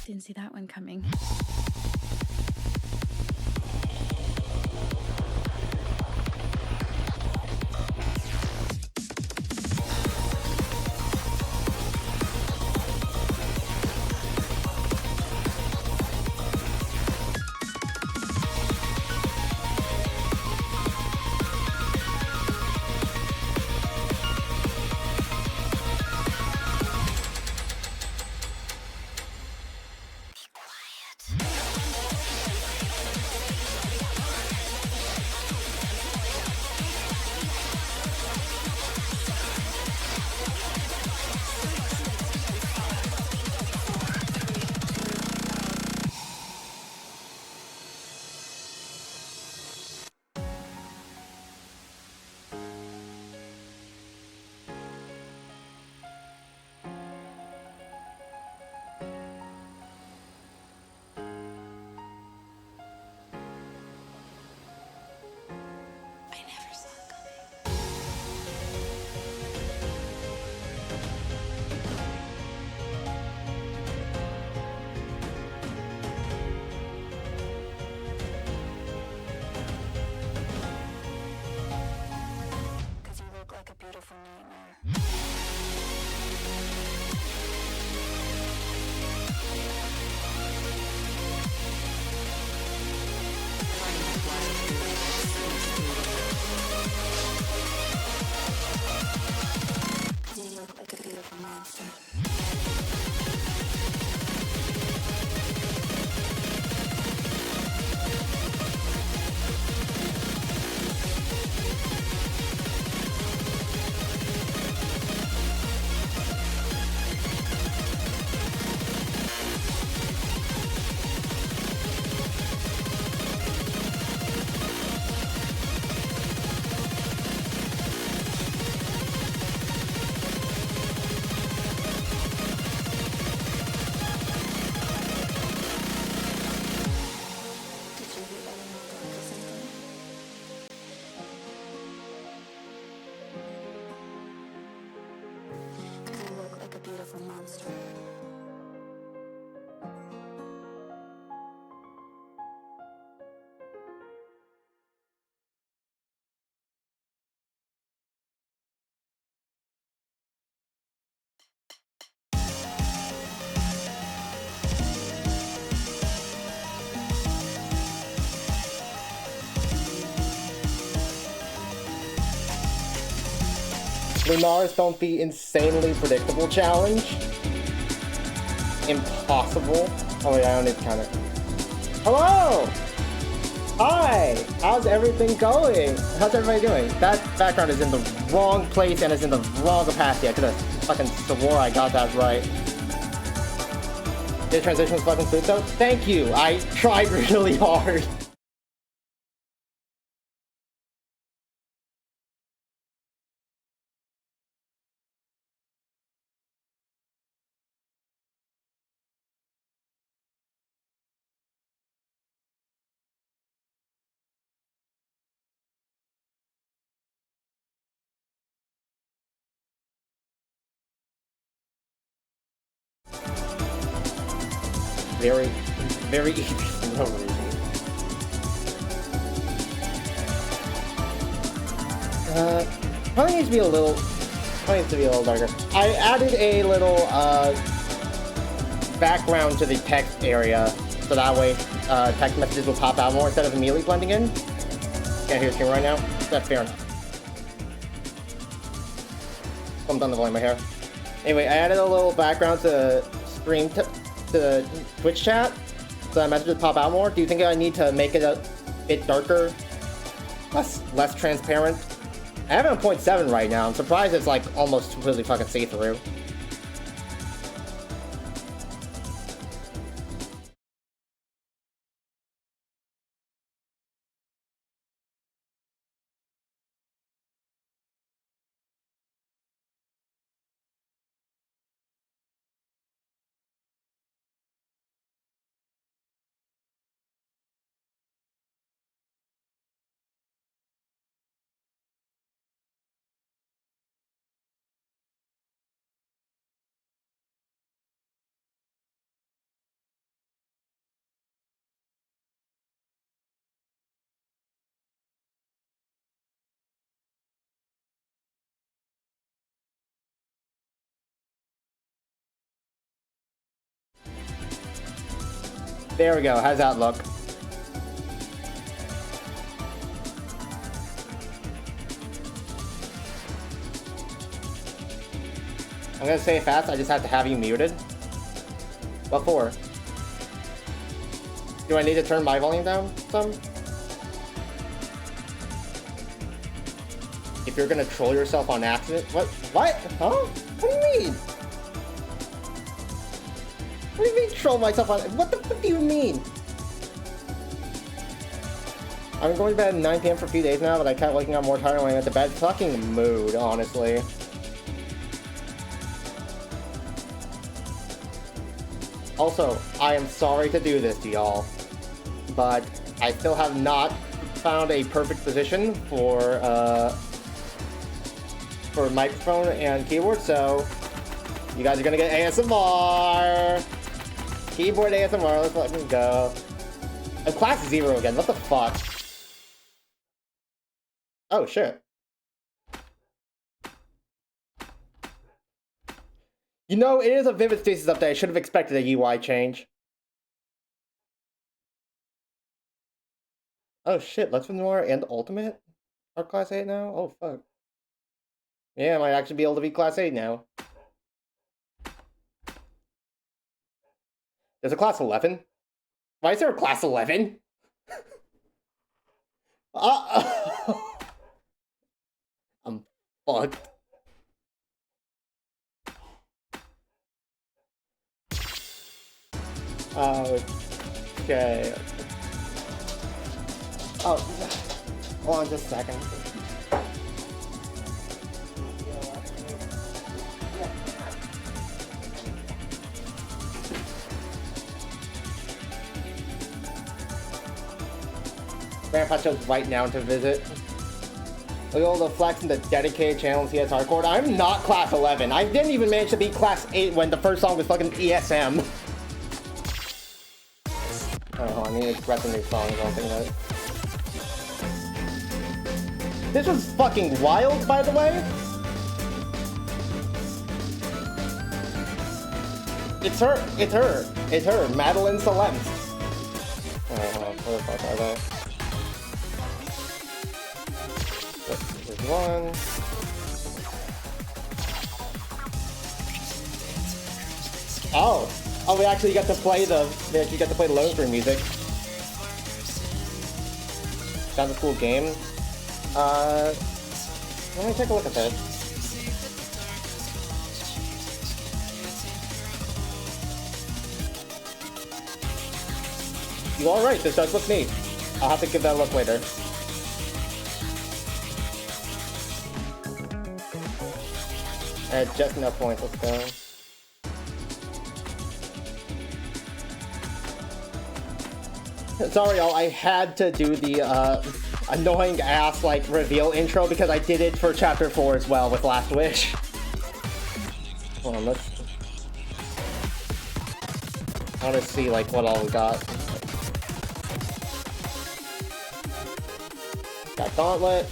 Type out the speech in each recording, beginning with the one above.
Didn't see that one coming. Like a beautiful nightmare. You look like a beautiful monster. Beautiful monster. Lunars don't be insanely predictable challenge. Impossible. Oh wait, I don't need to count it. Hello! Hi! How's everything going? How's everybody doing? That background is in the wrong place and is in the wrong capacity. I could've fucking swore I got that right. The transition was fucking smooth though? Thank you! I tried really hard. Very easy for no reason. Probably needs to be a little darker. I added a little background to the text area, so that way text messages will pop out more instead of immediately blending in. Can't hear the stream right now. That's fair enough. I'm done the volume right here. Anyway, I added a little background to stream to Twitch chat, so that messages pop out more. Do you think I need to make it a bit darker, less transparent? I have it on 0.7 right now. I'm surprised it's like almost completely fucking see-through. There we go. How's that look? I'm gonna say it fast, I just have to have you muted. What for? Do I need to turn my volume down some? If you're gonna troll yourself on accident? What? What? Huh? What do you mean? What do you mean troll myself on... What the fuck do you mean? I'm going to bed at 9 PM for a few days now, but I kept waking up more tired when I went to bed. Fucking mood, honestly. Also, I am sorry to do this to y'all, but I still have not found a perfect position for microphone and keyboard, so you guys are gonna get ASMR! Keyboard ASMR, let's let me go. I'm class 0 again, what the fuck? Oh shit. You know, it is a Vivid Stasis update. I should have expected a UI change. Oh shit, Let's Noir and Ultimate are Class 8 now? Oh fuck. Yeah, I might actually be able to be Class 8 now. There's a Class 11? Why is there a Class 11? I'm fucked. Okay. Oh, hold on just a second. Grandpa chose right now to visit. Look at all the flex in the dedicated channels he has hardcore. I'm not Class 11. I didn't even manage to be Class 8 when the first song was fucking ESM. Oh, I need to rep a new song, I don't think that. This was fucking wild, by the way. It's her, Madeline Celeste. Oh, what the fuck are they? There's one. Oh, we actually got to play the loan screen music. Sounds a cool game. Let me take a look at this. You are right, this does look neat. I'll have to give that a look later. Just enough points, let's go. Sorry y'all, I had to do the annoying ass like reveal intro because I did it for chapter 4 as well with Last Wish. Hold on, I want to see like what all we got. Got Gauntlet.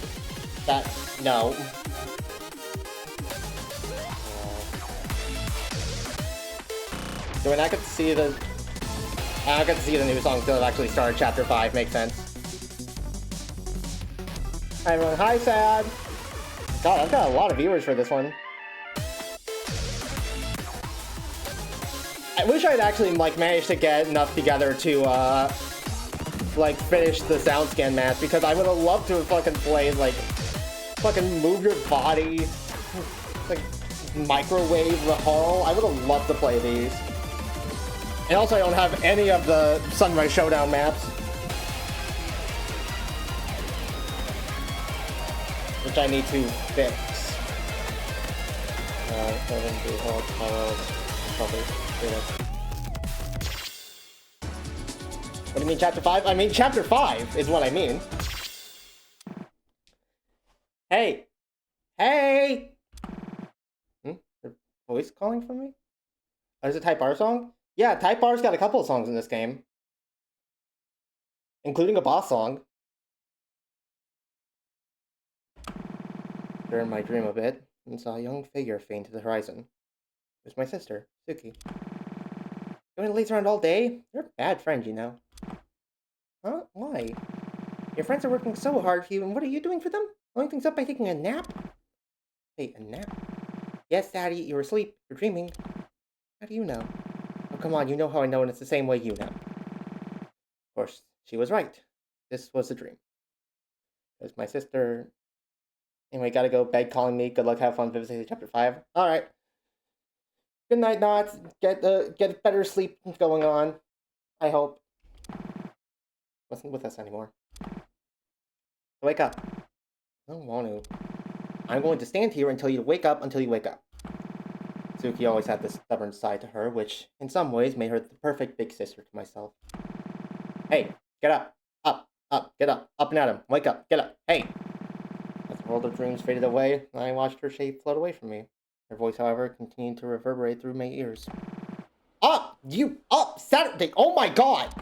No. So when I get to see the new song until I've actually started chapter 5, makes sense. Hi everyone, hi Sad! God, I've got a lot of viewers for this one. I wish I'd actually like managed to get enough together to like finish the sound scan mask, because I would have loved to have fucking played like fucking Move Your Body, like Microwave Rahal. I would have loved to play these. And also I don't have any of the Sunrise Showdown maps, which I need to fix. What do you mean chapter 5? I mean chapter 5 is what I mean. Hey! Hey! Their voice calling for me? Oh, is it Type R song? Yeah, Type R's got a couple of songs in this game, including a boss song. During my dream a bit, and saw a young figure faint to the horizon. It was my sister, Suki. Going to laze around all day? You're a bad friend, you know. Huh? Why? Your friends are working so hard for you, and what are you doing for them? Blowing things up by taking a nap? Wait, a nap? Yes, Daddy, you were asleep. You're dreaming. How do you know? Oh, come on, you know how I know, and it's the same way you know. Of course, she was right. This was a dream. Because my sister... Anyway, gotta go. Bed calling me. Good luck, have fun. Vivid City Chapter 5. Alright. Good night, Knots. Get better sleep going on. I hope. Wasn't with us anymore. Wake up. I don't want to. I'm going to stand here until you wake up until you wake up. Suki always had this stubborn side to her, which, in some ways, made her the perfect big sister to myself. Hey, get up. Up, get up. Up and at him. Wake up, get up. Hey! As the world of dreams faded away, I watched her shape float away from me. Her voice, however, continued to reverberate through my ears. Up! You up! Saturday! Oh my god!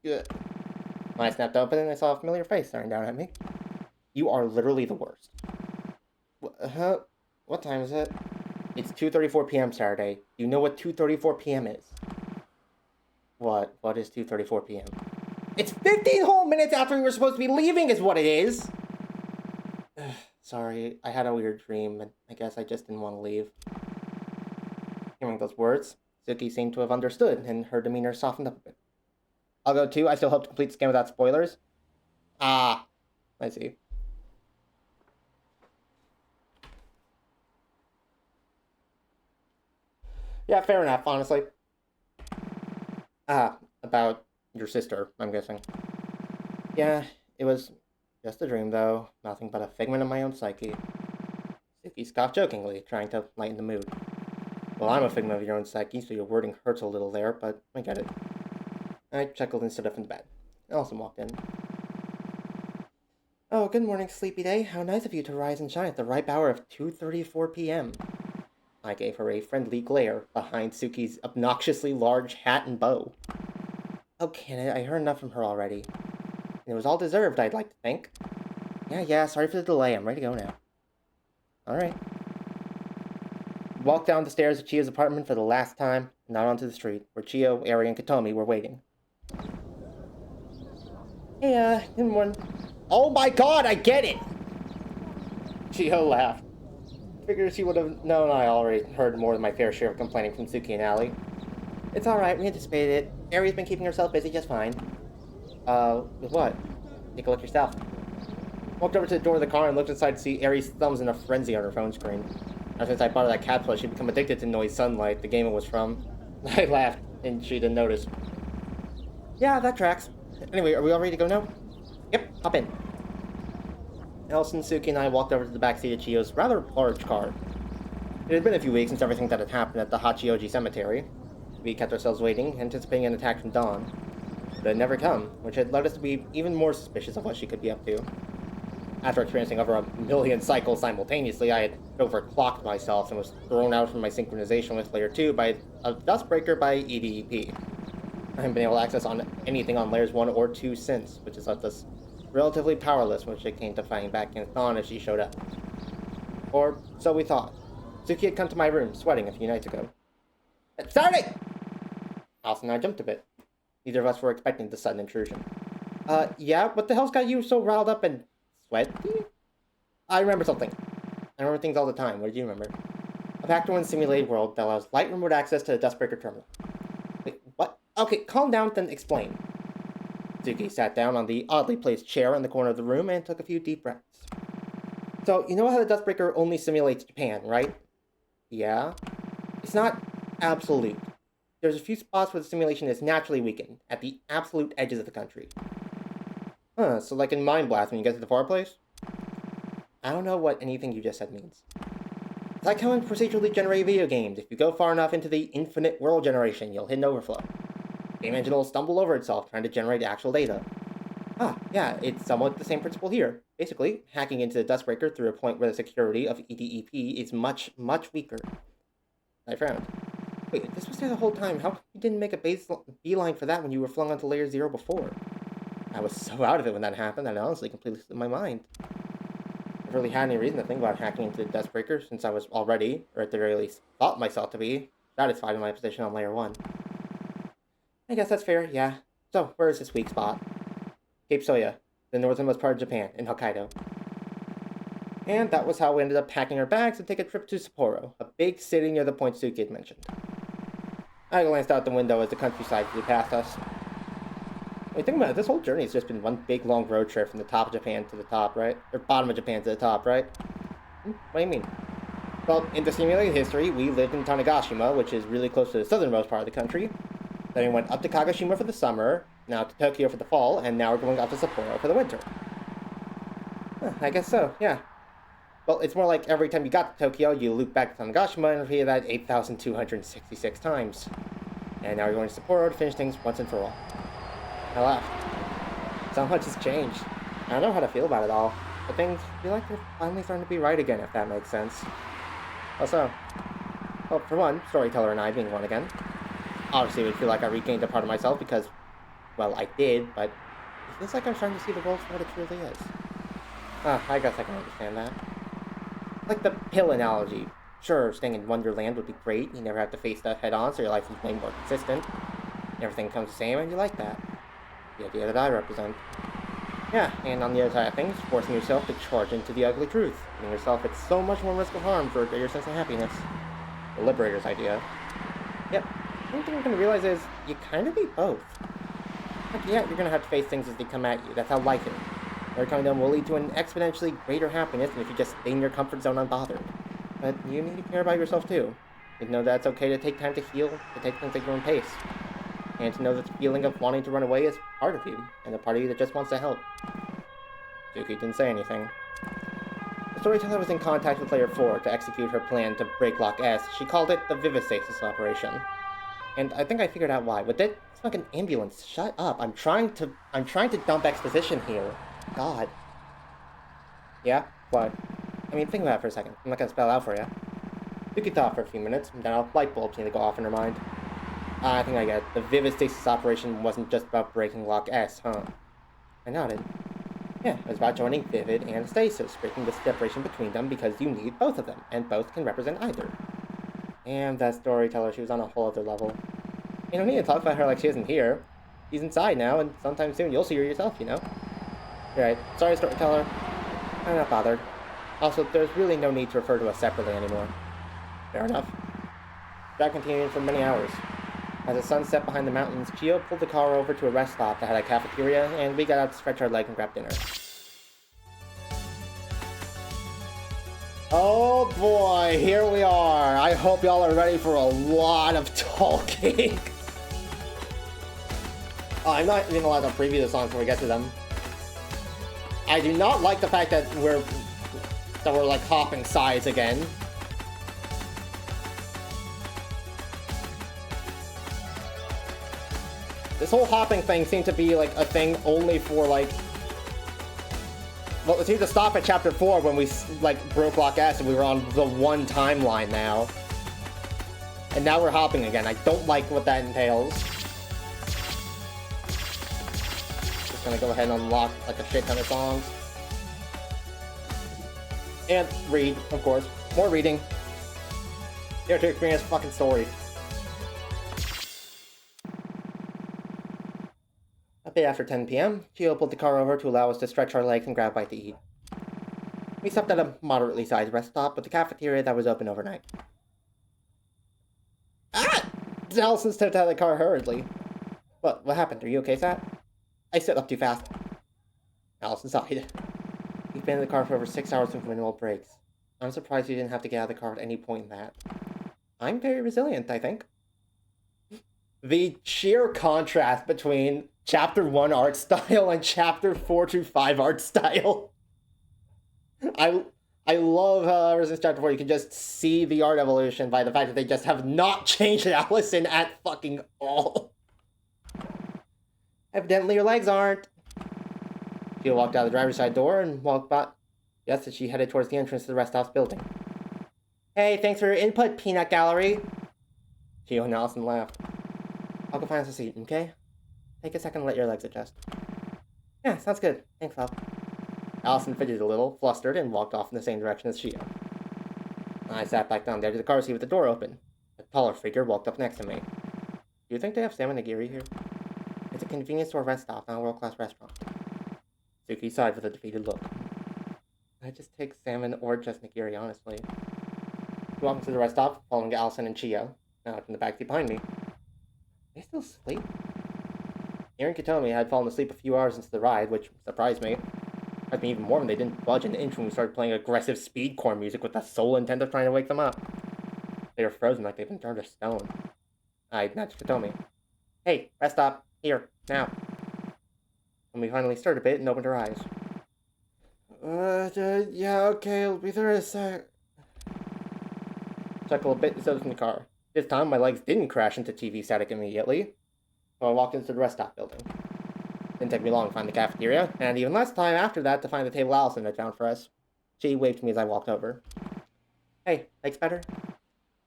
Ugh. When I snapped open and I saw a familiar face staring down at me. You are literally the worst. Huh? What time is it? It's 2:34 p.m. Saturday. You know what 2:34 p.m. is? What? What is 2:34 p.m.? It's 15 whole minutes after we were supposed to be leaving is what it is! Sorry, I had a weird dream, and I guess I just didn't want to leave. Hearing those words, Suki seemed to have understood, and her demeanor softened up a bit. I'll go too. I still hope to complete the scan without spoilers. Ah, I see. Yeah, fair enough, honestly. About your sister, I'm guessing. Yeah, it was just a dream, though. Nothing but a figment of my own psyche. Suki scoffed jokingly, trying to lighten the mood. Well, I'm a figment of your own psyche, so your wording hurts a little there, but I get it. I chuckled and stood up from the bed. Elson walked in. Oh, good morning, Sleepy Day. How nice of you to rise and shine at the ripe hour of 2:34 p.m. I gave her a friendly glare behind Suki's obnoxiously large hat and bow. Oh, Kenneth, I heard enough from her already. And it was all deserved, I'd like to think. Yeah, sorry for the delay. I'm ready to go now. Alright. Walked down the stairs to Chiyo's apartment for the last time, and out onto the street, where Chiyo, Eri, and Katomi were waiting. Hey, good morning. Oh my god, I get it! Chiyo laughed. Figured she would have known I already heard more than my fair share of complaining from Suki and Allie. It's alright, we anticipated it. Ari's been keeping herself busy just fine. With what? Take a look yourself. Walked over to the door of the car and looked inside to see Ari's thumbs in a frenzy on her phone screen. Ever since I bought her that cat plush, she'd become addicted to Noise Sunlight, the game it was from. I laughed, and she didn't notice. Yeah, that tracks. Anyway, are we all ready to go now? Yep, hop in. Elson, Suki, and I walked over to the backseat of Chiyo's rather large car. It had been a few weeks since everything that had happened at the Hachioji Cemetery. We kept ourselves waiting, anticipating an attack from Dawn. But it had never come, which had led us to be even more suspicious of what she could be up to. After experiencing over 1,000,000 cycles simultaneously, I had overclocked myself and was thrown out from my synchronization with Layer 2 by a Dustbreaker by EDEP. I haven't been able to access on anything on Layers 1 or 2 since, which has left us relatively powerless when it came to fighting back against Dawn as she showed up. Or so we thought. Suki had come to my room, sweating a few nights ago. Saturday! Alice and I jumped a bit. Neither of us were expecting the sudden intrusion. Yeah? What the hell's got you so riled up and sweaty? I remember something. I remember things all the time. What do you remember? A Factor 1 simulated world that allows light remote access to the Dustbreaker terminal. Wait, what? Okay, calm down, then explain. Suki sat down on the oddly placed chair in the corner of the room and took a few deep breaths. So, you know how the Dustbreaker only simulates Japan, right? Yeah? It's not absolute. There's a few spots where the simulation is naturally weakened, at the absolute edges of the country. Huh, so like in Mind Blast when you get to the far place? I don't know what anything you just said means. It's like how in procedurally generated video games, if you go far enough into the infinite world generation, you'll hit an overflow. The game engine will stumble over itself trying to generate actual data. Ah, yeah, it's somewhat the same principle here. Basically, hacking into the Dustbreaker through a point where the security of EDEP is much, much weaker. I frowned. Wait, this was there the whole time. How come you didn't make a beeline for that when you were flung onto Layer 0 before? I was so out of it when that happened that it honestly completely slipped my mind. I really had any reason to think about hacking into the Dustbreaker since I was already, or at the very least thought myself to be, satisfied in my position on Layer 1. I guess that's fair, yeah. So, where is this weak spot? Cape Soya, the northernmost part of Japan, in Hokkaido. And that was how we ended up packing our bags and take a trip to Sapporo, a big city near the point Suki had mentioned. I glanced out the window as the countryside flew past us. When you think about it, this whole journey has just been one big long road trip from the top of Japan to the top, right? Or bottom of Japan to the top, right? What do you mean? Well, in the simulated history, we lived in Tanegashima, which is really close to the southernmost part of the country. Then we went up to Kagoshima for the summer, now to Tokyo for the fall, and now we're going up to Sapporo for the winter. I guess so, yeah. Well, it's more like every time you got to Tokyo, you loop back to Tanegashima and repeat that 8,266 times. And now we're going to Sapporo to finish things once and for all. I laughed. So much has changed. I don't know how to feel about it all, but things feel like they're finally starting to be right again, if that makes sense. Also, well, for one, Storyteller and I being one again. Obviously, it would feel like I regained a part of myself because, well, I did, but it feels like I'm starting to see the world for what it truly is. I guess I can understand that. Like the pill analogy. Sure, staying in Wonderland would be great. You never have to face stuff head-on, so your life is way more consistent. Everything comes the same, and you like that. The idea that I represent. Yeah, and on the other side of things, forcing yourself to charge into the ugly truth, giving yourself at so much more risk of harm for a greater sense of happiness. The Liberator's idea. Yep, one thing I'm gonna realize is, you kinda need both. Like, yeah, you're gonna have to face things as they come at you, that's how life is. Overcoming them will lead to an exponentially greater happiness than if you just stay in your comfort zone unbothered. But you need to care about yourself too. You know that it's okay to take time to heal, to take things at your own pace. And to know that the feeling of wanting to run away is part of you, and a part of you that just wants to help. Suki didn't say anything. The Storyteller was in contact with Layer 4 to execute her plan to break Lock S. She called it the Vivistasis operation. And I think I figured out why. With that fucking ambulance, shut up. I'm trying to dump exposition here. God. Yeah? What? I mean, think about it for a second. I'm not gonna spell it out for you. Suki thought for a few minutes, and then a light bulb seemed to go off in her mind. I think I get it. The Vivistasis operation wasn't just about breaking Lock S, huh? I nodded. Yeah, it was about joining Vivid and Stasis, breaking the separation between them because you need both of them, and both can represent either. And that Storyteller, she was on a whole other level. You don't need to talk about her like she isn't here. She's inside now, and sometime soon you'll see her yourself, you know? You're right. Sorry, Storyteller. I'm not bothered. Also, there's really no need to refer to us separately anymore. Fair enough. Drive continued for many hours. As the sun set behind the mountains, Chio pulled the car over to a rest stop that had a cafeteria, and we got out to stretch our legs and grab dinner. Oh boy, here we are. I hope y'all are ready for a lot of talking. I'm not even allowed to preview the songs when we get to them. I do not like the fact that we're like hopping sides again. This whole hopping thing seemed to be like a thing only for like... Well, it seemed to stop at chapter 4 when we like broke Lock S and we were on the one timeline now. And now we're hopping again. I don't like what that entails. Just gonna go ahead and unlock like a shit ton of songs. And read, of course. More reading. Here to experience fucking stories. A bit after 10 p.m., Chio pulled the car over to allow us to stretch our legs and grab a bite to eat. We stopped at a moderately sized rest stop with a cafeteria that was open overnight. Ah! Allison stepped out of the car hurriedly. What happened? Are you okay, Sat? I stood up too fast. Allison sighed. We've been in the car for over 6 hours with minimal breaks. I'm surprised you didn't have to get out of the car at any point in that. I'm very resilient, I think. The sheer contrast between Chapter 1 art style and Chapter 4 to 5 art style. I love how ever since Chapter 4 you can just see the art evolution by the fact that they just have not changed Allison at fucking all. Evidently your legs aren't. She walked out the driver's side door and walked by. Yes, as she headed towards the entrance to the rest stop's building. Hey, thanks for your input, Peanut Gallery. Chio and Allison laughed. I'll go find us a seat, okay? Take a second to let your legs adjust. Yeah, sounds good. Thanks, love. Allison fidgeted a little, flustered, and walked off in the same direction as Chio. I sat back down the edge of the car seat with the door open. A taller figure walked up next to me. Do you think they have salmon nigiri here? It's a convenience store rest stop, not a world-class restaurant. Suki sighed with a defeated look. I just take salmon or just nigiri, honestly. We walked into the rest stop, following Allison and Chia, now in the backseat behind me. They still sleep? Aaron could tell me I had fallen asleep a few hours into the ride, which surprised me. Surprised me even more when they didn't budge an inch when we started playing aggressive speedcore music with the sole intent of trying to wake them up. They were frozen like they'd been turned to stone. I nudged Katomi. Hey, rest stop. Here, now. And we finally stirred a bit and opened her eyes. Yeah, okay, I'll be there in a sec. Chuckled a bit and settled in the car. This time, my legs didn't crash into TV static immediately. So I walked into the rest stop building. Didn't take me long to find the cafeteria, and even less time after that to find the table Allison had found for us. She waved to me as I walked over. Hey, legs better?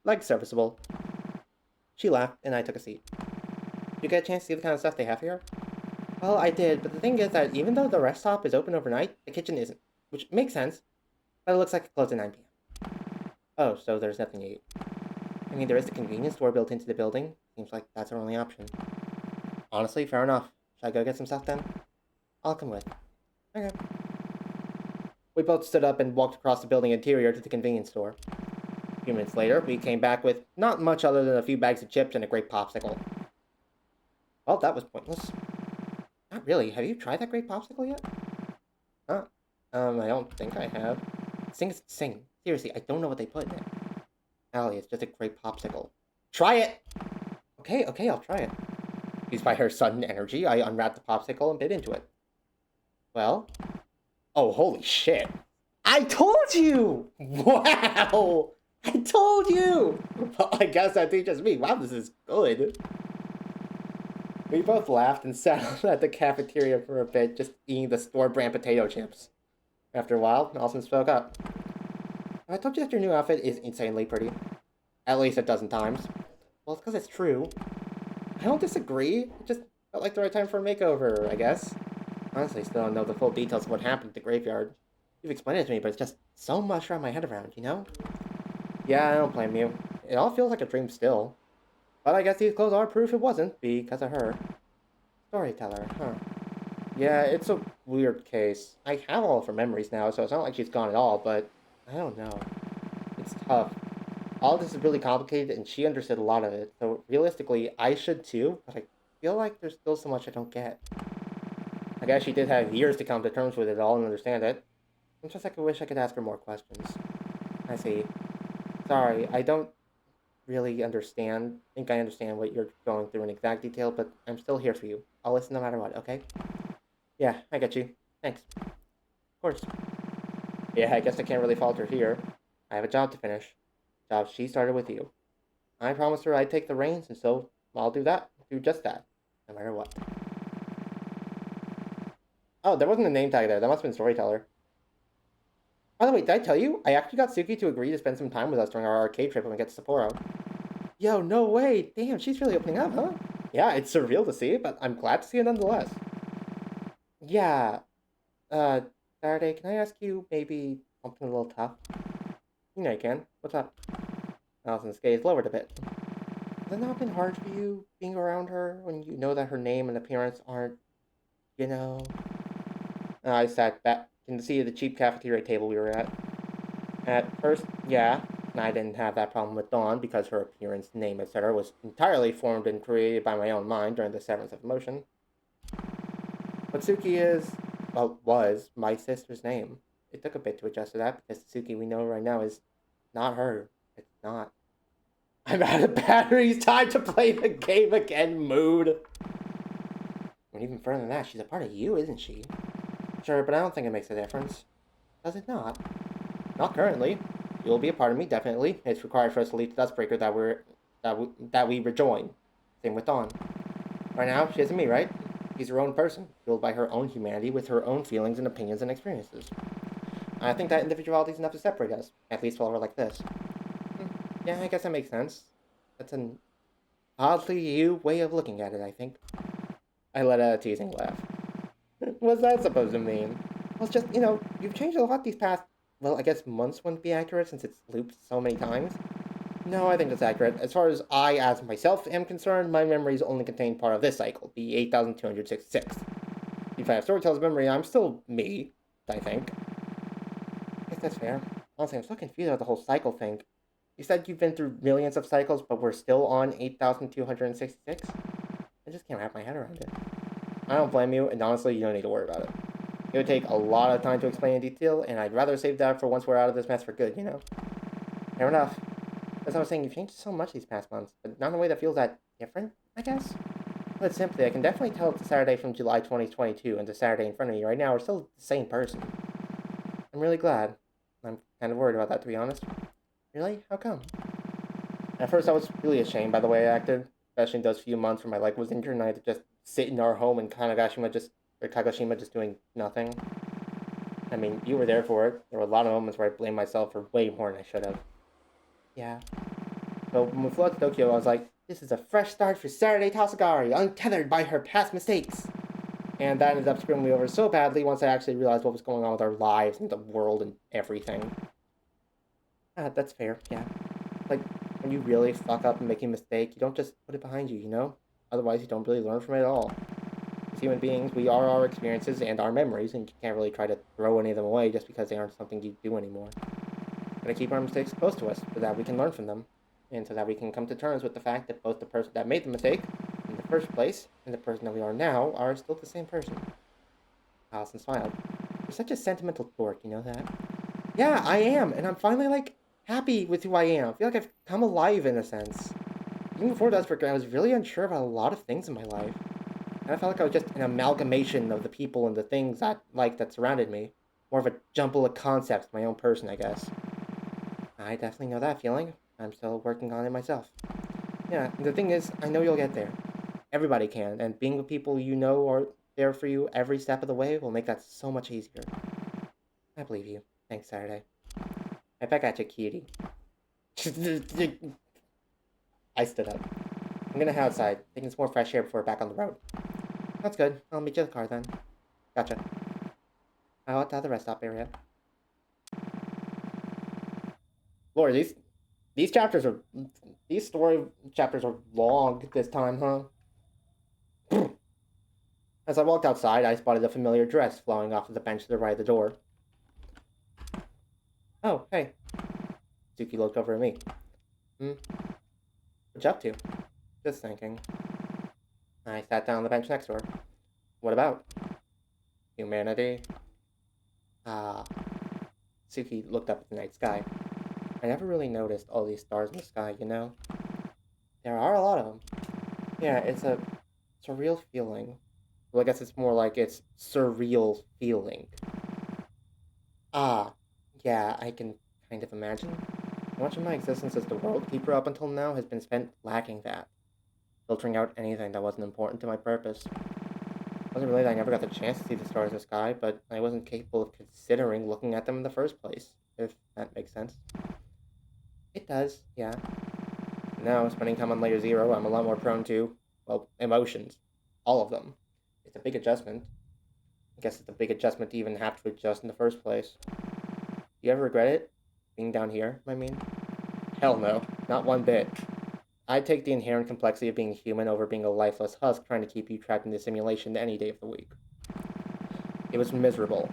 Legs serviceable. She laughed, and I took a seat. Did you get a chance to see the kind of stuff they have here? Well, I did, but the thing is that even though the rest stop is open overnight, the kitchen isn't. Which makes sense, but it looks like it closed at 9 p.m. Oh, so there's nothing to eat. I mean, there is the convenience store built into the building. Seems like that's our only option. Honestly, fair enough. Should I go get some stuff then? I'll come with. Okay. We both stood up and walked across the building interior to the convenience store. A few minutes later, we came back with not much other than a few bags of chips and a grape popsicle. Well, that was pointless. Not really. Have you tried that grape popsicle yet? Huh? I don't think I have. Sing. Seriously, I don't know what they put in it. Allie, it's just a grape popsicle. Try it! Okay, I'll try it. Used by her sudden energy, I unwrapped the popsicle and bit into it. Well? Oh, holy shit. I told you! Wow! I told you! Well, I guess that teaches me. Wow, this is good. We both laughed and sat at the cafeteria for a bit, just eating the store-brand potato chips. After a while, Nelson spoke up. I told you that your new outfit is insanely pretty. At least a dozen times. Well, it's because it's true. I don't disagree. It just felt like the right time for a makeover, I guess. Honestly, still don't know the full details of what happened at the graveyard. You've explained it to me, but it's just so much to wrap my head around, you know? Yeah, I don't blame you. It all feels like a dream still. But I guess these clothes are proof it wasn't, because of her. Storyteller, huh? Yeah, it's a weird case. I have all of her memories now, so it's not like she's gone at all, but I don't know. It's tough. All this is really complicated, and she understood a lot of it, so realistically, I should too, but I feel like there's still so much I don't get. I guess she did have years to come to terms with it all and understand it. I'm just like I wish I could ask her more questions. I see. Sorry, I don't really think I understand what you're going through in exact detail, but I'm still here for you. I'll listen no matter what, okay? Yeah, I get you. Thanks. Of course. Yeah, I guess I can't really falter here. I have a job to finish. Job she started with you. I promised her I'd take the reins, and so I'll do that. Do just that. No matter what. Oh, there wasn't a name tag there. That must have been Storyteller. By the way, did I tell you? I actually got Suki to agree to spend some time with us during our arcade trip when we get to Sapporo. Yo, no way! Damn, she's really opening up, huh? Yeah, it's surreal to see, but I'm glad to see it nonetheless. Yeah. Saturday, can I ask you maybe something a little tough? You know you can. What's up? Allison's gaze lowered a bit. Has it not been hard for you being around her when you know that her name and appearance aren't, you know? I sat back in the seat of the cheap cafeteria table we were at. At first, yeah, I didn't have that problem with Dawn because her appearance, name, etc. was entirely formed and created by my own mind during the severance of emotion. But Suki was my sister's name. It took a bit to adjust to that because the Suki we know right now is not her. It's not. I'm out of batteries. Time to play the game again mood. And even further than that, she's a part of you, isn't she? Sure, but I don't think it makes a difference. Does it not? Not currently. You'll be a part of me, definitely. It's required for us to leave the Dustbreaker that we rejoin. Same with Dawn. Right now, she isn't me, right? She's her own person, fueled by her own humanity with her own feelings and opinions and experiences. I think that individuality is enough to separate us, at least while we're like this. Yeah, I guess that makes sense. That's an oddly you way of looking at it, I think. I let out a teasing laugh. What's that supposed to mean? Well, it's just, you've changed a lot these past, well, I guess months wouldn't be accurate since it's looped so many times. No, I think that's accurate. As far as I, as myself, am concerned, my memories only contain part of this cycle, the 8,266. If I have Storyteller's memory, I'm still me, I think. I guess that's fair. Honestly, I'm so confused about the whole cycle thing. You said you've been through millions of cycles, but we're still on 8,266? I just can't wrap my head around it. I don't blame you, and honestly, you don't need to worry about it. It would take a lot of time to explain in detail, and I'd rather save that for once we're out of this mess for good, you know? Fair enough. As I was saying, you've changed so much these past months, but not in a way that feels that different, I guess? But simply, I can definitely tell that the Saturday from July 2022 and the Saturday in front of me right now are still the same person. I'm really glad. I'm kind of worried about that, to be honest. Really? How come? At first, I was really ashamed by the way I acted, especially in those few months where my leg was injured and I had to just sit in our home and Kagoshima just doing nothing. I mean, you were there for it. There were a lot of moments where I blamed myself for way more than I should have. Yeah. So when we flew out to Tokyo, I was like, this is a fresh start for Saturday Tasagari, untethered by her past mistakes. And that ended up screwing me over so badly once I actually realized what was going on with our lives and the world and everything. That's fair, yeah. Like, when you really fuck up and make a mistake, you don't just put it behind you, you know? Otherwise, you don't really learn from it at all. As human beings, we are our experiences and our memories, and you can't really try to throw any of them away just because they aren't something you do anymore. Gotta keep our mistakes close to us so that we can learn from them, and so that we can come to terms with the fact that both the person that made the mistake in the first place and the person that we are now are still the same person. Allison smiled. You're such a sentimental dork, you know that? Yeah, I am, and I'm finally, like, happy with who I am. I feel like I've come alive in a sense. Even before Dudsburg, I was really unsure about a lot of things in my life. And I felt like I was just an amalgamation of the people and the things that surrounded me. More of a jumble of concepts, my own person, I guess. I definitely know that feeling. I'm still working on it myself. Yeah, the thing is, I know you'll get there. Everybody can, and being with people you know are there for you every step of the way will make that so much easier. I believe you. Thanks, Saturday. Right back at you, cutie. I stood up. I'm gonna head outside, taking some more fresh air before back on the road. That's good. I'll meet you at the car then. Gotcha. I'll head to the rest stop area. Lord, these chapters are these story chapters are long this time, huh? As I walked outside, I spotted a familiar dress flowing off of the bench to the right of the door. Oh, hey. Suki looked over at me. What you up to? Just thinking. I sat down on the bench next to her. What about? Humanity? Ah. Suki looked up at the night sky. I never really noticed all these stars in the sky, you know? There are a lot of them. Yeah, it's a surreal feeling. Well, I guess it's more like it's surreal feeling. Ah, yeah, I can kind of imagine. Much of my existence as the world keeper up until now has been spent lacking that. Filtering out anything that wasn't important to my purpose. It wasn't really that I never got the chance to see the stars in the sky, but I wasn't capable of considering looking at them in the first place, if that makes sense. It does, yeah. Now, spending time on layer 0, I'm a lot more prone to, well, emotions. All of them. It's a big adjustment. I guess it's a big adjustment to even have to adjust in the first place. Do you ever regret it? Being down here, I mean? Hell no. Not one bit. I'd take the inherent complexity of being human over being a lifeless husk trying to keep you trapped in the simulation any day of the week. It was miserable.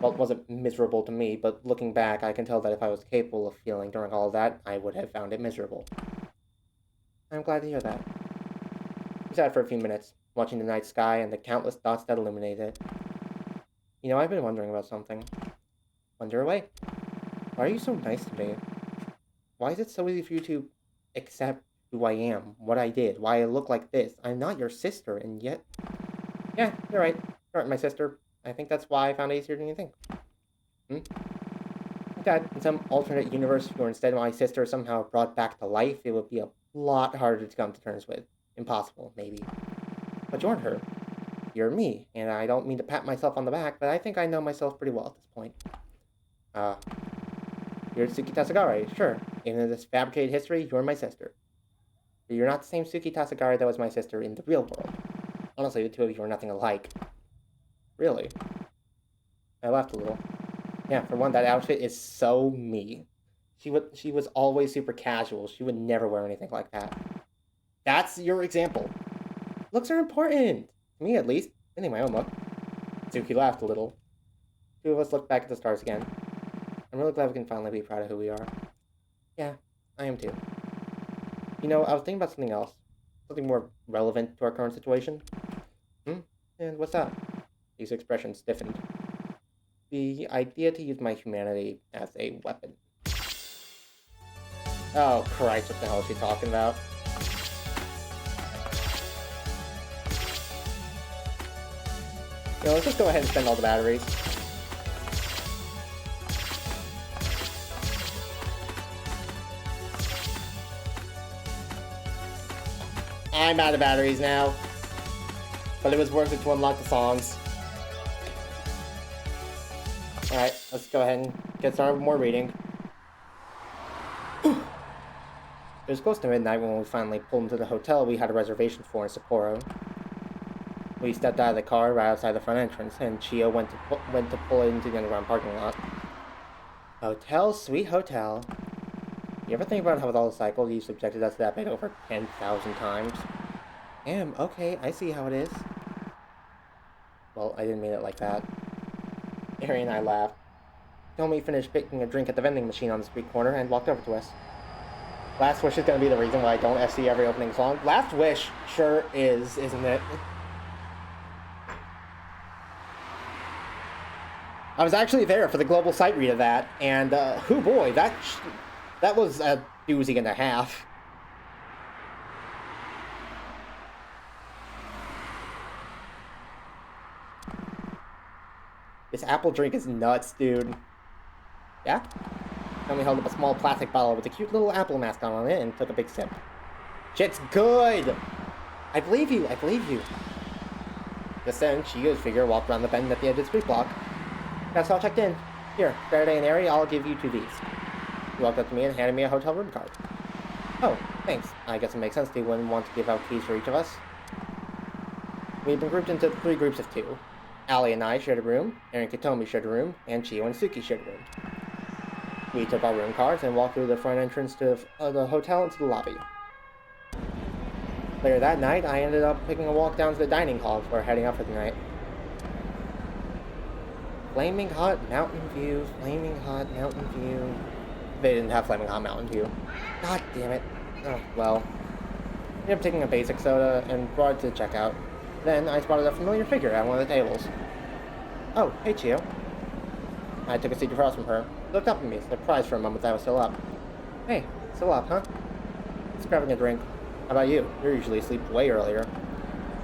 Well, it wasn't miserable to me, but looking back, I can tell that if I was capable of feeling during all of that, I would have found it miserable. I'm glad to hear that. We sat for a few minutes, watching the night sky and the countless dots that illuminated it. You know, I've been wondering about something. Wonder away. Why are you so nice to me? Why is it so easy for you to accept who I am, what I did, why I look like this? I'm not your sister, and yet... Yeah, you're right. You aren't my sister. I think that's why I found it easier than you think. That in some alternate universe, if you were instead my sister somehow brought back to life, it would be a lot harder to come to terms with. Impossible, maybe. But you aren't her. You're me, and I don't mean to pat myself on the back, but I think I know myself pretty well at this point. You're Suki Tasagare, sure. And in this fabricated history, you're my sister. But you're not the same Suki Tasagare that was my sister in the real world. Honestly, the two of you are nothing alike. Really? I laughed a little. Yeah, for one, that outfit is so me. She was always super casual. She would never wear anything like that. That's your example. Looks are important. To me, at least. Anyway, own look. Suki laughed a little. Two of us looked back at the stars again. I'm really glad we can finally be proud of who we are. Yeah, I am too. You know, I was thinking about something else. Something more relevant to our current situation. And what's that? These expressions stiffened. The idea to use my humanity as a weapon. Oh, Christ, what the hell is she talking about? You know, let's just go ahead and spend all the batteries. I'm out of batteries now. But it was worth it to unlock the songs. Alright, let's go ahead and get started with more reading. It was close to midnight when we finally pulled into the hotel we had a reservation for in Sapporo. We stepped out of the car right outside the front entrance, and Chio went to pull it into the underground parking lot. Hotel, sweet hotel. You ever think about how with all the cycles you subjected us to that bed over 10,000 times? Damn, okay, I see how it is. Well, I didn't mean it like that. Harry and I laughed. Tommy finished picking a drink at the vending machine on the street corner and walked over to us. Last Wish is gonna be the reason why I don't FC every opening song. Last Wish sure is, isn't it? I was actually there for the global sight read of that, and hoo boy, that was a doozy and a half. This apple drink is nuts, dude. Yeah? Tommy held up a small plastic bottle with a cute little apple mascot on it and took a big sip. Shit's good! I believe you, I believe you. Just then, Chio's figure walked around the bend at the edge of the street block. That's all checked in. Here, Faraday and Ari, I'll give you 2 of these. He walked up to me and handed me a hotel room card. Oh, thanks. I guess it makes sense they wouldn't want to give out keys for each of us. We've been grouped into 3 groups of 2. Ali and I shared a room, Aaron and Katomi shared a room, and Chio and Suki shared a room. We took our room cards and walked through the front entrance to the hotel into the lobby. Later that night, I ended up taking a walk down to the dining hall before heading out for the night. Flaming hot mountain view, flaming hot mountain view. They didn't have flaming hot mountain view. God damn it. Oh, well. I ended up taking a basic soda and brought it to the checkout. Then I spotted a familiar figure at one of the tables. Oh, hey Chio. I took a seat across from her, looked up at me, surprised for a moment that I was still up. Hey, still up, huh? Just grabbing a drink. How about you? You're usually asleep way earlier.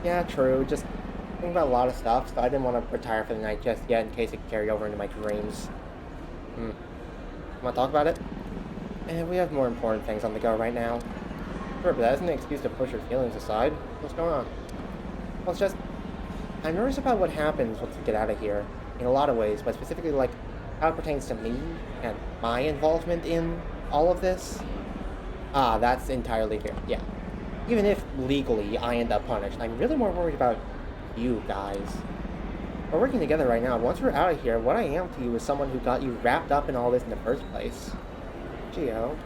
Yeah, true. Just thinking about a lot of stuff, so I didn't want to retire for the night just yet in case it could carry over into my dreams. Want to talk about it? We have more important things on the go right now. Sure, but that isn't an excuse to push your feelings aside. What's going on? Well, it's just, I'm nervous about what happens once we get out of here, in a lot of ways, but specifically, like, how it pertains to me and my involvement in all of this. Ah, that's entirely fair, yeah. Even if, legally, I end up punished, I'm really more worried about you guys. We're working together right now. Once we're out of here, what I am to you is someone who got you wrapped up in all this in the first place. Gio.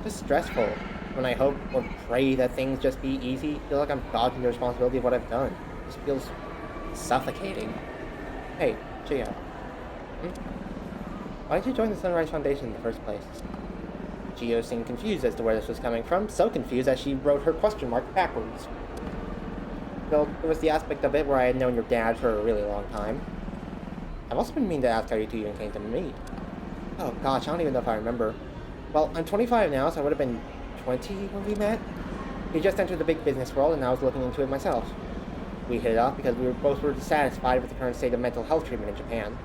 Just stressful. When I hope or pray that things just be easy, I feel like I'm dodging the responsibility of what I've done. It just feels suffocating. Hey, Gio. Why did you join the Sunrise Foundation in the first place? Gio seemed confused as to where this was coming from, so confused that she wrote her question mark backwards. Well, there was the aspect of it where I had known your dad for a really long time. I've also been meaning to ask how you two even came to meet. Oh gosh, I don't even know if I remember. Well, I'm 25 now, so I would have been 20 when we met. He just entered the big business world, and I was looking into it myself. We hit it off because we were both dissatisfied with the current state of mental health treatment in Japan.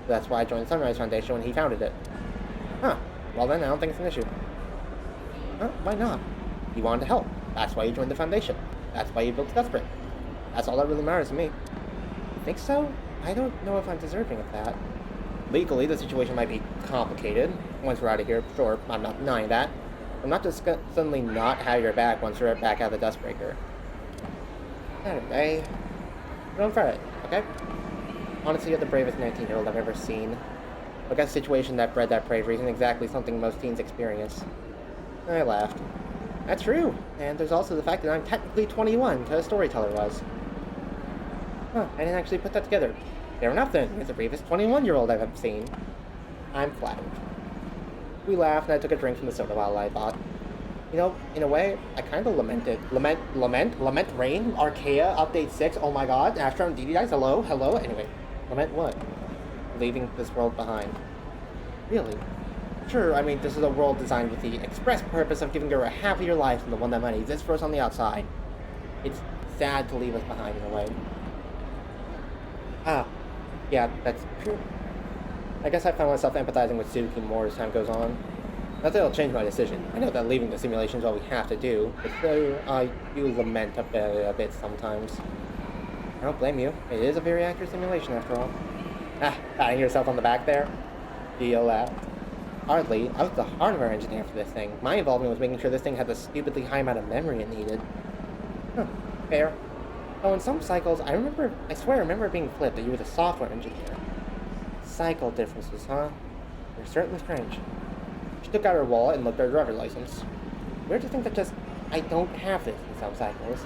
So that's why I joined the Sunrise Foundation when he founded it. Huh. Well then, I don't think it's an issue. Huh? Why not? You wanted to help. That's why you joined the foundation. That's why you built the Death Spring. That's all that really matters to me. You think so? I don't know if I'm deserving of that. Legally, the situation might be complicated. Once we're out of here, sure, I'm not denying that. I'm not just gonna suddenly not have your back once we're back out of the Dustbreaker. Anyway, don't fret it, okay? Honestly, you're the bravest 19-year-old I've ever seen. I got a situation that bred that bravery isn't exactly something most teens experience. I laughed. That's true, and there's also the fact that I'm technically 21, because a storyteller was. Huh, I didn't actually put that together. Fair enough then, you're the bravest 21-year-old I've ever seen. I'm flattered. We laughed, and I took a drink from the soda bottle I bought. You know, in a way, I kind of lamented. Lament Rain, Archaea, Update 6, oh my god, Astron, DDIs, hello? Anyway, lament what? Leaving this world behind. Really? Sure, I mean, this is a world designed with the express purpose of giving her a happier life than the one that might exist for us on the outside. It's sad to leave us behind in a way. Ah, yeah, that's true. I guess I find myself empathizing with Suzuki more as time goes on. Not that it'll change my decision. I know that leaving the simulation is all we have to do, but still, I do lament a bit sometimes. I don't blame you. It is a very accurate simulation after all. Ah, patting yourself on the back there? Geo laughed. Hardly. I was the hardware engineer for this thing. My involvement was making sure this thing had the stupidly high amount of memory it needed. Huh, fair. Oh, in some cycles, I swear I remember it being flipped that you were the software engineer. Cycle differences, huh? They're certainly strange. She took out her wallet and looked at her driver's license. Weird to think that I don't have this in some cycles.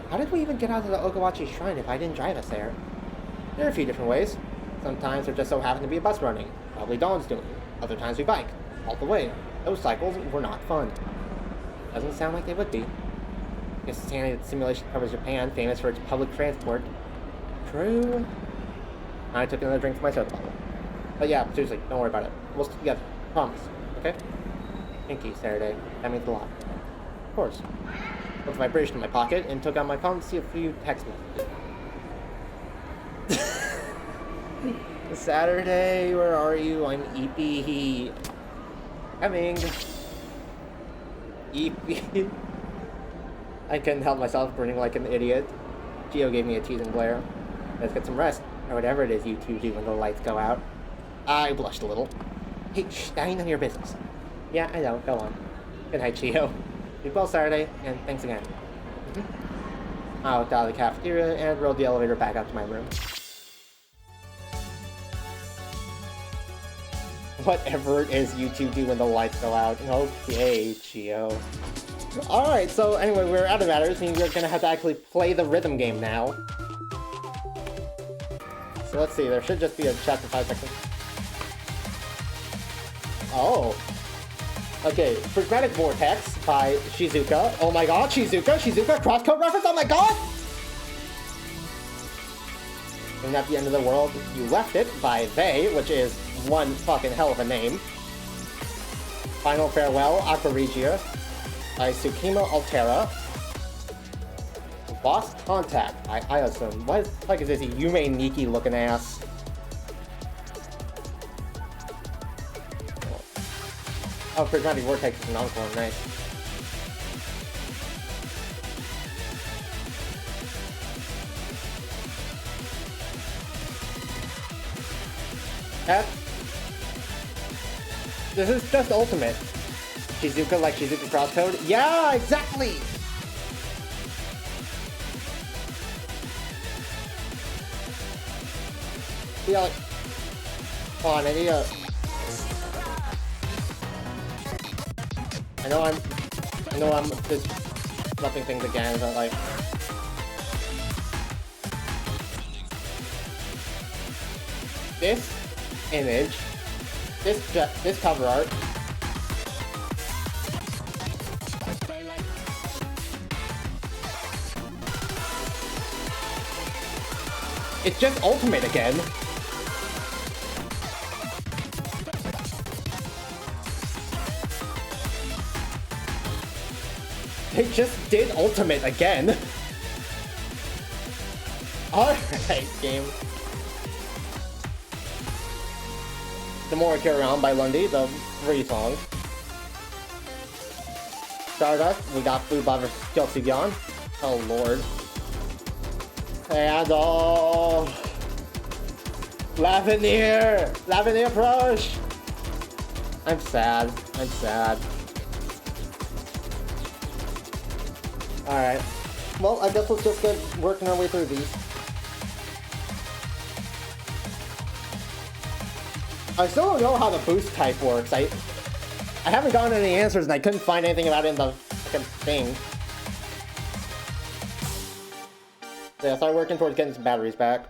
How did we even get out of the Okawachi Shrine if I didn't drive us there? There are a few different ways. Sometimes there just so happened to be a bus running. Probably Dawn's doing. Other times we bike. All the way. Those cycles were not fun. Doesn't sound like they would be. Guess it's handy that the simulation covers Japan, famous for its public transport. True. I took another drink from my soda bottle. But yeah, seriously, don't worry about it. We'll stick together. Promise. Okay? Thank you, Saturday. That means a lot. Of course. Put the vibration in my pocket and took out my phone to see a few text messages. Saturday, where are you? I'm EP. Coming. EP. I couldn't help myself grinning like an idiot. Geo gave me a teasing glare. Let's get some rest, or whatever it is you two do when the lights go out. I blushed a little. Hey, shh, that ain't none of your business. Yeah, I know, go on. Good night, Geo. Sleep well Saturday, and thanks again. I walked out of the cafeteria and rode the elevator back up to my room. Whatever it is you two do when the lights go out. Okay, Geo. Alright, so anyway, we're out of matters, and we're gonna have to actually play the rhythm game now. So let's see, there should just be a chat for 5 seconds. Oh. Okay, Prismatic Vortex by Shizuka. Oh my god, Shizuka, crosscode reference, oh my god! And at the end of the world, you left it by They, which is one fucking hell of a name. Final Farewell, Aquaregia by Tsukima Altera. Lost Contact by Iosum. What the fuck is this Yume Nikki looking ass? Oh, Prismatic Vortex is an encore, nice. This is just Ultimate. Shizuka like Shizuka Crosscode? Yeah, exactly! Yeah, like... Hold on, I need a... I know I'm just flipping things again, but like... This image, this cover art, it's just Ultimate again. They just did Ultimate again. Alright, game. The More I Carry On by Lundy, the free song. Stardust, we got Fuba vs. Kyotsugion. Oh lord. And Lavinier Approach! I'm sad. Alright. Well, I guess let's just get working our way through these. I still don't know how the boost type works. I haven't gotten any answers, and I couldn't find anything about it in the fucking thing. So yeah, I started working towards getting some batteries back.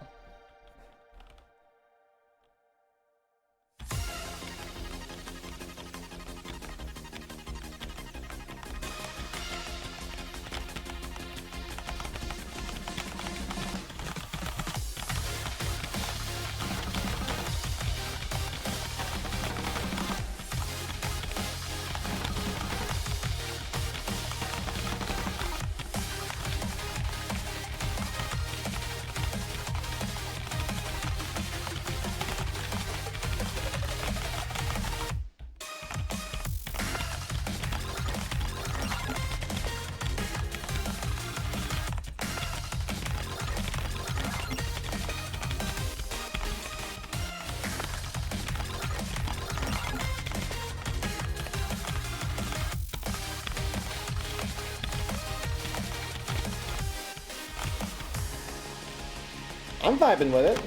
I'm vibing with it.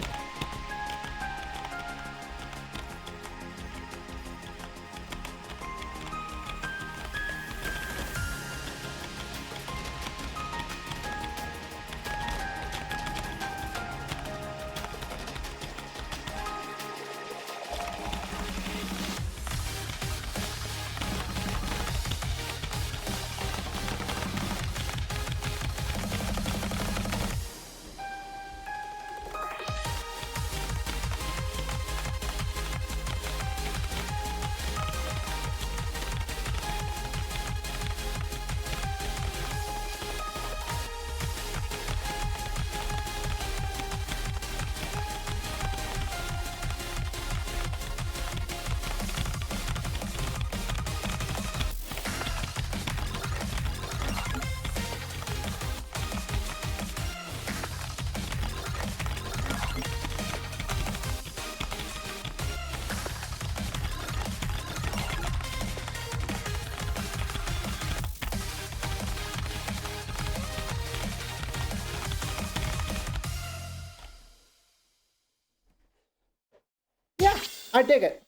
Yeah, I dig it.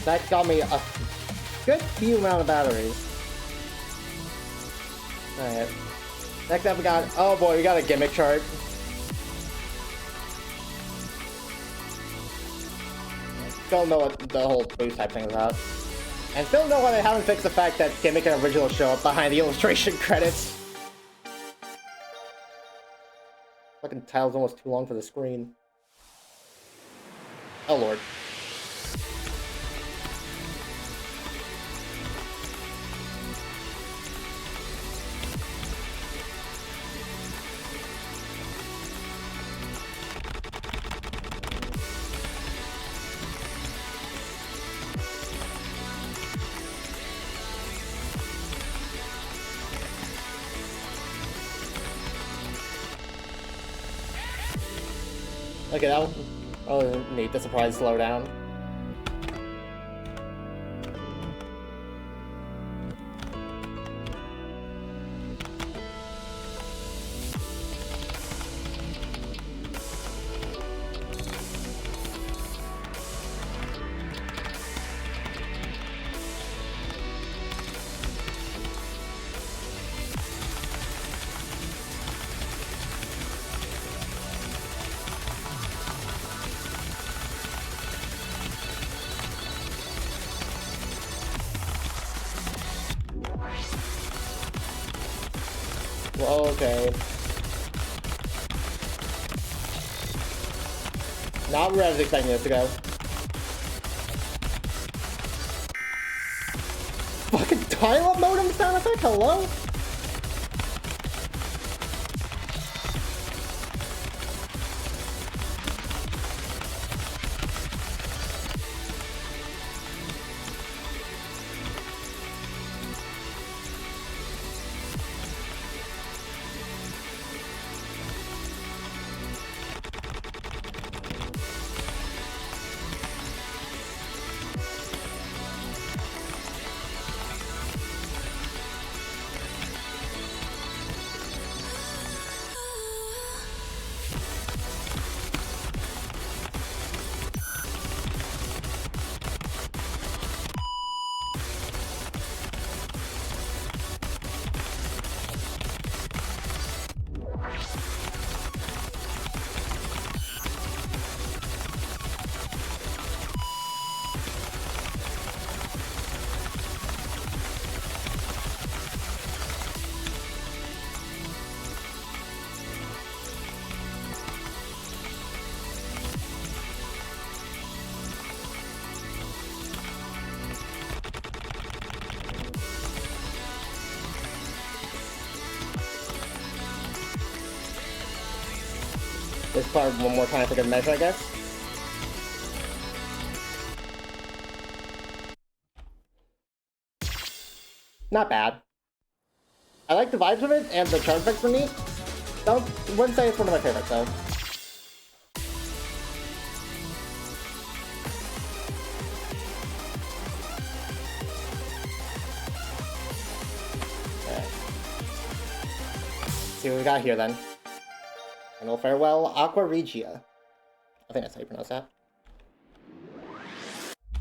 That got me a good few amount of batteries. Alright. Next up we got, oh boy, we got a gimmick chart. Don't know what the whole boost type thing is about. And still know why they haven't fixed the fact that gimmick and original show up behind the illustration credits. Fucking title's almost too long for the screen. Oh lord. Okay, that was... Oh, neat. The surprise slowdown. Well, okay. Not where I was expecting this to go. Fucking dial-up modem sound effect? Hello? this card one more time for good measure, I guess. Not bad. I like the vibes of it, and the charge effects were neat. Wouldn't say it's one of my favorites, though. Okay. See what we got here, then. And we'll farewell Aqua Regia. I think that's how you pronounce that.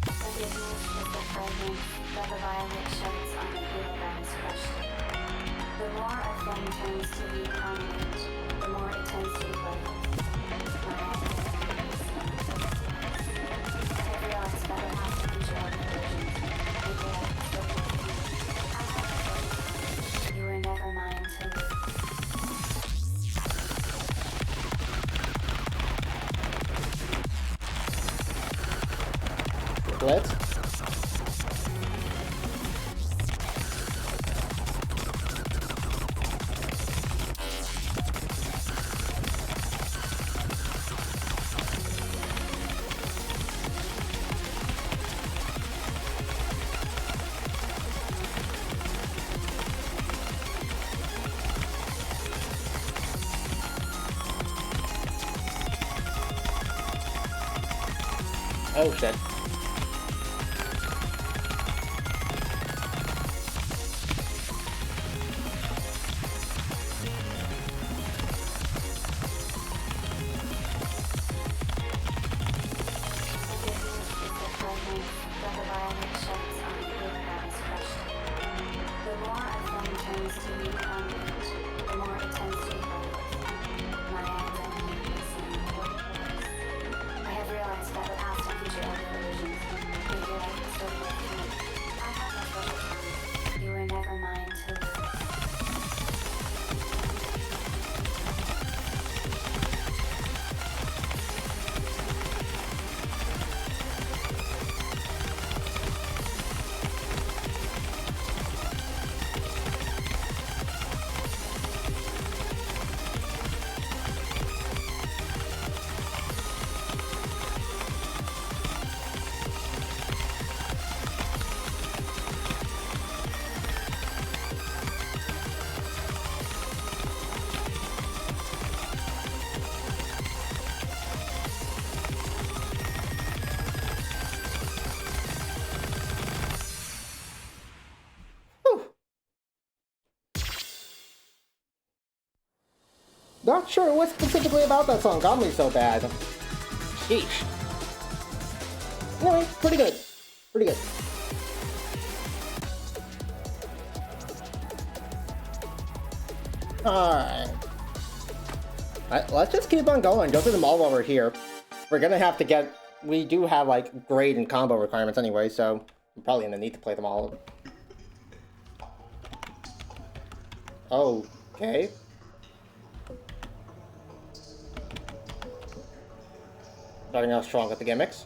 Forgiveness is the fragrance that the violet sheds on the blue that is crushed. The more a flame turns to be prominent, the more it tends to be lifeless. My identity is I have realized that I have to control the versions. And yet I still believe. You were never mine to lose. Let's. Oh shit. You were never mine to lose. Not sure what specifically about that song got me so bad. Sheesh. Anyway, pretty good. Pretty good. Alright. Let's just keep on going. Go through them all while we're here. We're gonna have to get... We do have, like, grade and combo requirements anyway, so... I'm probably gonna need to play them all. Okay. Starting out strong with the gimmicks.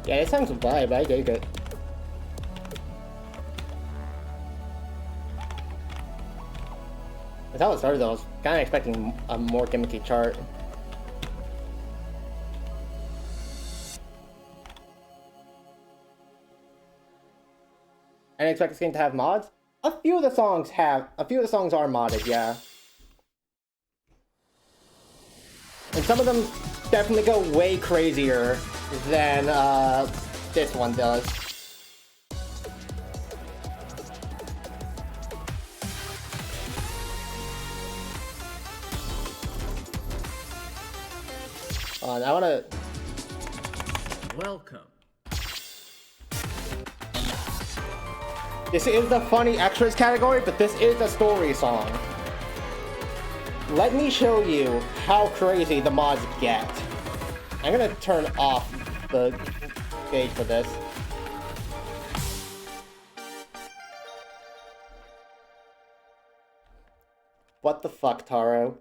Yeah, it sounds vibe. I dig it. That's how it started though. I was kind of expecting a more gimmicky chart. I didn't expect this game to have mods. A few of the songs are modded, yeah. And some of them definitely go way crazier than this one does. I wanna... Welcome. This is the funny extras category, but this is a story song. Let me show you how crazy the mods get. I'm gonna turn off the stage for this. What the fuck, Taro?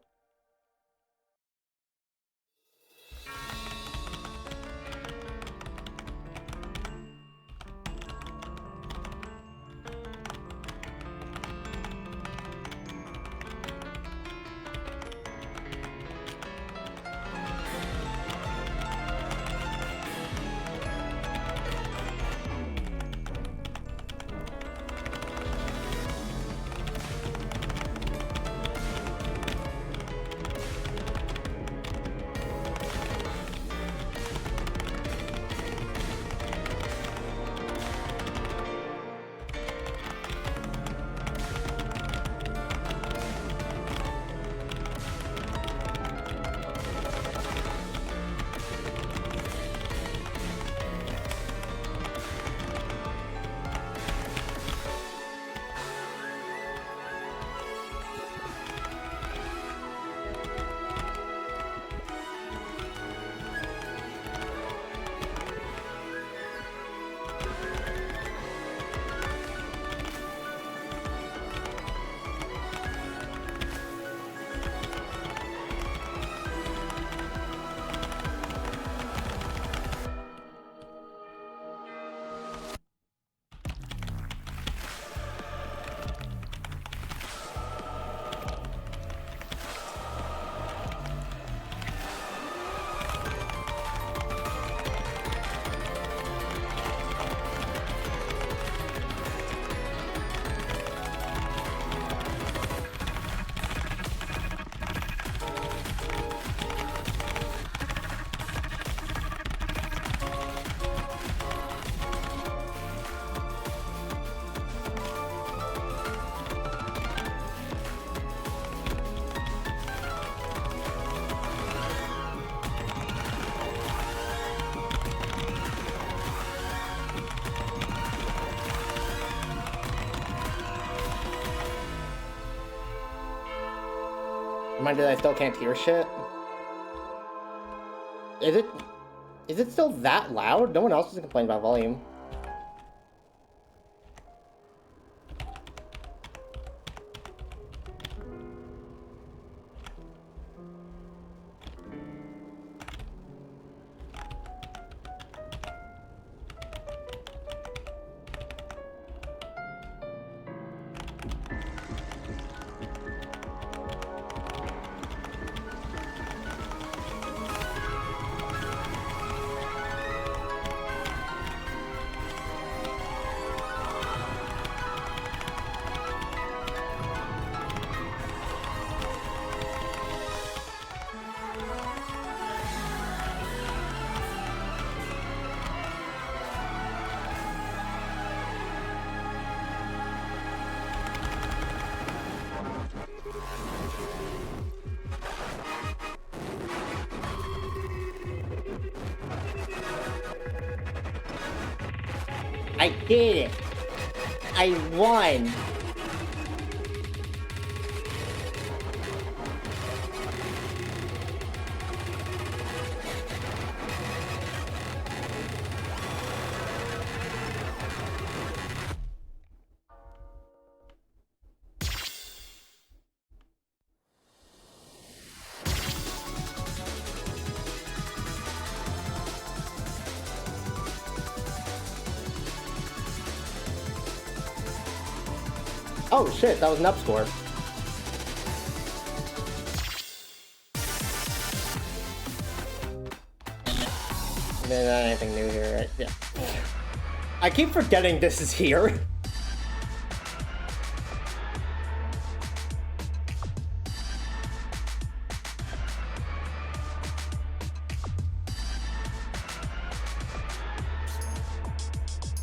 Reminded that I still can't hear shit. Is it still that loud? No one else is complaining about volume. I did it! I won! Oh shit, that was an up score. Not anything new here, right? Yeah. I keep forgetting this is here.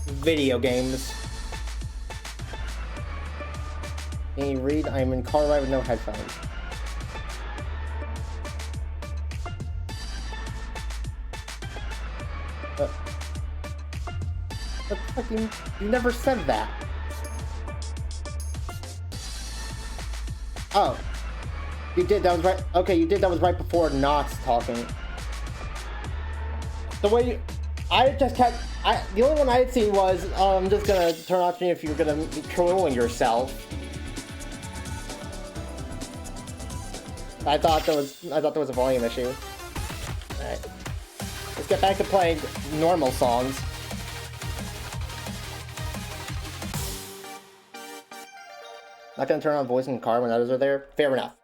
Video games. Can you read? I'm in car ride with no headphones. But fucking, you never said that. Oh. You did, that was right. Okay, you did, that was right before Knott's talking. The way you... I just kept... the only one I had seen was, I'm just gonna turn off you if you're gonna be trolling yourself. I thought there was a volume issue. Alright. Let's get back to playing normal songs. Not gonna turn on voice in the car when others are there? Fair enough.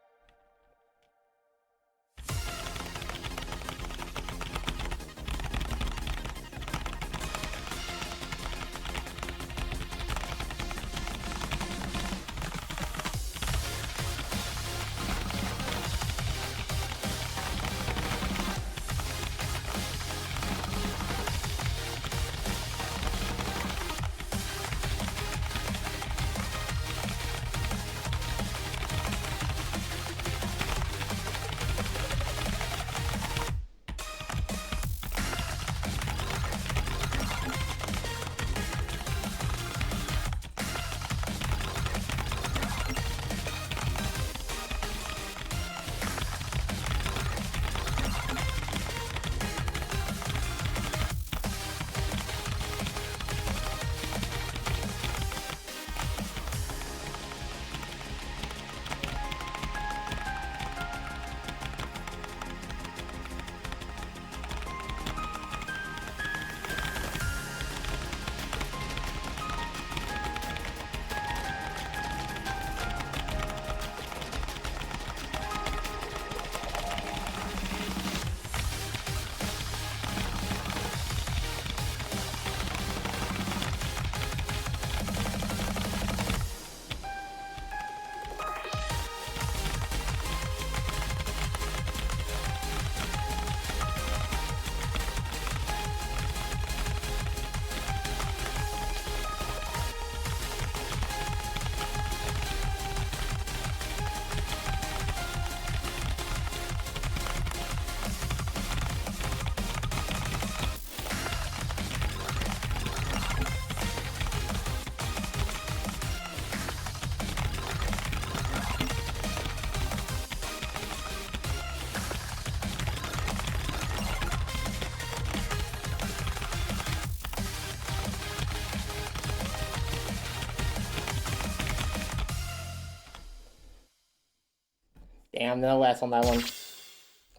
Damn, no less on that one.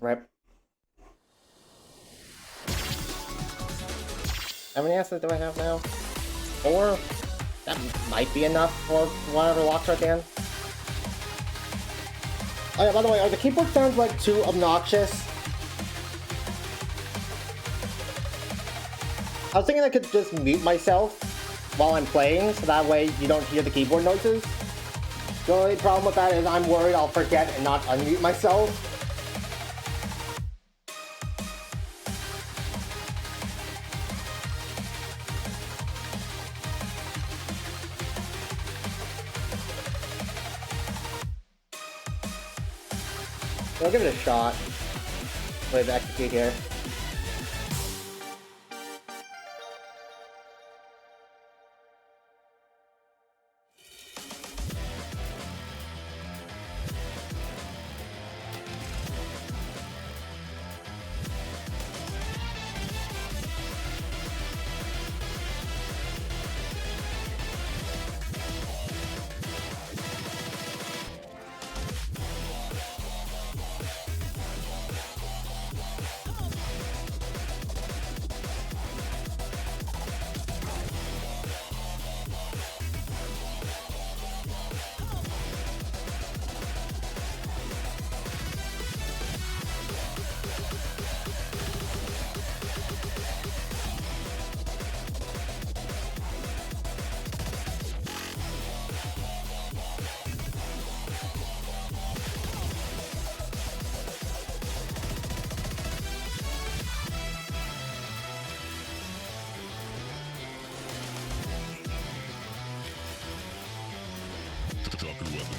Rip. How many assets do I have now? 4? That might be enough for whatever locks are at the end. Oh yeah, by the way, are the keyboard sounds like too obnoxious? I was thinking I could just mute myself while I'm playing, so that way you don't hear the keyboard noises. The only problem with that is I'm worried I'll forget and not unmute myself. So I'll give it a shot. Play the execute here. Drop your weapon.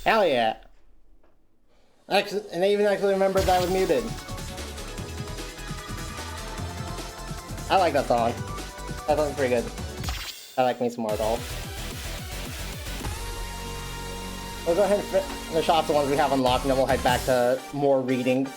Hell yeah. Actually, and I even actually remembered that I was muted. I like that song. That song's pretty good. I like me some more Dolph. We'll go ahead and finish off the ones we have unlocked, and then we'll head back to more reading.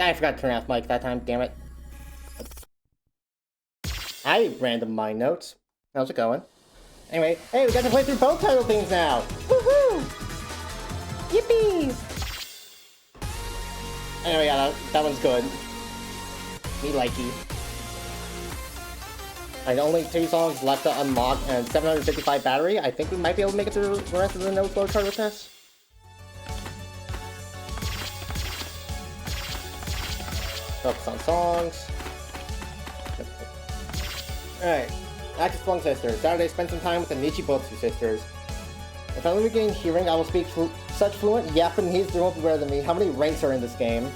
I forgot to turn off mic that time, damn it. Hi, random mind notes. How's it going? Anyway, hey, we got to play through both title things now! Woohoo! Yippee! Anyway, yeah, that one's good. Me likey. Like, only 2 songs left to unlock and 755 battery. I think we might be able to make it through the rest of the no flow chart with this. Focus on songs. Alright. Active Flung Sisters. Saturday, spend some time with the Nichibotsu sisters. If I only gain hearing, I will speak such fluent Japanese they won't be better than me. How many ranks are in this game?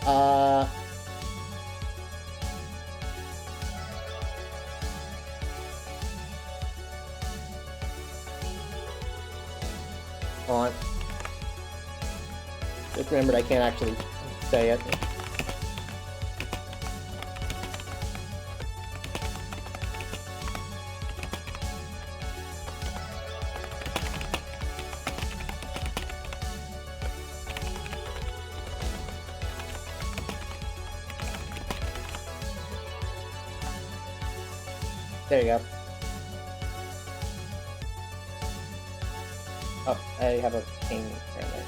Hold on. Just remembered I can't actually say it. There you go. Oh, I have a thing apparently.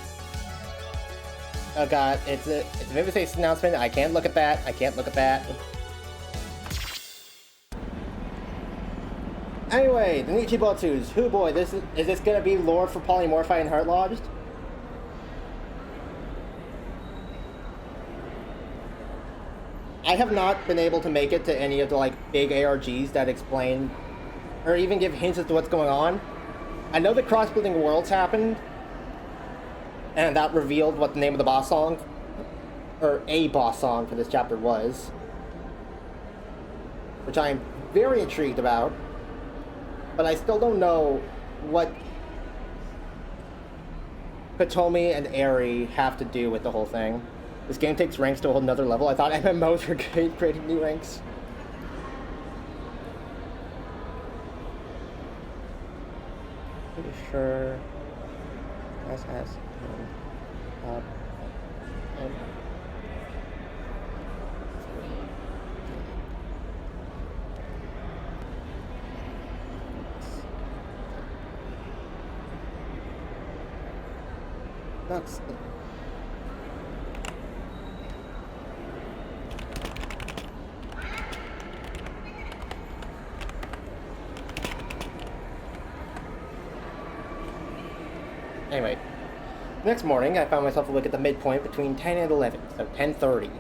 Oh god, it's a Vivid Face announcement. I can't look at that. I can't look at that. Anyway, the Nichibotsus. Who boy, is this gonna be lore for Polymorphi and Heart Lodged? I have not been able to make it to any of the like big ARGs that explain or even give hints as to what's going on. I know the cross-building worlds happened, and that revealed what the name of the boss song, or a boss song for this chapter was, which I am very intrigued about, but I still don't know what Kotomi and Eri have to do with the whole thing. This game takes ranks to a whole nother level. I thought MMOs were creating new ranks. Pretty sure SS that's Anyway, next morning I found myself awake at the midpoint between 10 and 11, so 10:30.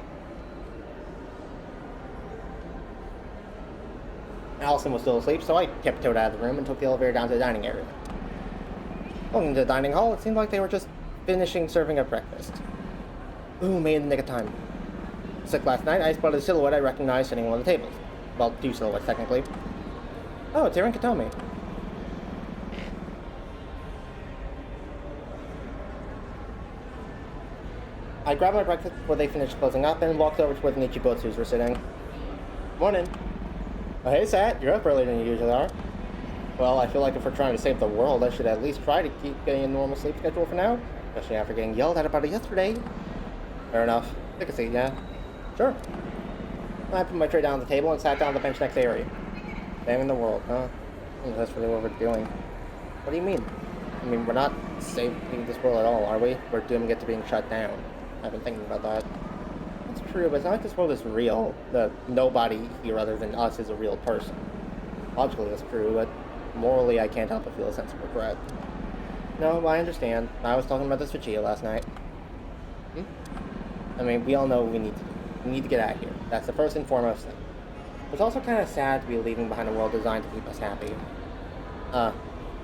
Allison was still asleep, so I tiptoed out of the room and took the elevator down to the dining area. Going into the dining hall, it seemed like they were just finishing serving up breakfast. Ooh, made in the nick of time. Sick last night, I spotted a silhouette I recognized sitting on one of the tables. Well, two silhouettes, technically. Oh, it's Eren Kotomi. I grabbed my breakfast before they finished closing up and walked over to where the Nichibotsus were sitting. Morning. Oh, hey, Sat. You're up earlier than you usually are. Well, I feel like if we're trying to save the world, I should at least try to keep getting a normal sleep schedule for now. Especially after getting yelled at about it yesterday. Fair enough. Take a seat, yeah? Sure. I put my tray down on the table and sat down on the bench next to Eri. Saving the world, huh? That's really what we're doing. What do you mean? I mean, we're not saving this world at all, are we? We're dooming it to being shut down. I've been thinking about that. That's true, but it's not like this world is real. Nobody here other than us is a real person. Logically, that's true, but morally, I can't help but feel a sense of regret. No, I understand. I was talking about this with Chia last night. I mean, we all know what we need to do. We need to get out of here. That's the first and foremost thing. It's also kind of sad to be leaving behind a world designed to keep us happy.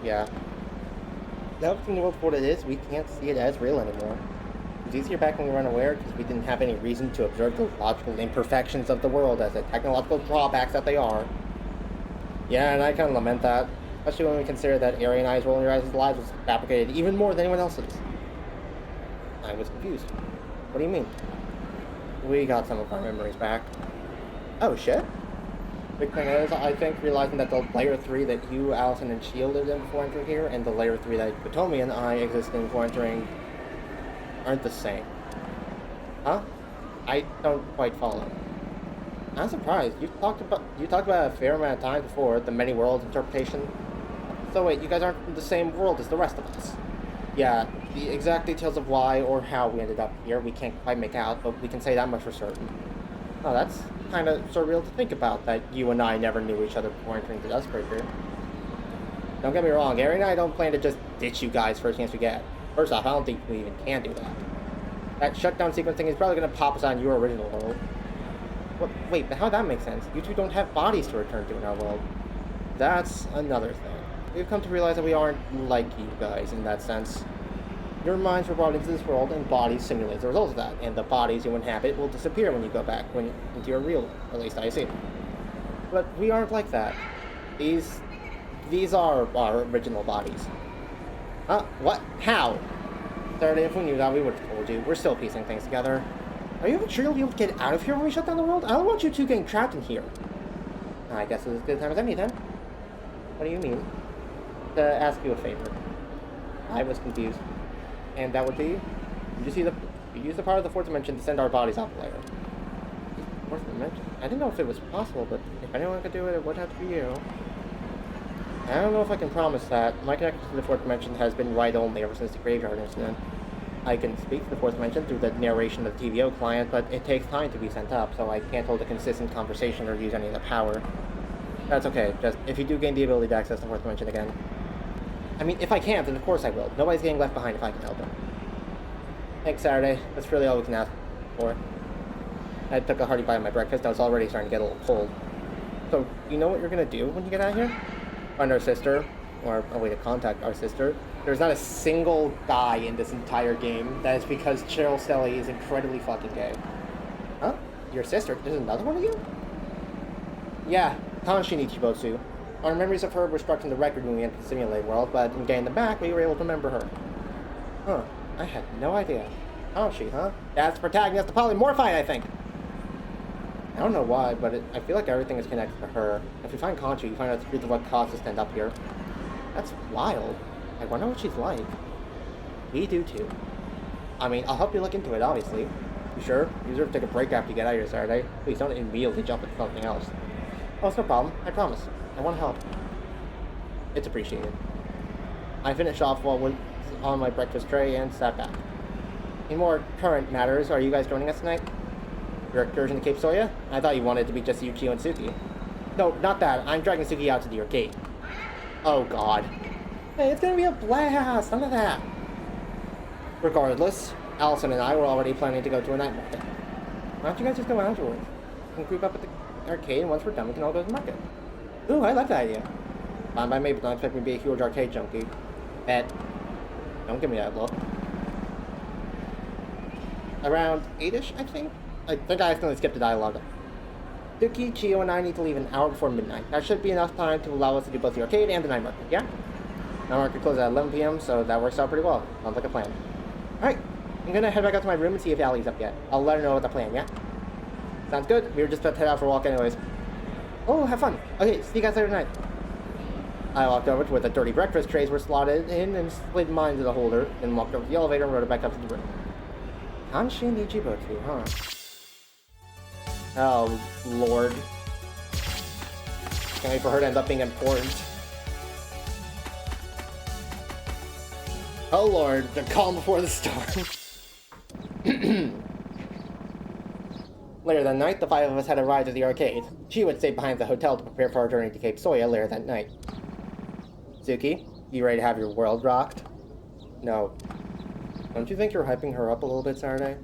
Yeah. Now that the world for what it is, we can't see it as real anymore. It was easier back when we were unaware because we didn't have any reason to observe the logical imperfections of the world as the technological drawbacks that they are. Yeah, and I kind of lament that, especially when we consider that Eri and I's role in your guys' lives was fabricated even more than anyone else's. I was confused. What do you mean? We got some of our memories back. Oh shit. Big thing is, I think, realizing that the layer 3 that you, Allison, and Shio lived in before entering here, and the layer 3 that Kotomi and I existed in before entering, aren't the same. Huh? I don't quite follow. I'm surprised. You talked about a fair amount of time before the many worlds interpretation. So wait, you guys aren't in the same world as the rest of us. Yeah, the exact details of why or how we ended up here we can't quite make out, but we can say that much for certain. Oh, that's kind of surreal to think about, that you and I never knew each other before entering the Dustbreaker. Don't get me wrong, Eri and I don't plan to just ditch you guys first chance we get. First off, I don't think we even can do that. That shutdown sequence thing is probably going to pop us on your original world. What? Wait, but how'd that make sense? You two don't have bodies to return to in our world. That's another thing. we've come to realize that we aren't like you guys in that sense. Your minds were brought into this world, and bodies simulate the results of that, and the bodies you inhabit will disappear when you go back into your real one, or at least I assume. But we aren't like that. These are our original bodies. Huh? What? How? Saturday, if we knew that, we would have told you. We're still piecing things together. Are you even sure you'll be able to get out of here when we shut down the world? I don't want you two getting trapped in here. I guess it's as good a time as any, then. What do you mean? To ask you a favor. I was confused. And that would be, you use the power of the fourth dimension to send our bodies out the layer. Fourth dimension? I didn't know if it was possible, but if anyone could do it, it would have to be you. I don't know if I can promise that. My connection to the fourth dimension has been right only ever since the graveyard incident. I can speak to the fourth dimension through the narration of the TVO client, but it takes time to be sent up, so I can't hold a consistent conversation or use any of the power. That's okay, just if you do gain the ability to access the fourth dimension again. I mean, if I can't, then of course I will. Nobody's getting left behind if I can help it. Thanks, Saturday. That's really all we can ask for. I took a hearty bite of my breakfast. I was already starting to get a little cold. So, you know what you're gonna do when you get out of here? Find our sister, or a way to contact our sister. There's not a single guy in this entire game. That is because Cheryl Stelly is incredibly fucking gay. Huh? Your sister? There's another one of you? Yeah, Kanshi Nichibotsu. Our memories of her were struck in the record when we entered the simulated world, but in getting them back, we were able to remember her. Huh. I had no idea. Kanshi, huh? That's the protagonist of Polymorphite, I think. I don't know why, but I feel like everything is connected to her. If you find Kanchi, you find out the truth of what caused us to end up here. That's wild. I wonder what she's like. We do too. I mean, I'll help you look into it, obviously. You sure? You deserve to take a break after you get out of here Saturday. Please don't immediately jump into something else. Oh, it's no problem. I promise. I want to help. It's appreciated. I finished off what was on my breakfast tray and sat back. In more current matters, are you guys joining us tonight? Your excursion to Cape Soya? I thought you wanted it to be just Yuchio and Suki. No, not that. I'm dragging Suki out to the arcade. Oh god. Hey, it's gonna be a blast! None of that! Regardless, Allison and I were already planning to go to a night market. Why don't you guys just go afterwards? We can group up at the arcade, and once we're done, we can all go to the market. Ooh, I like that idea. Fine by me, but don't expect me to be a huge arcade junkie. Bet. Don't give me that look. Around 8-ish, I think? I think I accidentally skipped the dialogue. Suki, Chio, and I need to leave an hour before midnight. That should be enough time to allow us to do both the arcade and the night market, yeah? Night market closes at 11 p.m., so that works out pretty well. Sounds like a plan. Alright, I'm gonna head back up to my room and see if Allie's up yet. I'll let her know what the plan, yeah? Sounds good. We were just about to head out for a walk anyways. Oh, have fun. Okay, see you guys later tonight. I walked over to where the dirty breakfast trays were slotted in and slid mine to the holder, then walked over to the elevator and rode it back up to the room. Kanshi Nichibotsu, huh? Oh, Lord. Can't wait for her to end up being important. Oh, Lord, the calm before the storm. Later that night, the five of us had a ride to the arcade. She would stay behind the hotel to prepare for our journey to Cape Soya later that night. Suki, you ready to have your world rocked? No. Don't you think you're hyping her up a little bit Saturday?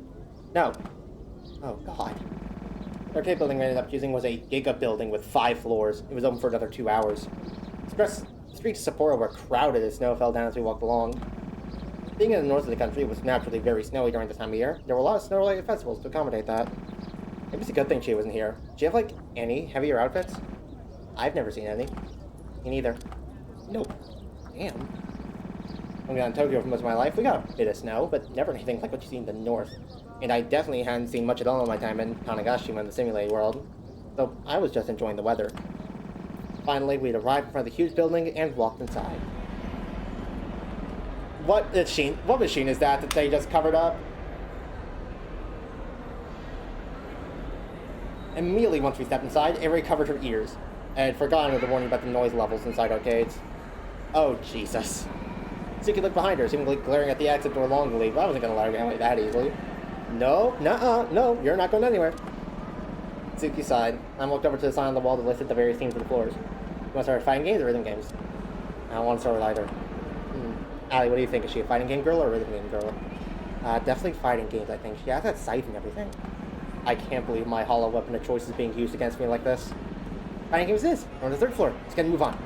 No. Oh, God. The arcade building I ended up choosing was a giga building with 5 floors. It was open for another 2 hours. The streets of Sapporo were crowded as snow fell down as we walked along. Being in the north of the country, it was naturally very snowy during this time of year. There were a lot of snow-related festivals to accommodate that. Maybe it's a good thing she wasn't here. Do you have, like, any heavier outfits? I've never seen any. Me neither. Nope. Damn. When we got in Tokyo for most of my life, we got a bit of snow, but never anything like what you see in the north. And I definitely hadn't seen much at all in my time in Tanegashima in the simulated world. So I was just enjoying the weather. Finally, we'd arrived in front of the huge building and walked inside. What machine is that they just covered up? Immediately once we stepped inside, Avery covered her ears. I had forgotten the warning about the noise levels inside arcades. Oh, Jesus. Suki looked behind her, seemingly glaring at the exit door longingly, but I wasn't going to let her get away that easily. No, nuh-uh, no, you're not going anywhere. Suki sighed. I walked over to the sign on the wall that listed the various themes of the floors. You want to start fighting games or rhythm games? I don't want to start with either. Allie, what do you think? Is she a fighting game girl or a rhythm game girl? Definitely fighting games, I think. She has that scythe and everything. I can't believe my hollow weapon of choice is being used against me like this. Fighting games is. We're on the 3rd floor. Let's get a move on.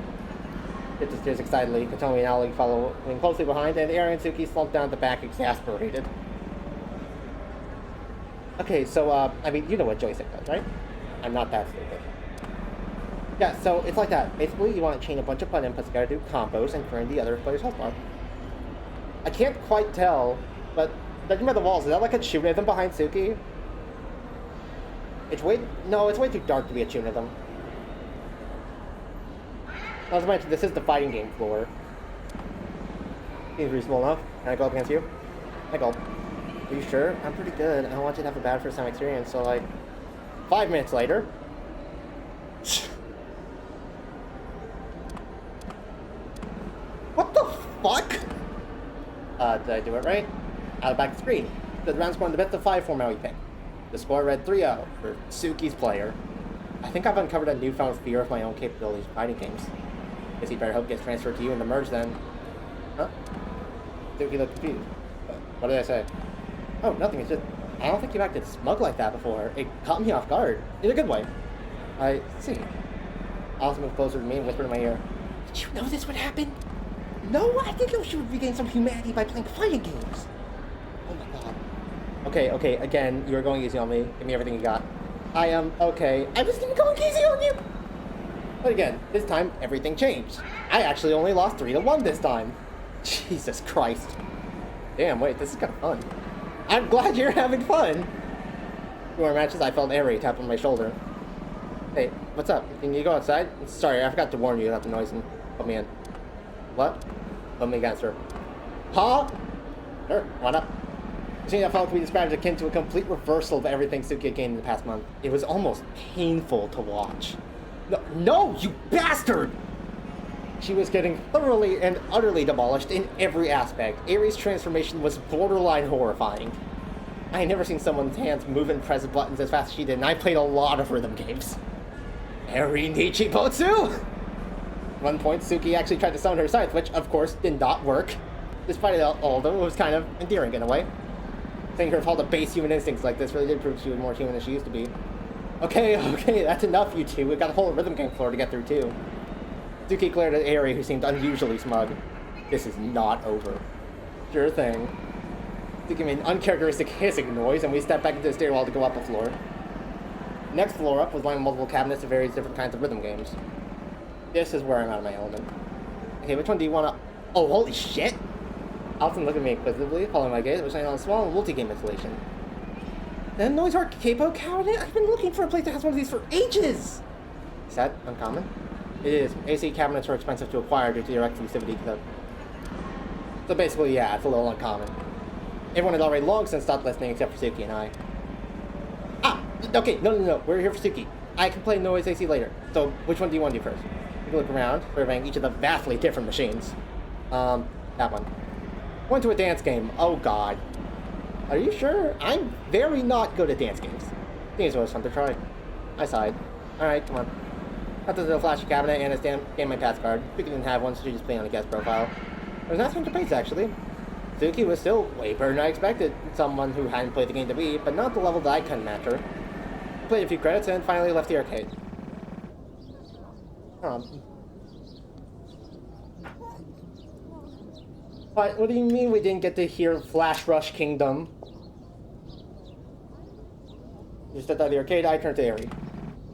Hit the stairs excitedly. Katomi and Ali following closely behind, and Eri and Suki slumped down at the back, exasperated. Okay, so, I mean, you know what joystick does, right? I'm not that stupid. Yeah, so it's like that. Basically, you want to chain a bunch of button inputs together to do combos and turn the other player's health bar. I can't quite tell, but judging by the walls, is that like a tune rhythm behind Suki? It's way too dark to be a tune rhythm. Not to mention, this is the fighting game floor. Seems reasonable enough. Can I go up against you? I go. Are you sure? I'm pretty good. I don't want you to have a bad first time experience, so like... 5 minutes later... What the fuck? Did I do it right? Out of back screen. The round score in the best of 5 format we picked. The score read 3-0 for Suki's player. I think I've uncovered a newfound fear of my own capabilities in fighting games. Guess you better hope gets transferred to you in the merge then. Huh? Suki looked confused. What did I say? Oh, nothing. It's just... I don't think you've acted smug like that before. It caught me off guard. In a good way. I see. Alice moved closer to me and whispered in my ear. Did you know this would happen? No, I think you should regain some humanity by playing fighting games. Oh my god. Okay, again, you were going easy on me. Give me everything you got. I am, okay. I was gonna go easy on you! But again, this time, everything changed. I actually only lost 3-1 this time. Jesus Christ. Damn, wait, this is kind of fun. I'm glad you're having fun! Through our matches, I felt Eri tap on my shoulder. Hey, what's up? Can you go outside? Sorry, I forgot to warn you about the noise and put me in. What? Let me answer. Huh? Sure, why not? The scene that followed can be described as akin to a complete reversal of everything Suki had gained in the past month. It was almost painful to watch. No, you bastard! She was getting thoroughly and utterly demolished in every aspect. Eri's transformation was borderline horrifying. I had never seen someone's hands move and press buttons as fast as she did, and I played a lot of rhythm games. Eri Nichibotsu! At one point, Suki actually tried to summon her scythe, which, of course, did not work. Despite it, although it was kind of endearing in a way. Seeing her fall to base human instincts like this really did prove she was more human than she used to be. Okay, that's enough, you two. We've got a whole rhythm game floor to get through, too. Suki glared at Eri, who seemed unusually smug. This is not over. Sure thing. Suki made an uncharacteristic hissing noise, and we stepped back into the stairwell to go up the floor. The next floor up was lined with multiple cabinets of various different kinds of rhythm games. This is where I'm out of my element. Okay, which one do you want to... Oh, holy shit! Alton looked at me inquisitively, following my gaze, which landed on a small multi-game installation. That Noise Art Capo cabinet? I've been looking for a place that has one of these for ages! Is that uncommon? It is. AC cabinets are expensive to acquire due to their exclusivity to them. So basically, yeah, it's a little uncommon. Everyone had already long since stopped listening except for Suki and I. Ah! Okay, no. We're here for Suki. I can play Noise AC later. So, which one do you want to do first? Take a look around, surveying each of the vastly different machines. That one. Went to a dance game. Oh god. Are you sure? I'm very not good at dance games. Seems always fun to try. I sighed. Alright, come on. Got to the flashy cabinet and a Stand My Pass card. Suki didn't have one, so she just played on a guest profile. It was not to pace, actually. Suki was still way better than I expected. Someone who hadn't played the game to be, but not the level that I couldn't match her. Played a few credits and finally left the arcade. What do you mean we didn't get to hear Flash Rush Kingdom? You stepped out of the arcade, I turned to Eri.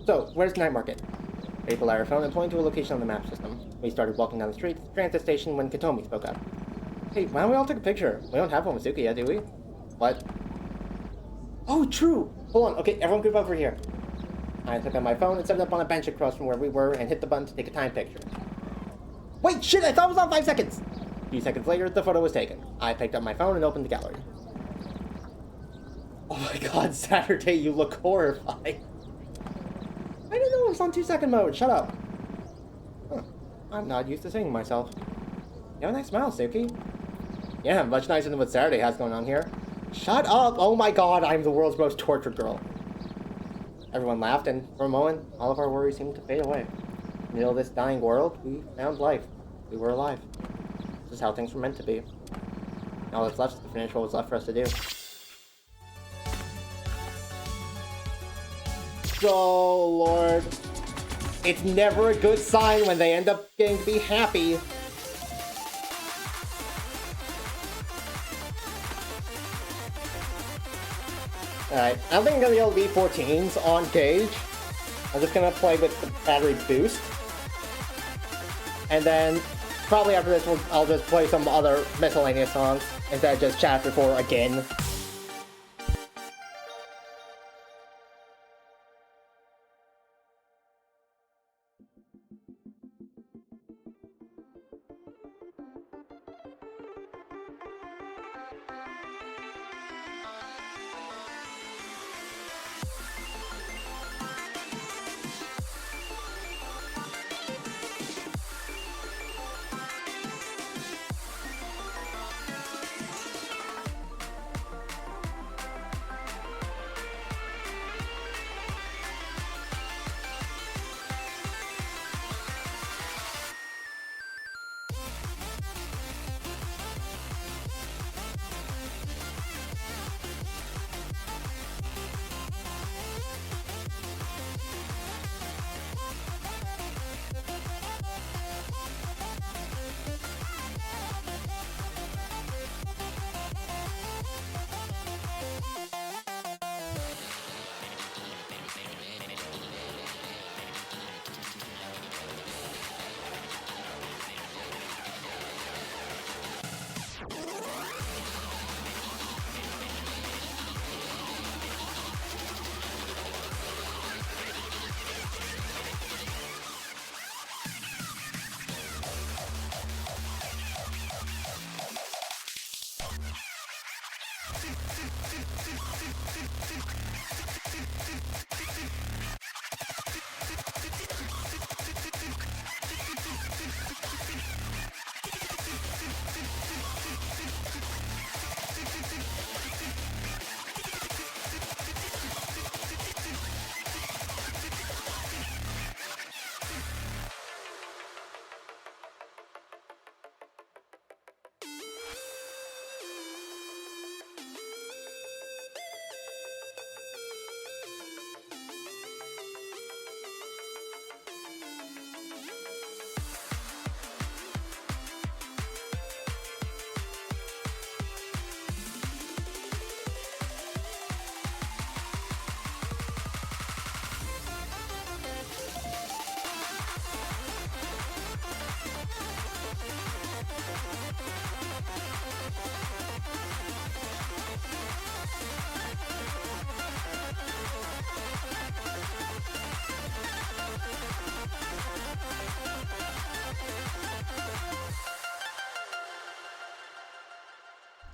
So, where's Night Market? Eri pulled out her phone and pointed to a location on the map system. We started walking down the street to the transit station when Katomi spoke up. Hey, why don't we all take a picture? We don't have one with Suki yet, do we? What? Oh, true! Hold on, okay, everyone group over here. I took out my phone and set it up on a bench across from where we were and hit the button to take a time picture. Wait, shit, I thought it was on 5 seconds! A few seconds later, the photo was taken. I picked up my phone and opened the gallery. Oh my god, Saturday, you look horrified. I didn't know it was on 2-second mode, shut up. Huh. I'm not used to seeing myself. You have a nice smile, Suki. Yeah, much nicer than what Saturday has going on here. Shut up! Oh my god, I'm the world's most tortured girl. Everyone laughed, and for a moment, all of our worries seemed to fade away. In the middle of this dying world, we found life. We were alive. This is how things were meant to be. All that's left is to finish what was left for us to do. So, Lord, It's never a good sign when they end up getting to be happy. Alright, I don't think I'm gonna be able to beat 14s on Cage. I'm just gonna play with the battery boost. And then, probably after this, I'll just play some other miscellaneous songs instead of just Chapter 4 again.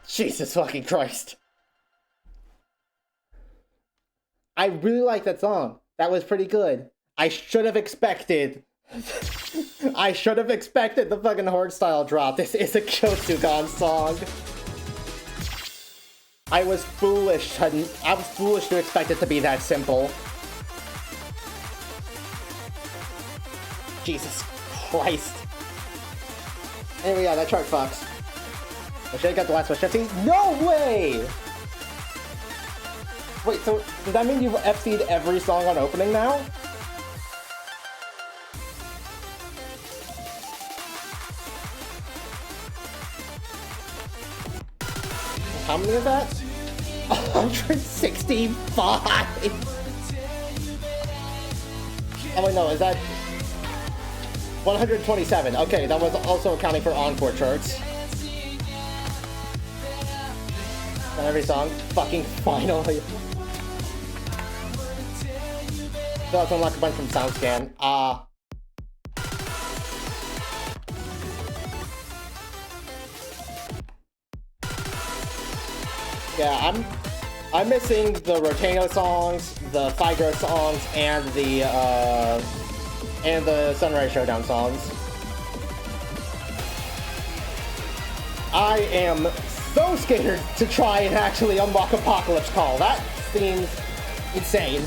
Jesus fucking Christ. I really like that song. That was pretty good. I should have expected... I should have expected the fucking horde style drop. This is a Kyosugan song. I was foolish to expect it to be that simple. Jesus Christ. Anyway, yeah, that track fucks. I should have got the last one. No way! Wait, so does that mean you've FC'd every song on opening now? How many is that? 165! Oh wait, no, is that... 127. Okay, that was also accounting for encore charts. On every song. Fucking finally. So let's unlock a bunch from SoundScan. Yeah, I'm missing the Rotano songs, the Figro songs, and the Sunrise Showdown songs. I am so scared to try and actually unlock Apocalypse Call. That seems insane.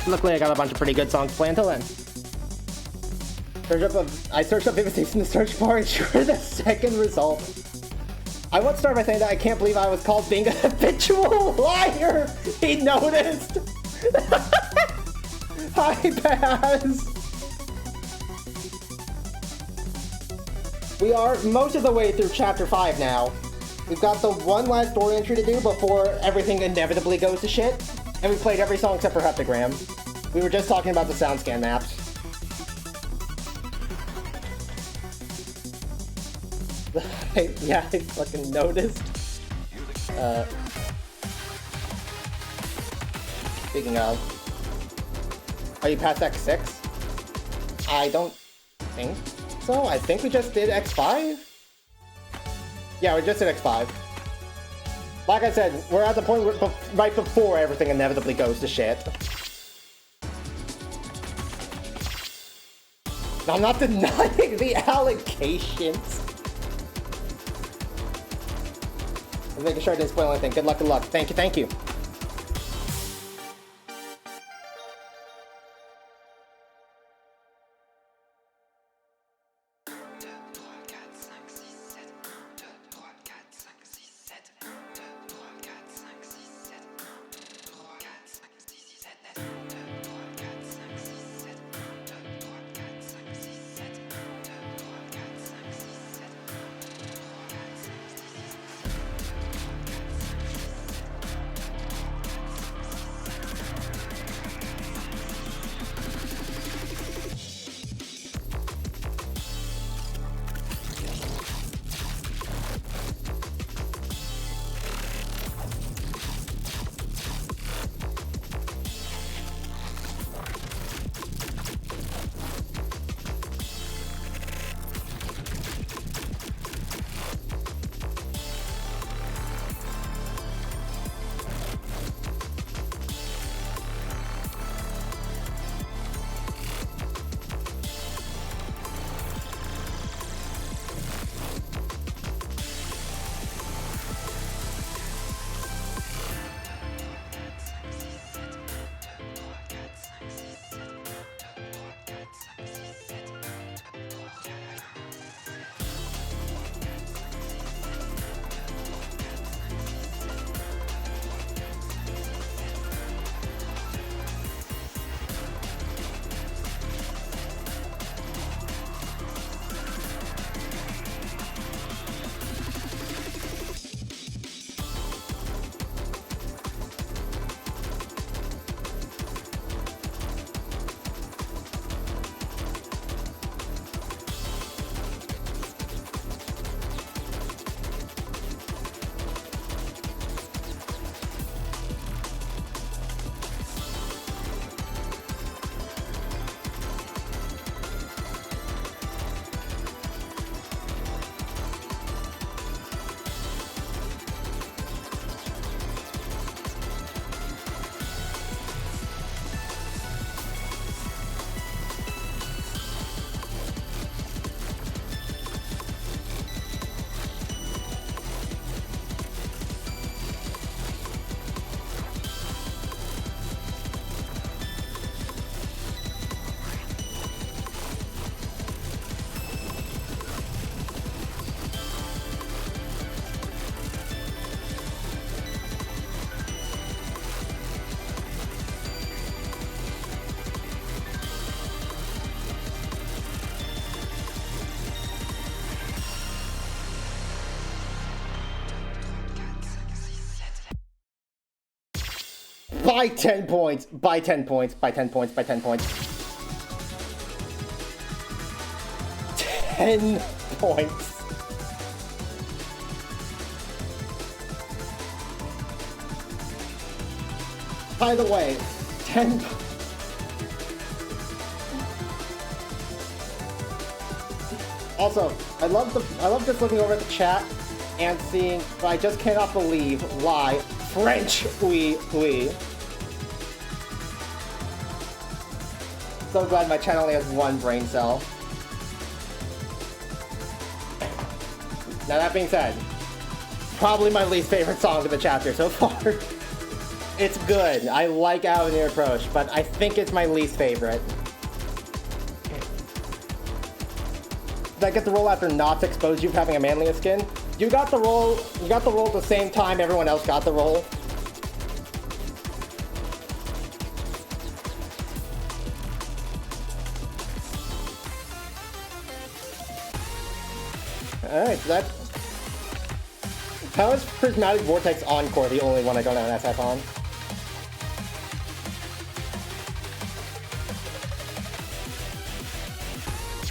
Luckily, I got a bunch of pretty good songs planned till then. I searched up Vivistation in the search bar and sure the second result. I want to start by saying that I can't believe I was called being a habitual liar! He noticed! Hi, Paz! We are most of the way through Chapter 5 now. We've got the one last story entry to do before everything inevitably goes to shit. And we played every song except for Heptagram. We were just talking about the SoundScan maps. Yeah, I fucking noticed. Speaking of... Are you past X6? I don't think so. I think we just did X5? Yeah, we just did X5. Like I said, we're at the point where, right before everything inevitably goes to shit. I'm not denying the allocations. I'm making sure I didn't spoil anything. Good luck, good luck. Thank you, thank you. By 10 points, by 10 points, by 10 points, by 10 points. 10 points. By the way, 10 Also, I love just looking over at the chat and seeing, I just cannot believe why French oui. So glad my channel only has one brain cell. Now that being said, probably my least favorite song of the chapter so far. It's good. I like Avenue Approach, but I think it's my least favorite. Did I get the roll after not to expose you for having a manlier skin? You got the role. You got the role at the same time everyone else got the role. Alright, so that's... How is Prismatic Vortex Encore the only one I don't have an SF on?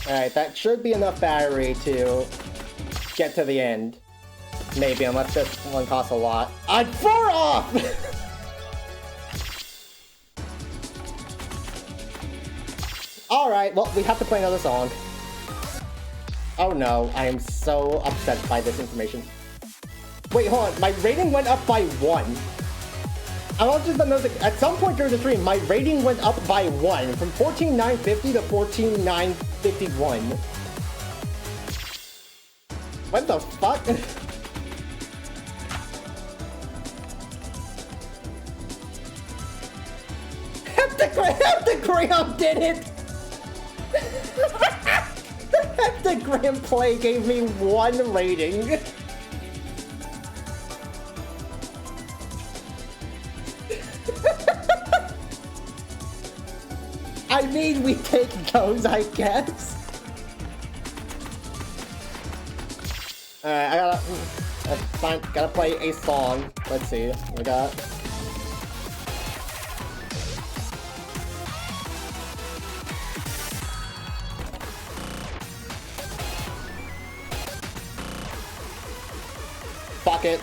Alright, that should be enough battery to get to the end. Maybe, unless this one costs a lot. I'm 4 off! Alright, well, we have to play another song. Oh no, I am so upset by this information. Wait, hold on, my rating went up by 1. I want just to notice, at some point during the stream, my rating went up by 1, from 14,950 to 14,951. What the fuck? Heptagram did it! The Heptagram play gave me 1 rating. I mean, we take those, I guess. Alright, gotta play a song. Let's see, we got... Fuck it.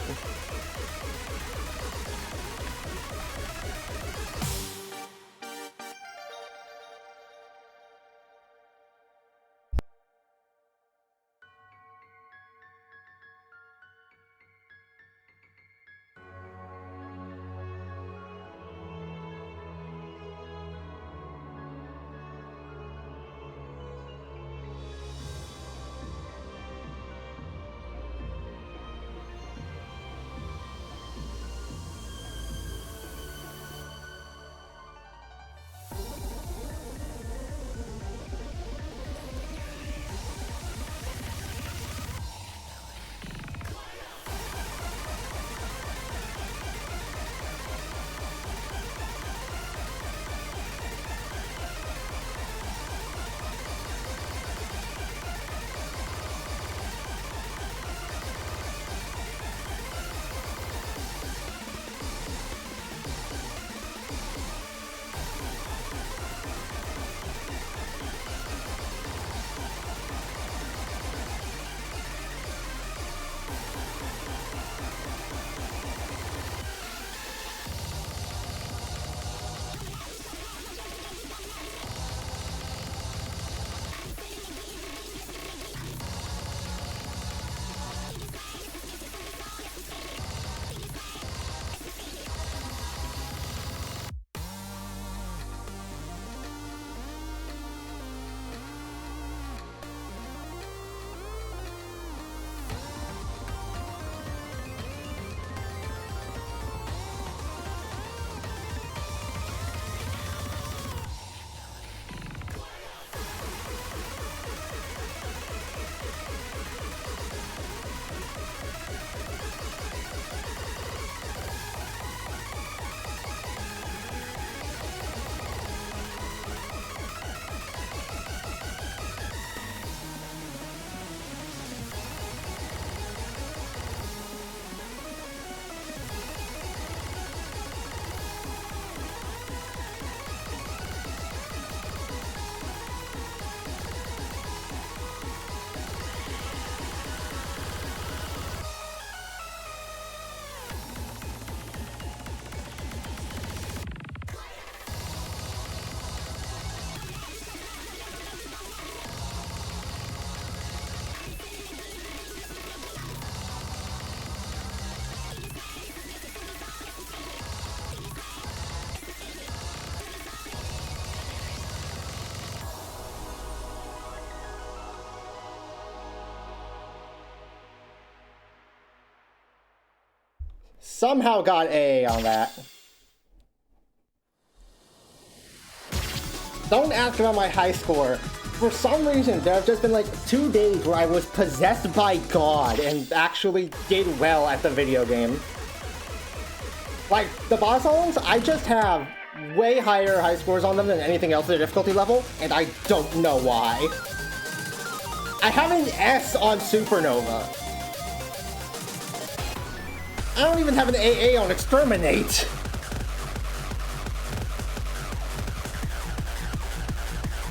Somehow got A on that. Don't ask about my high score. for some reason, there have just been like 2 days where I was possessed by God and actually did well at the video game. Like, the boss zones, I just have way higher high scores on them than anything else at the difficulty level, and I don't know why. I have an S on Supernova. I don't even have an AA on Exterminate.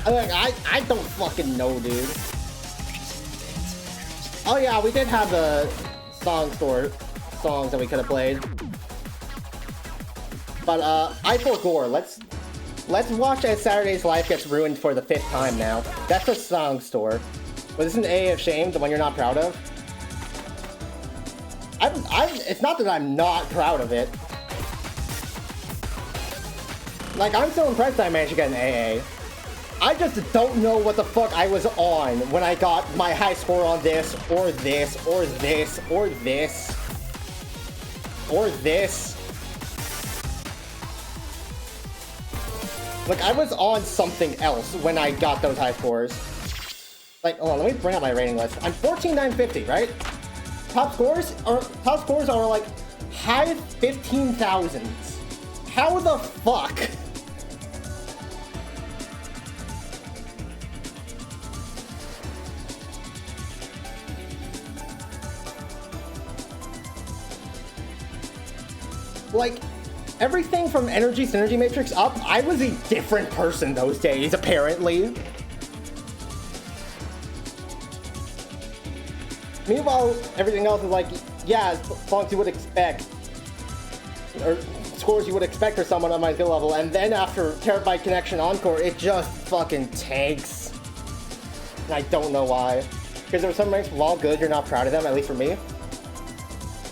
I don't fucking know, dude. Oh yeah, we did have the songs that we could have played. But I forgot. Let's watch as Saturday's life gets ruined for the 5th time now. That's a song store. Was this an A of shame, the one you're not proud of? It's not that I'm not proud of it. Like, I'm so impressed that I managed to get an AA. I just don't know what the fuck I was on when I got my high score on this, or this, or this, or this, or this. Like, I was on something else when I got those high scores. Like, hold on, let me bring up my rating list. I'm 14,950, right? Top scores are like high 15,000s. How the fuck? Like, everything from Energy Synergy Matrix up, I was a different person those days, apparently. Meanwhile, everything else is like, yeah, songs you would expect. Or scores you would expect for someone on my skill level, and then after Terabyte Connection Encore, it just fucking tanks. And I don't know why. Because there were some ranks, while good, you're not proud of them, at least for me.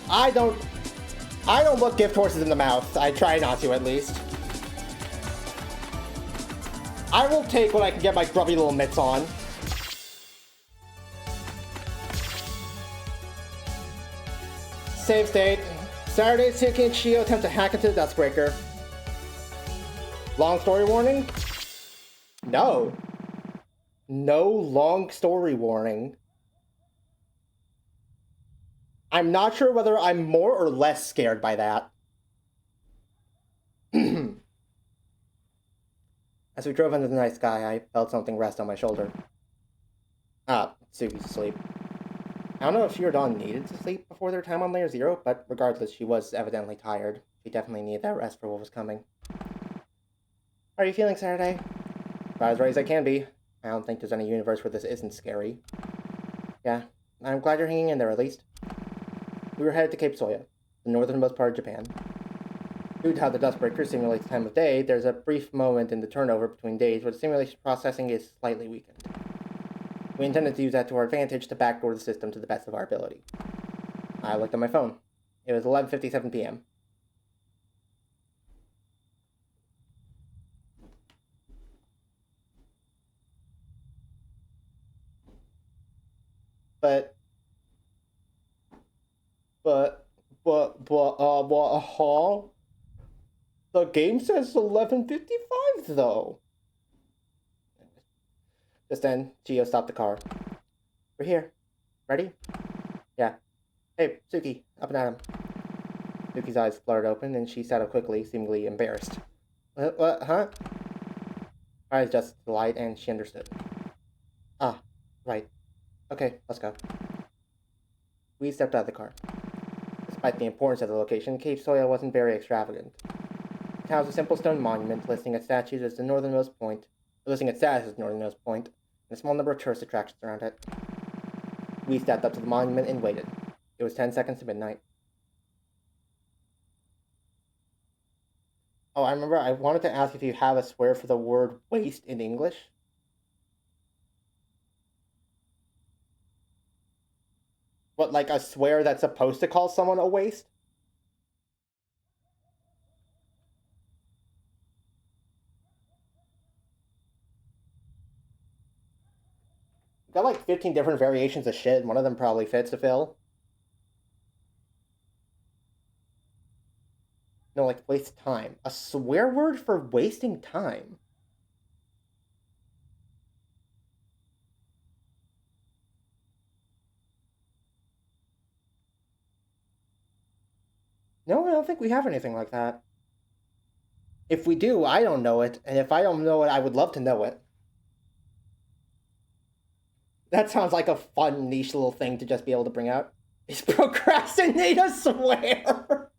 I don't look gift horses in the mouth. I try not to, at least. I will take what I can get my grubby little mitts on. Save state. Saturday, Suki and Shio attempt to hack into the Dustbreaker. Long story warning? No. No long story warning. I'm not sure whether I'm more or less scared by that. As we drove into the night sky, I felt something rest on my shoulder. Ah, Suki's asleep. I don't know if she or Dawn needed to sleep before their time on Layer 0, but regardless, she was evidently tired. She definitely needed that rest for what was coming. How are you feeling, Saturday? About as right as I can be. I don't think there's any universe where this isn't scary. Yeah, I'm glad you're hanging in there at least. We were headed to Cape Soya, the northernmost part of Japan. Due to how the Dustbreaker simulates time of day, there's a brief moment in the turnover between days where the simulation processing is slightly weakened. We intended to use that to our advantage to backdoor the system to the best of our ability. I looked at my phone. It was 11:57 p.m. But, the game says 11:55 though. Just then, Chio stopped the car. We're here. Ready? Yeah. Hey, Suki, up and at him. Suki's eyes flared open, and she sat up quickly, seemingly embarrassed. What? Huh? Her eyes adjusted to the light, and she understood. Ah, right. Okay, let's go. We stepped out of the car. Despite the importance of the location, Cape Soya wasn't very extravagant. The town was a simple stone monument listing its status as the northernmost point, and a small number of tourist attractions around it. We stepped up to the monument and waited. It was 10 seconds to midnight. Oh, I remember I wanted to ask if you have a swear for the word waste in English. But like a swear that's supposed to call someone a waste? Got like 15 different variations of shit, and one of them probably fits to fill. No, like, waste time. A swear word for wasting time? think we have anything like that. If we do, I don't know it, and if I don't know it, I would love to know it. That sounds like a fun niche little thing to just be able to bring out. Is procrastinate a swear?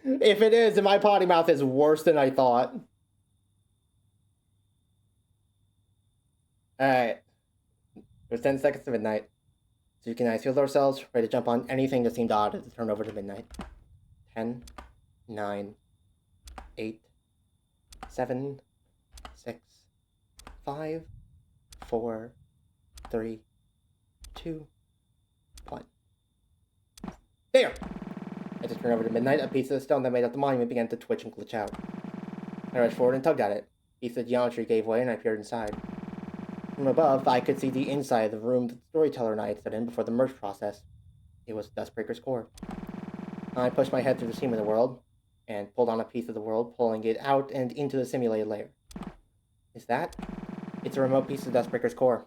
If it is, then my potty mouth is worse than I thought. Alright. There's 10 seconds to midnight. So you can feel ourselves ready to jump on anything that seemed odd to turn over to midnight. 10, 9, 8, 7, 6, 5, 4, 3, 2, 1. There! As it turned over to midnight, a piece of the stone that made up the monument began to twitch and glitch out. I rushed forward and tugged at it. A piece of geometry gave way and I peered inside. From above, I could see the inside of the room that the storyteller and I had set in before the merge process. It was Dustbreaker's core. I pushed my head through the seam of the world, and pulled on a piece of the world, pulling it out and into the simulated layer. Is that? It's a remote piece of Dustbreaker's core.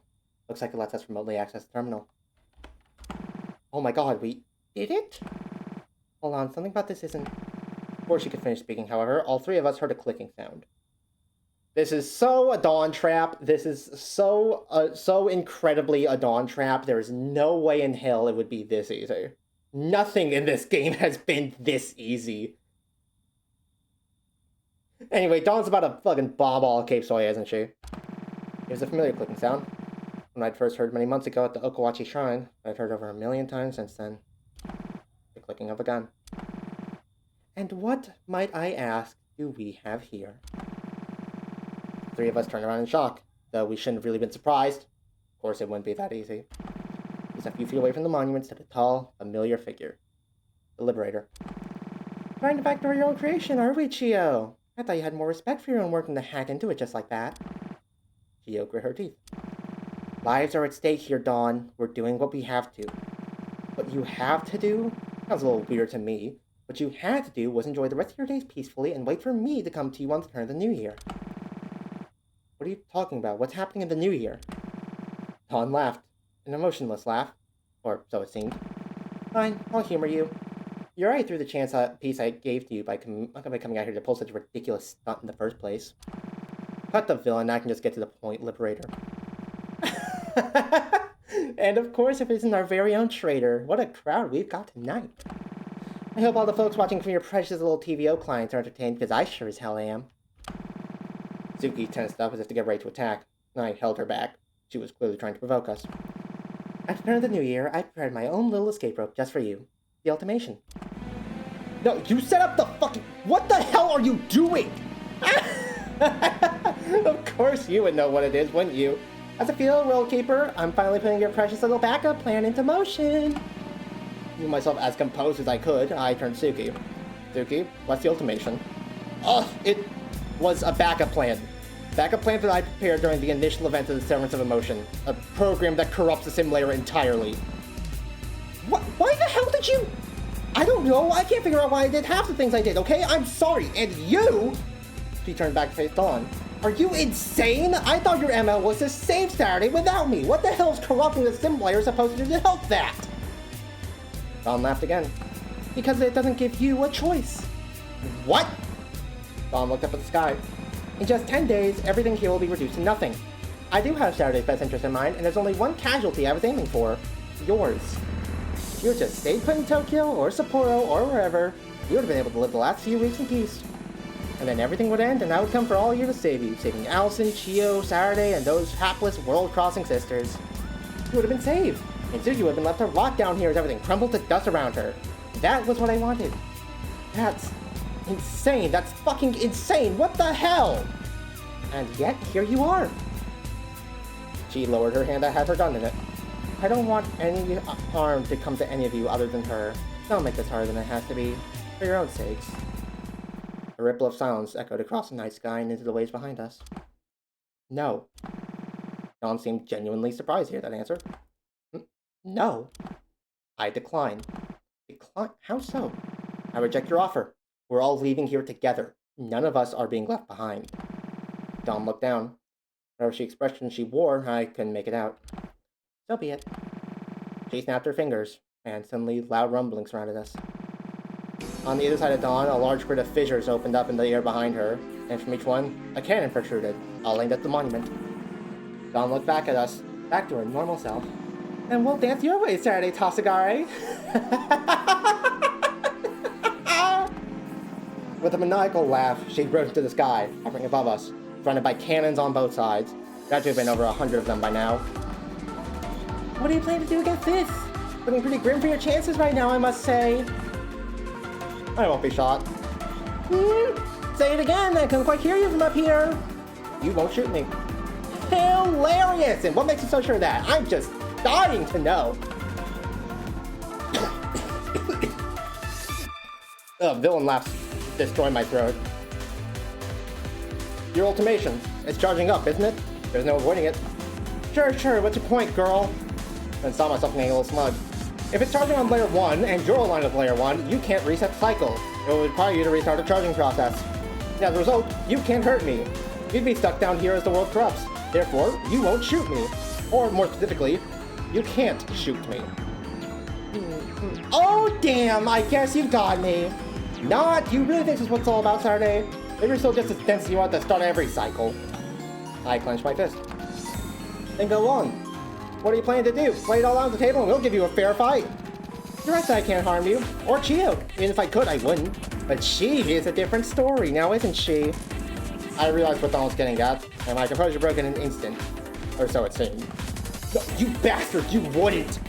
Looks like it lets us remotely access the terminal. Oh my god, we did it? Hold on, something about this isn't... Before she could finish speaking, however, all three of us heard a clicking sound. This is so a Dawn Trap. This is so incredibly a Dawn Trap. There is no way in hell it would be this easy. Nothing in this game has been this easy. Anyway, Dawn's about to fucking bomb all of Cape Soy, isn't she? It was a familiar clicking sound. When I'd first heard many months ago at the Okawachi Shrine, I've heard over 1,000,000 times since then. The clicking of a gun. And what, might I ask, do we have here? The three of us turned around in shock, though we shouldn't have really been surprised. Of course, it wouldn't be that easy. Just a few feet away from the monument stood a tall, familiar figure. The Liberator. Trying to backdoor your own creation, are we, Chio? I thought you had more respect for your own work than to hack into it just like that. Chio grit her teeth. Lives are at stake here, Dawn. We're doing what we have to. What you have to do? Sounds a little weird to me. What you had to do was enjoy the rest of your days peacefully and wait for me to come to you on the turn of the new year. What are you talking about? What's happening in the new year? Dawn laughed. An emotionless laugh. Or so it seemed. Fine, I'll humor you. You already threw the chance piece I gave to you by coming out here to pull such a ridiculous stunt in the first place. Cut the villain, I can just get to the point, Liberator. And of course, if it isn't our very own traitor, what a crowd we've got tonight. I hope all the folks watching from your precious little TVO clients are entertained, because I sure as hell am. Suki tensed up as if to get ready to attack. I held her back. She was clearly trying to provoke us. At the turn of the new year, I prepared my own little escape rope just for you. The ultimation. No, you set up the fucking... What the hell are you doing? Of course you would know what it is, wouldn't you? As a field world keeper, I'm finally putting your precious little backup plan into motion. Keeping myself as composed as I could, I turned to Suki. Suki, what's the ultimation? Oh, it was a backup plan. Backup plan that I prepared during the initial event of the Severance of Emotion. A program that corrupts the simulator entirely. What? Why the hell did you... I don't know. I can't figure out why I did half the things I did, okay? I'm sorry. And you... She turned back to face Dawn. Are you insane? I thought your ML was to save Saturday without me. What the hell is corrupting the simulator supposed to do to help that? Dawn laughed again. Because it doesn't give you a choice. What? Dawn looked up at the sky. In just 10 days, everything here will be reduced to nothing. I do have Saturday's best interest in mind, and there's only one casualty I was aiming for. Yours. If you had just stayed put in Tokyo, or Sapporo, or wherever, you would have been able to live the last few weeks in peace. And then everything would end, and I would come for all year to save you, saving Allison, Chio, Saturday, and those hapless world-crossing sisters. You would have been saved, and Suki would have been left to rot down here as everything crumbled to dust around her. That was what I wanted. That's... insane. That's fucking insane. What the hell? And yet, here you are. She lowered her hand that had her gun in it. I don't want any harm to come to any of you other than her. Don't make this harder than it has to be. For your own sakes. A ripple of silence echoed across the night sky and into the waves behind us. No. Dawn seemed genuinely surprised to hear that answer. No. I decline. Decline? How so? I reject your offer. We're all leaving here together. None of us are being left behind. Dawn looked down. Whatever expression she wore, I couldn't make it out. So be it. She snapped her fingers, and suddenly loud rumbling surrounded us. On the other side of Dawn, a large grid of fissures opened up in the air behind her, and from each one, a cannon protruded, all aimed at the monument. Dawn looked back at us, back to her normal self. And we'll dance your way Saturday, Tasagare! With a maniacal laugh, she rose into the sky, hovering above us, surrounded by cannons on both sides. There had to have been over 100 of them by now. What are you planning to do against this? Looking pretty grim for your chances right now, I must say. I won't be shot. Say it again, I couldn't quite hear you from up here. You won't shoot me. Hilarious! And what makes you so sure of that? I'm just dying to know. Villain laughs destroy my throat. Your ultimation. It's charging up, isn't it? There's no avoiding it. Sure, what's your point, girl? Then saw myself getting a little smug. If it's charging on layer 1, and you're aligned with layer 1, you can't reset the cycle. It would require you to restart the charging process. And as a result, you can't hurt me. You'd be stuck down here as the world corrupts. Therefore, you won't shoot me. Or, more specifically, you can't shoot me. Oh, damn, I guess you got me. Not, you really think this is what it's all about, Saturday? Maybe you're still just as dense as you are at the start of every cycle. I clenched my fist. Then go on. What are you planning to do? Lay it all out on the table and we'll give you a fair fight. You're right that I can't harm you. Or Chio. Even if I could, I wouldn't. But she is a different story now, isn't she? I realized what Dawn was getting at, and my composure broke in an instant. Or so it seemed. No, you bastard, you wouldn't!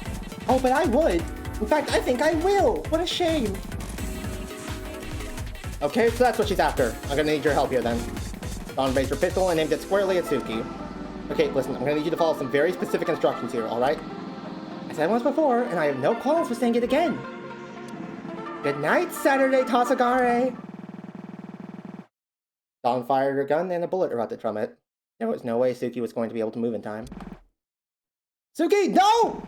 Oh, but I would! In fact, I think I will! What a shame! Okay, so that's what she's after. I'm gonna need your help here then. Dawn raised her pistol and aimed it squarely at Suki. Okay, listen, I'm gonna need you to follow some very specific instructions here, alright? I said it once before, and I have no qualms for saying it again. Good night, Saturday, Tasagare! Dawn fired her gun and a bullet erupted from it. There was no way Suki was going to be able to move in time. Suki, no!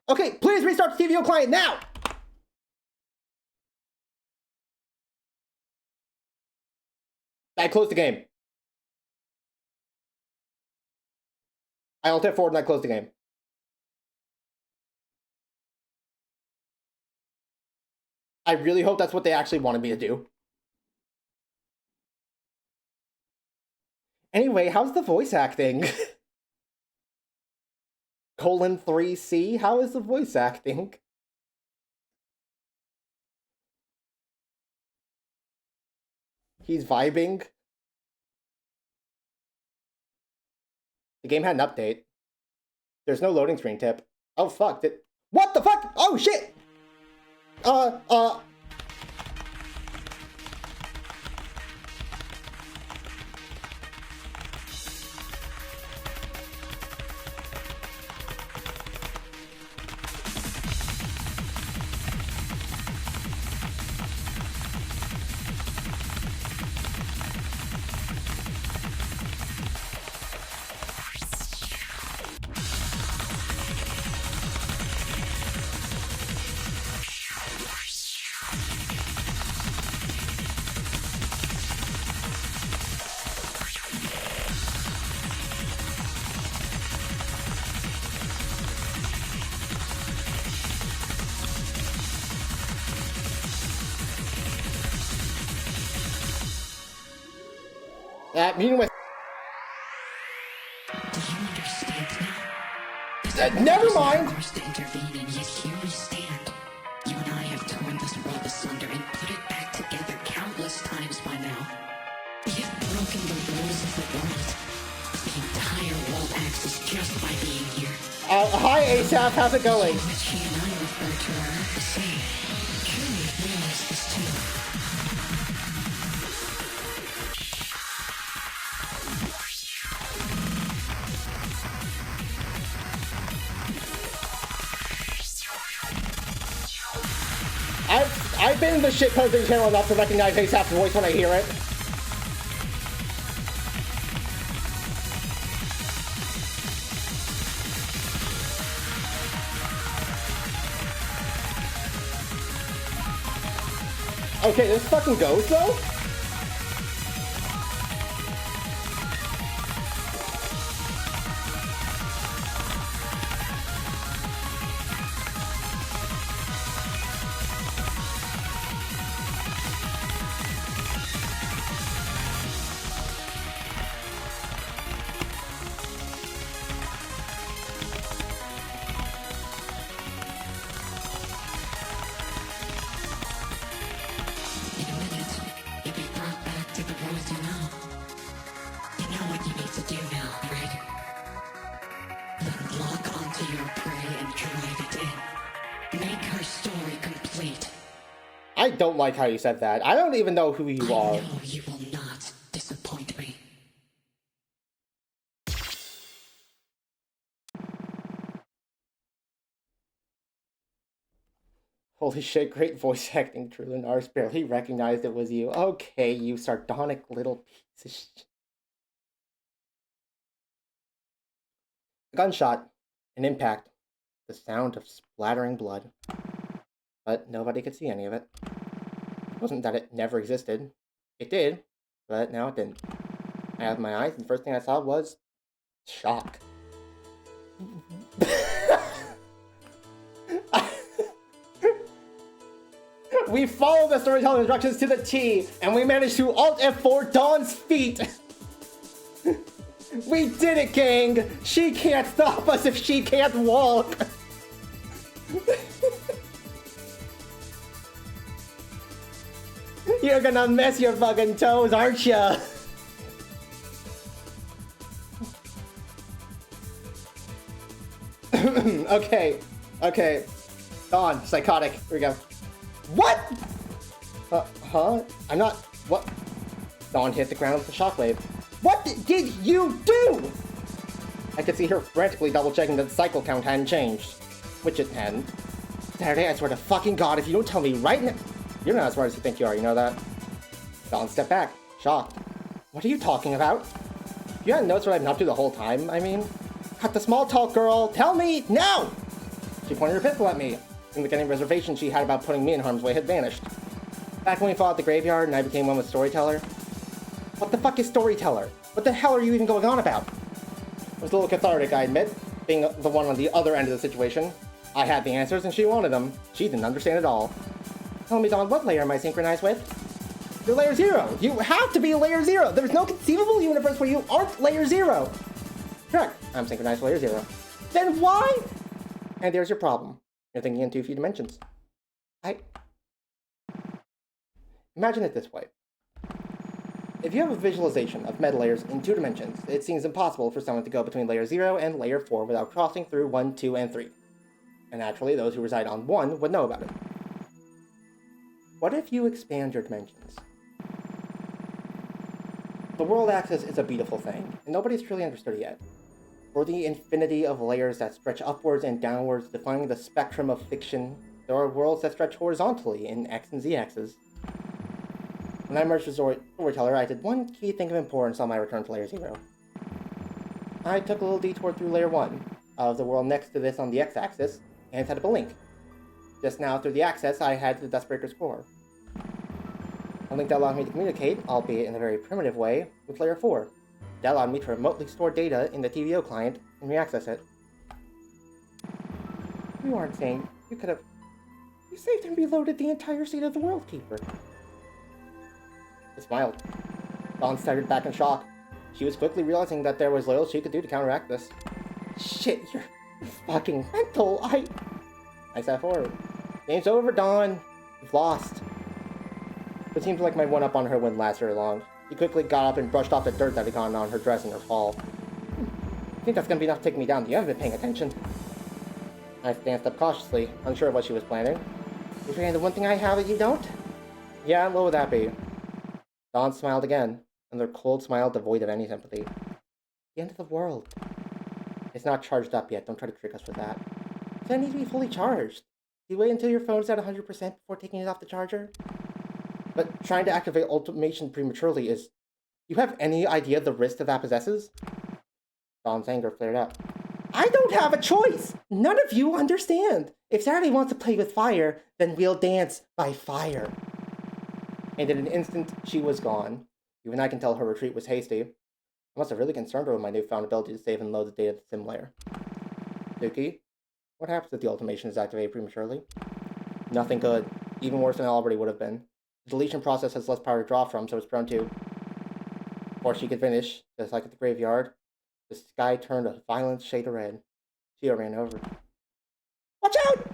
Okay, please restart the TVO client now! I closed the game. I alt F4 and I closed the game. I really hope that's what they actually wanted me to do. Anyway, how's the voice acting? Colon 3C, how is the voice acting? He's vibing. The game had an update. There's no loading screen tip. Oh fuck, what the fuck? Oh shit! That meeting with... Do you understand now? never mind! Forced to intervene, and yet here we stand. You and I have torn this world asunder and put it back together countless times by now. We have broken the rules of the world. The entire world axis just by being here. Hi ASAP, how's it going? What she and I refer to are not the same. Truly realize this too. I've been in the shitposting channel enough to recognize ASAP's voice when I hear it. Okay, this fucking goes though? Make her story complete. I don't like how you said that. I don't even know who you are. I know you will not disappoint me. Holy shit, great voice acting, True. Nars barely recognized it was you. Okay, you sardonic little piece of shit. A gunshot, an impact, the sound of splattering blood. But nobody could see any of it. It wasn't that it never existed. It did, but now it didn't. I opened my eyes, and the first thing I saw was shock. We followed the storytelling instructions to the T, and we managed to Alt F4 Dawn's feet. We did it, gang! She can't stop us if she can't walk! You're gonna miss your fucking toes, aren't ya? Okay. Dawn, psychotic. Here we go. What? Huh? I'm not... What? Dawn hit the ground with a shockwave. What did you do? I could see her frantically double-checking that the cycle count hadn't changed. Which it hadn't. Saturday, I swear to fucking God, if you don't tell me right now... You're not as smart as you think you are, you know that? Dawn stepped back, shocked. What are you talking about? You hadn't noticed what I've been up to the whole time, I mean? Cut the small talk, girl! Tell me now! She pointed her pistol at me. Seemed like any reservation she had about putting me in harm's way had vanished. Back when we fought at the graveyard and I became one with Storyteller. What the fuck is Storyteller? What the hell are you even going on about? It was a little cathartic, I admit, being the one on the other end of the situation. I had the answers and she wanted them. She didn't understand at all. Tell me, Dawn, what layer am I synchronized with? You're layer 0. You have to be layer 0. There's no conceivable universe where you aren't layer 0. Correct. I'm synchronized with layer 0. Then why? And there's your problem. You're thinking in 2 feet dimensions. Imagine it this way. If you have a visualization of meta layers in 2 dimensions, it seems impossible for someone to go between layer 0 and layer 4 without crossing through 1, 2, and 3. And naturally, those who reside on 1 would know about it. What if you expand your dimensions? The world axis is a beautiful thing, and nobody's truly understood it yet. For the infinity of layers that stretch upwards and downwards, defining the spectrum of fiction, there are worlds that stretch horizontally in X and Z axes. When I merged with Storyteller, I did one key thing of importance on my return to layer 0. I took a little detour through layer 1 of the world next to this on the X-axis, and set up a link. Just now, through the access, I had to the Dustbreaker's core. A link that allowed me to communicate, albeit in a very primitive way, with layer 4. That allowed me to remotely store data in the TVO client and re-access it. You aren't saying you could have... You saved and reloaded the entire state of the World Keeper. I smiled. Dawn staggered back in shock. She was quickly realizing that there was little she could do to counteract this. Shit, you're fucking mental. I sat forward. Game's over, Dawn. You've lost. It seemed like my one-up on her wouldn't last very long. She quickly got up and brushed off the dirt that had gotten on her dress in her fall. I think that's gonna be enough to take me down. You haven't been paying attention. I glanced up cautiously, unsure of what she was planning. You're forgetting the one thing I have that you don't? Yeah, what would that be? Dawn smiled again, and their cold smile devoid of any sympathy. The end of the world. It's not charged up yet, don't try to trick us with that. It's gonna need to be fully charged. You wait until your phone's at 100% before taking it off the charger? But trying to activate automation prematurely is... You have any idea the risk that possesses? Dawn's anger flared up. I don't have a choice! None of you understand! If Saturday wants to play with fire, then we'll dance by fire. And in an instant, she was gone. Even I can tell her retreat was hasty. I must have really concerned her with my newfound ability to save and load the data to the sim layer. Dookie, what happens if the automation is activated prematurely? Nothing good. Even worse than it already would have been. The deletion process has less power to draw from, so it's prone to... Before she could finish, just like at the graveyard, the sky turned a violent shade of red. She ran over. Watch out!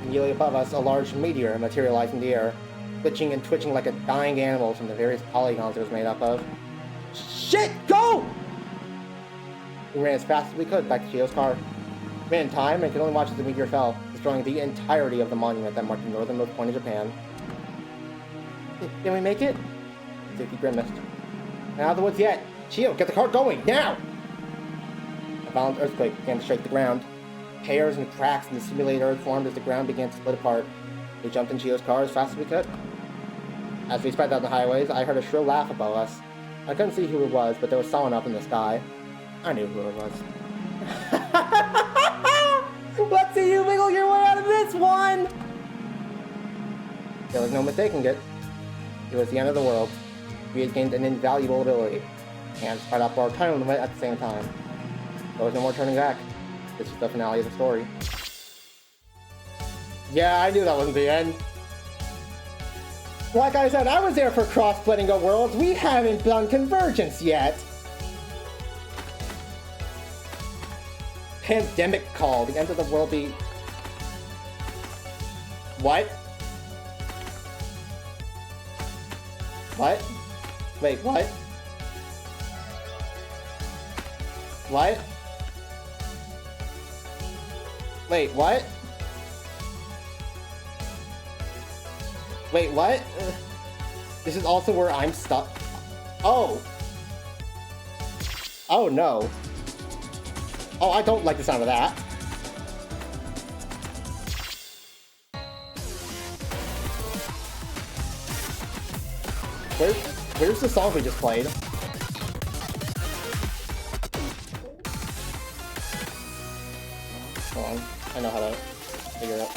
Immediately above us, a large meteor materialized in the air, glitching and twitching like a dying animal from the various polygons it was made up of. Shit, go! We ran as fast as we could back to Shio's car. We ran in time and could only watch as the meteor fell, destroying the entirety of the monument that marked the northernmost point of Japan. Can we make it? Suki grimaced. Not out of the woods yet. Chio, get the car going, now! A violent earthquake began to shake the ground. Tears and cracks in the simulator formed as the ground began to split apart. We jumped in Chio's car as fast as we could. As we sped down the highways, I heard a shrill laugh above us. I couldn't see who it was, but there was someone up in the sky. I knew who it was. Let's see you wiggle your way out of this one! There was no mistaking it. It was the end of the world. We had gained an invaluable ability, and spread up our time limit at the same time. There was no more turning back. This is the finale of the story. Yeah, I knew that wasn't the end. Like I said, I was there for cross-splitting of worlds. We haven't done convergence yet. Pandemic call. The end of the world be... What? What? Wait, what? What? Wait, what? Wait, what? This is also where I'm stuck. Oh! Oh no. Oh, I don't like the sound of that. Where's the song we just played? Hold on, I know how to figure it out.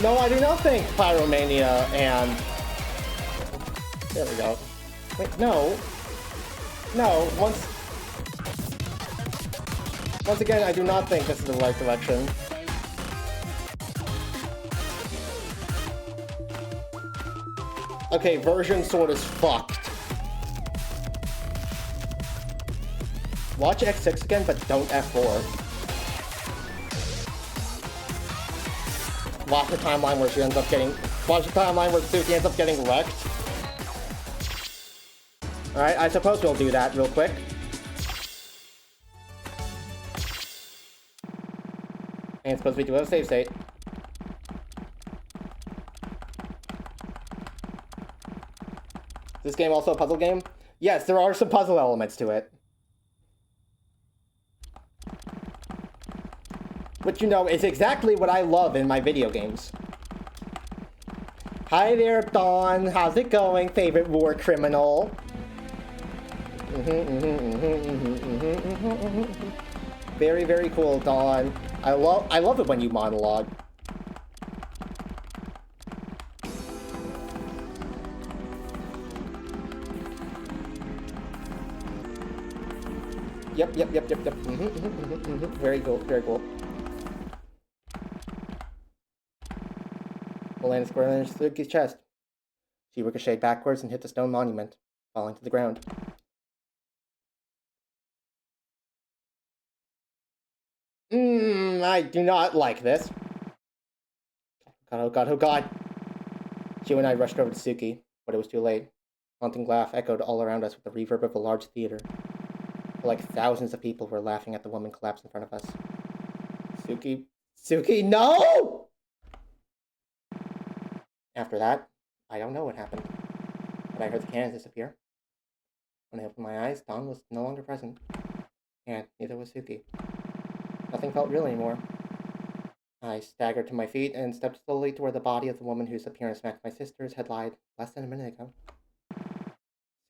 No, I do not think Pyromania and... There we go. Wait, no. No, once again, I do not think this is the right direction. Okay, version sword is fucked. Watch X6 again, but don't F4. Watch the timeline where she ends up getting... Watch the timeline where Suki ends up getting wrecked. Alright, I suppose we'll do that real quick. And suppose we do have a save state. Is this game also a puzzle game? Yes, there are some puzzle elements to it. Which, you know, is exactly what I love in my video games. Hi there, Dawn. How's it going, favorite war criminal? Very, very cool, Dawn. I love it when you monologue. Yep. Very cool, very cool. We'll land squarely in Suzuki's chest. She ricocheted backwards and hit the stone monument, falling to the ground. I do not like this. Oh god, oh god. She and I rushed over to Suki, but it was too late. Haunting laugh echoed all around us with the reverb of a large theater. Like thousands of people were laughing at the woman collapse in front of us. Suki, no! After that, I don't know what happened, but I heard the cannons disappear. When I opened my eyes, Dawn was no longer present, and neither was Suki. Nothing felt real anymore. I staggered to my feet and stepped slowly toward the body of the woman whose appearance matched my sister's had lied less than a minute ago.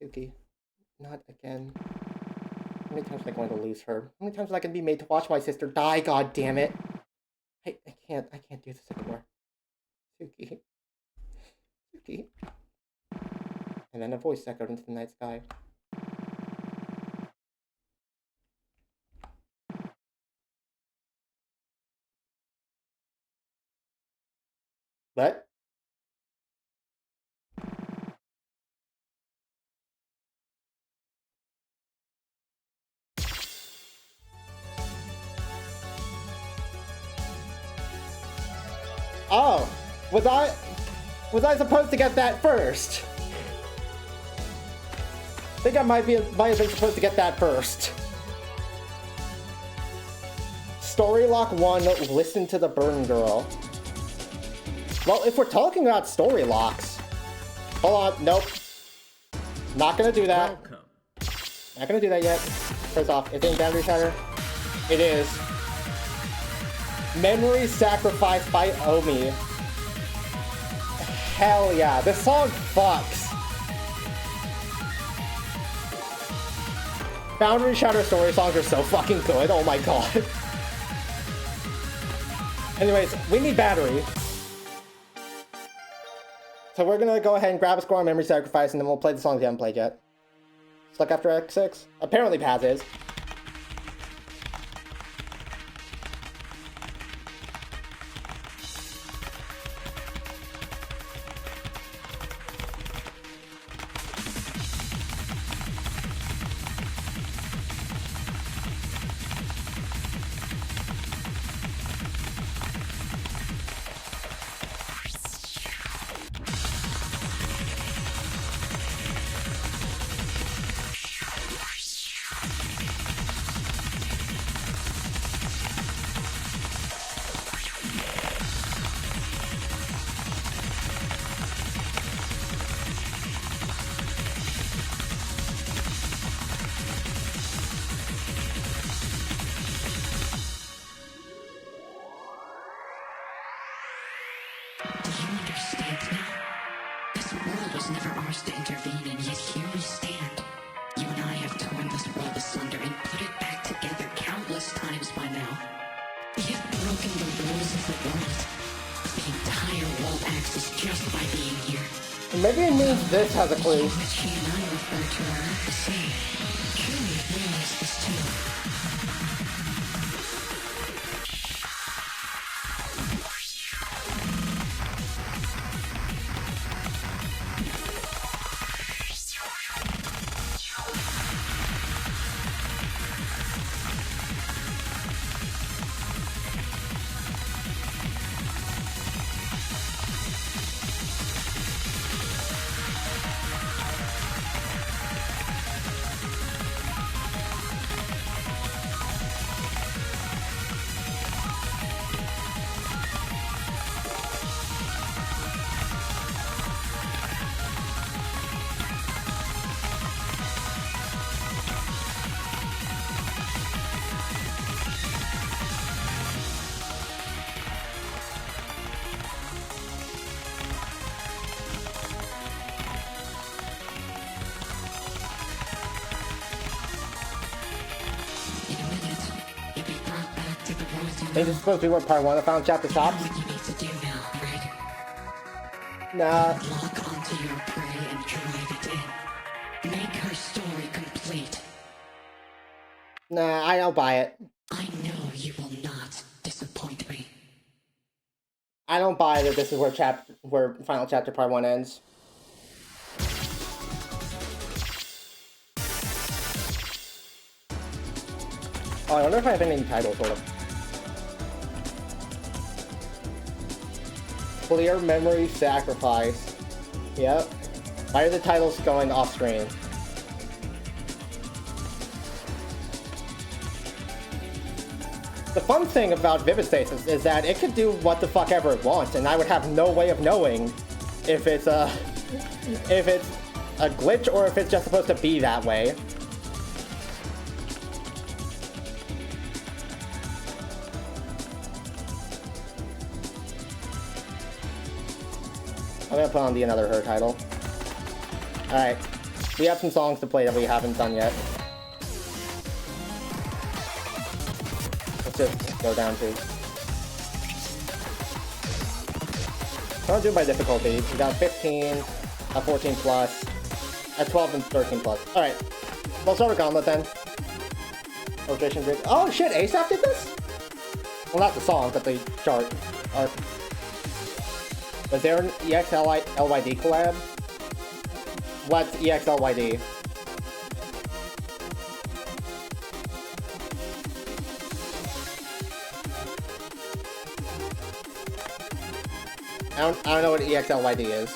Suki, not again. How many times am I going to lose her? How many times am I going to be made to watch my sister die, god damn it? I can't do this anymore. Suki. And then a voice echoed into the night sky. What? Oh, was I supposed to get that first? I think I might have been supposed to get that first. Story lock 1, listen to the burn girl. Well, if we're talking about story locks... Hold on, nope. Not gonna do that. Welcome. Not gonna do that yet. First off, is it in Boundary Shatter? It is. Memory Sacrifice by Omi. Hell yeah, this song fucks. Boundary Shatter story songs are so fucking good, oh my god. Anyways, we need battery. So we're gonna go ahead and grab a score on Memory Sacrifice and then we'll play the songs we haven't played yet. Stuck after X6? Apparently Paz is. Do you understand now? This world was never ours to intervene, and yet here we stand. You and I have torn this world asunder and put it back together countless times by now. We have broken the rules of the world. The entire world axis just by being here. Maybe it means this has a clue. What she and I refer to are not the same. Truly realize this too. I think this is supposed to be where part 1 of Final Chapter stops. What you need to do now, right? Nah. Lock onto your prey and drive it in. Make her story complete. Nah, I don't buy it. I know you will not disappoint me. I don't buy that this is where Final Chapter part 1 ends. Oh, I wonder if I have any titles for them. Clear Memory Sacrifice. Yep. Why are the titles going off screen? The fun thing about Vivid Stasis is that it could do what the fuck ever it wants, and I would have no way of knowing if it's a glitch or if it's just supposed to be that way. I'm gonna put on the Another Her title. Alright. We have some songs to play that we haven't done yet. Let's just go down to... So I'll do it by difficulty. We got 15, a 14 plus, a 12 and 13 plus. Alright. We'll start with Gauntlet then. Illustration grid. Oh shit, ASAP did this? Well, not the song, but the chart. Was there an EXLYD collab? What's EXLYD? I don't know what EXLYD is.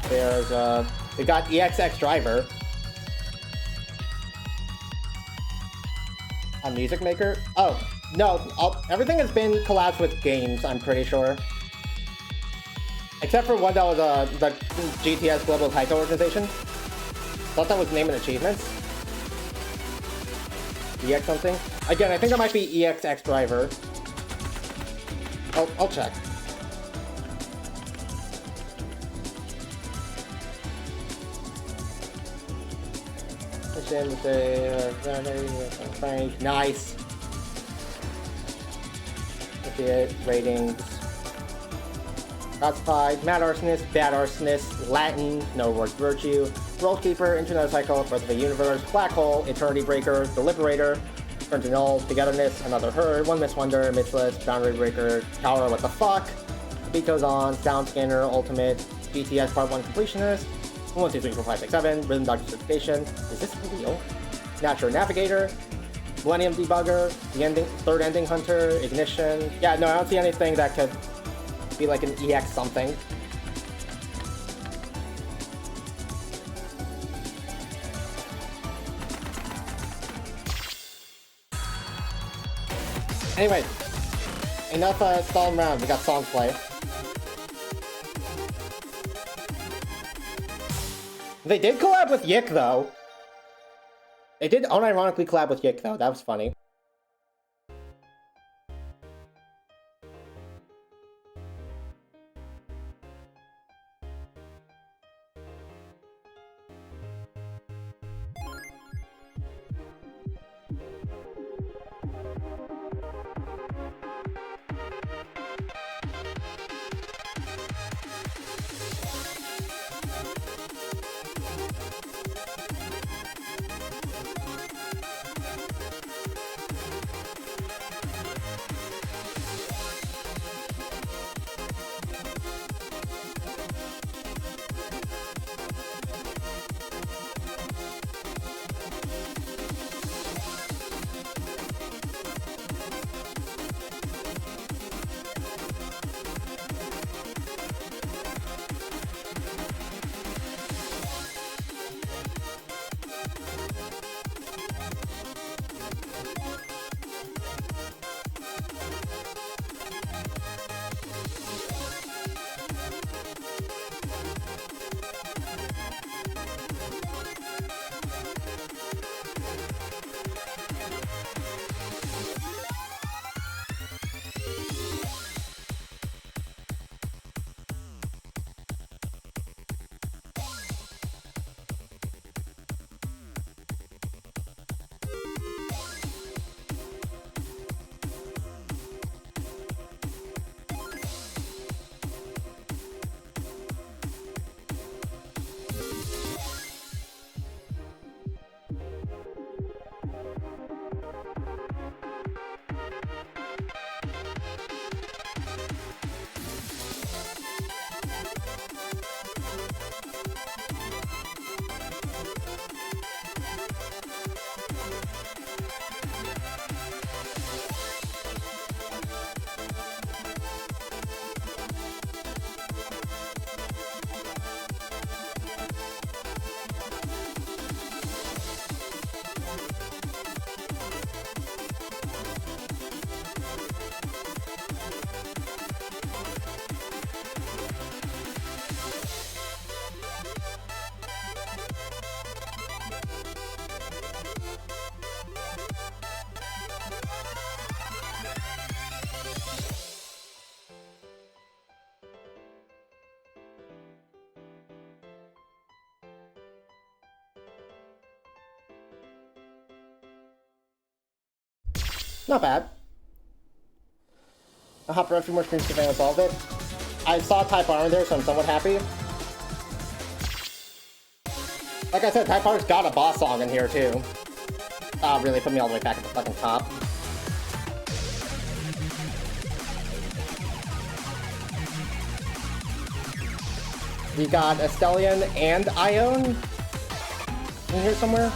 There's, we got EXX Driver. A music maker? Oh, no, everything has been collabs with games, I'm pretty sure. Except for one that was the GTS Global Title Organization. Thought that was name and achievements. EX something? Again, I think that might be EXX Driver. I'll check. Nice. Okay, ratings. Classified, Mad Arsonist, Bad Arsonist, Latin, No Word Virtue, World Keeper, Internet Cycle, Birth of the Universe, Black Hole, Eternity Breaker, The Liberator, Turn to Null, Togetherness, Another Herd, One Miss Wonder, Midless, Boundary Breaker, Tower, What the Fuck, The Beat Goes On, Sound Scanner, Ultimate, GTS Part 1 Completionist, 1, 2, 3, 4, 5, 6, 7, Rhythm Doctor Certification, is this for real? Natural Navigator, Millennium Debugger, the ending, Third Ending Hunter, Ignition. Yeah, no, I don't see anything that could be like an EX something. Anyway, enough stalling around, we got song play. They did collab with Yik though. They did unironically collab with Yik though, that was funny. Not bad. I'll hop around a few more screens to see if I solved it. I saw Type R in there, so I'm somewhat happy. Like I said, Type R's got a boss song in here too. Oh, really? Put me all the way back at the fucking top. We got Estelian and Ione in here somewhere.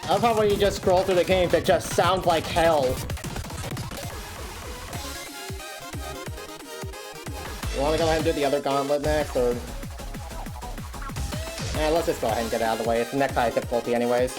I love how when you just scroll through the game, it just sounds like hell. You want to go ahead and do the other gauntlet next, or... let's just go ahead and get it out of the way. It's the next highest difficulty anyways.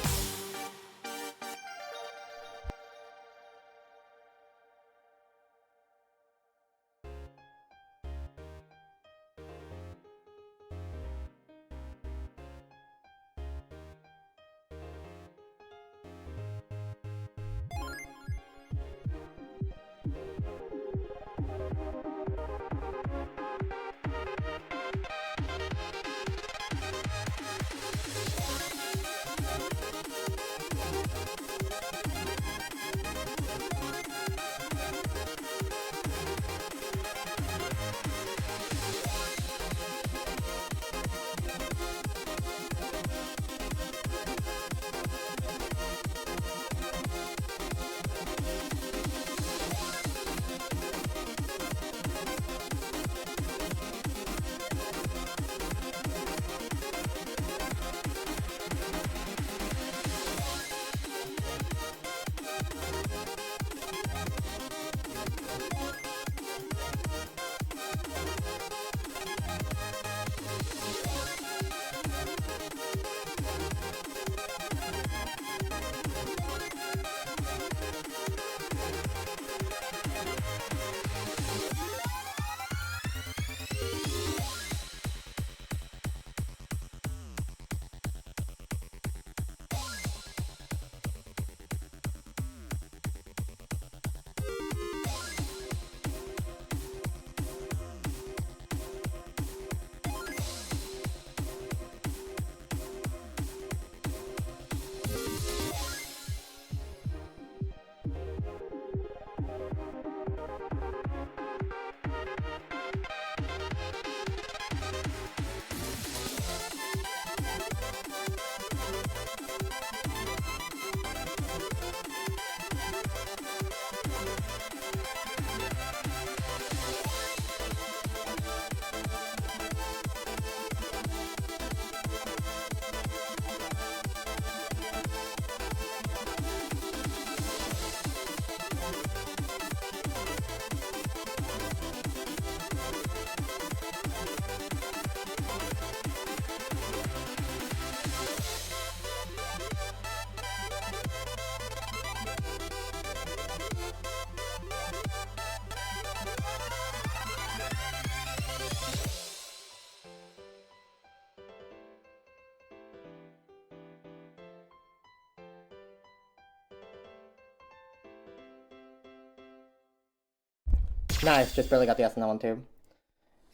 Nice, just barely got the S on that one too.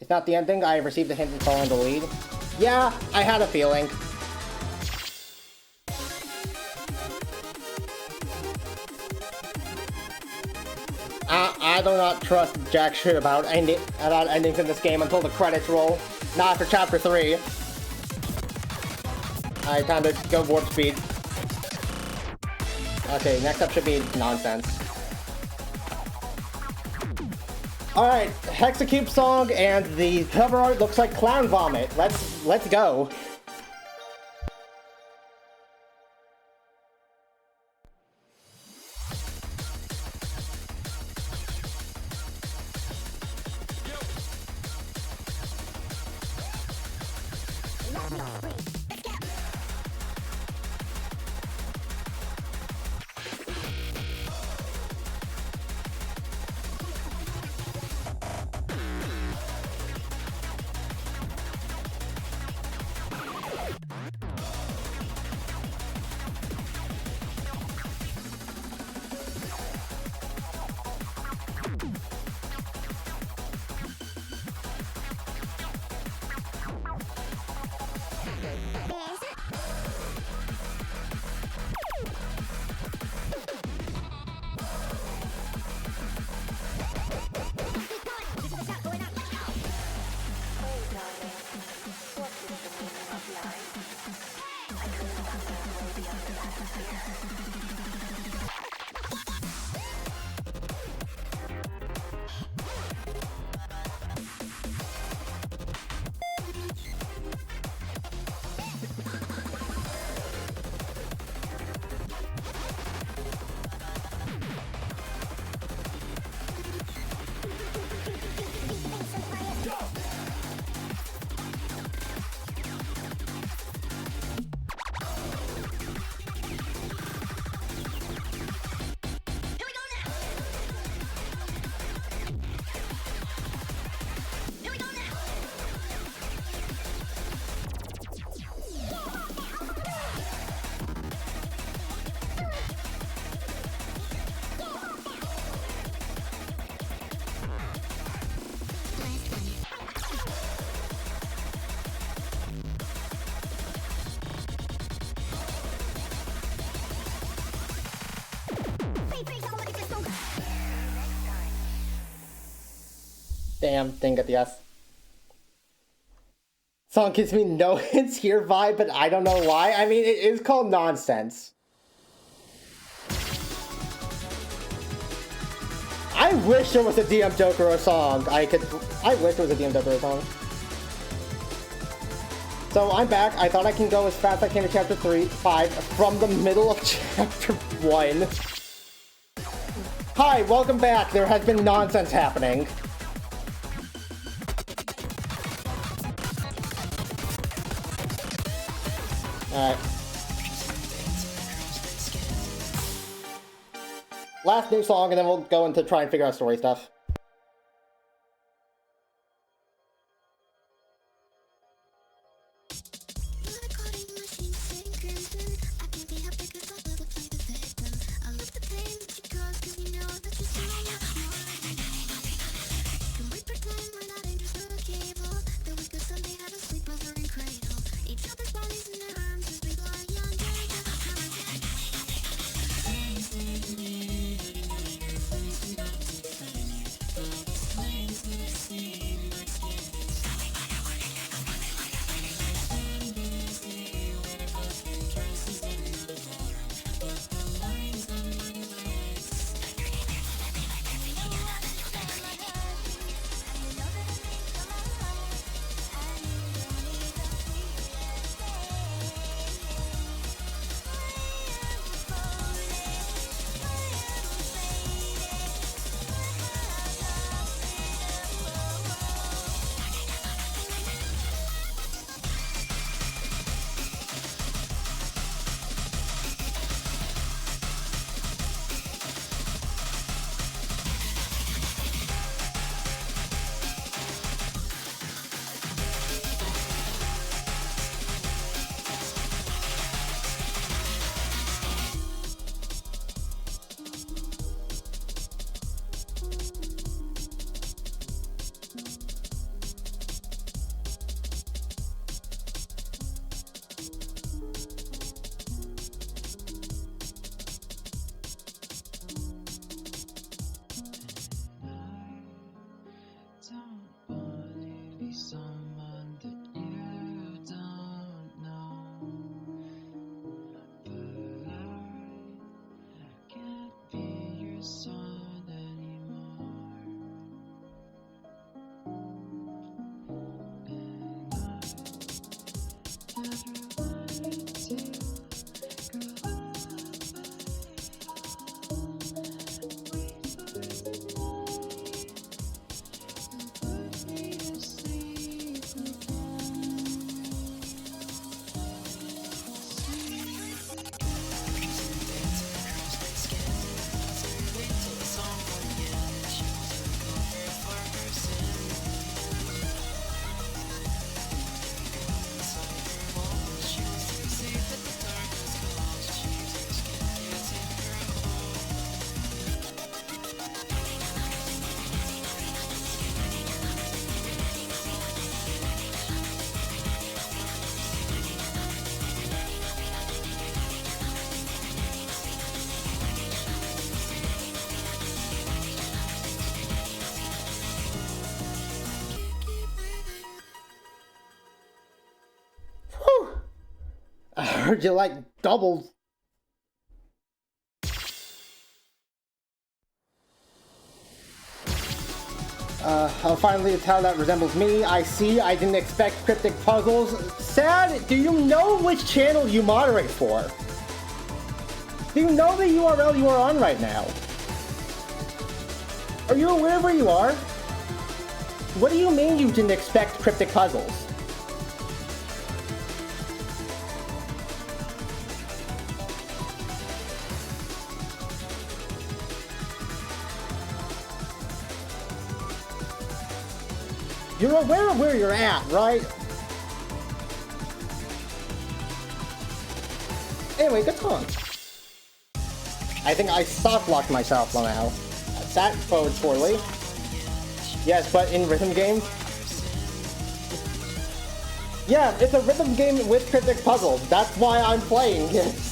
It's not the ending, I received a hint and following the lead. Yeah, I had a feeling. I do not trust jack shit about endings in this game until the credits roll. Not after chapter 3. Alright, time to go warp speed. Okay, next up should be nonsense. Alright, Hexacube song, and the cover art looks like clown vomit. Let's go. Damn, didn't get the S. Song gives me no hints here vibe, but I don't know why. I mean, it is called Nonsense. I wish there was a DM Dokuro song. I wish there was a DM Dokuro song. So I'm back. I thought I can go as fast as I can to chapter 5 from the middle of chapter 1. Hi, welcome back. There has been nonsense happening. Alright. Last new song, and then we'll go into try and figure out story stuff. I heard you like doubles. I'll finally a town that resembles me. I see. I didn't expect cryptic puzzles. Sad, do you know which channel you moderate for? Do you know the URL you are on right now? Are you aware of where you are? What do you mean you didn't expect cryptic puzzles? You're aware of where you're at, right? Anyway, good song. I think I soft locked myself now. That bodes poorly. Yes, but in rhythm games? Yeah, it's a rhythm game with cryptic puzzles. That's why I'm playing it.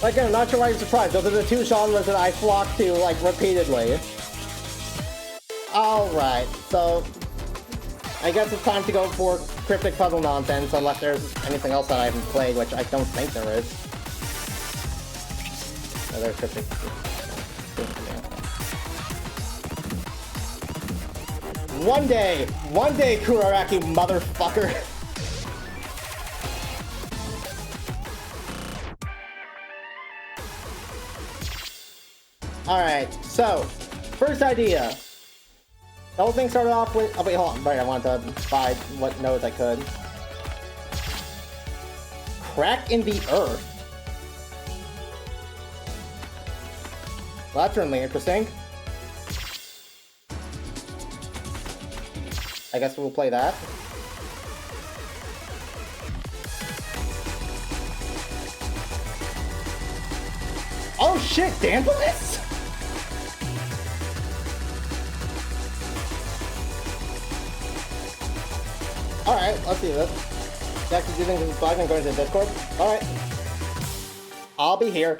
Again, I'm not sure why you're surprised. Those are the two genres that I flock to, like, repeatedly. Alright, so... I guess it's time to go for cryptic puzzle nonsense, unless there's anything else that I haven't played, which I don't think there is. No, there's cryptic... One day, Kuraraki, motherfucker! Alright, so, first idea. The whole thing started off with... Oh wait, hold on. Right, I wanted to buy what nodes I could. Crack in the earth. Well, that's certainly interesting. I guess we'll play that. Oh shit, Daedalus? Alright, let's do this. Actually, do you think this is bugged and going to the Discord? Alright. I'll be here.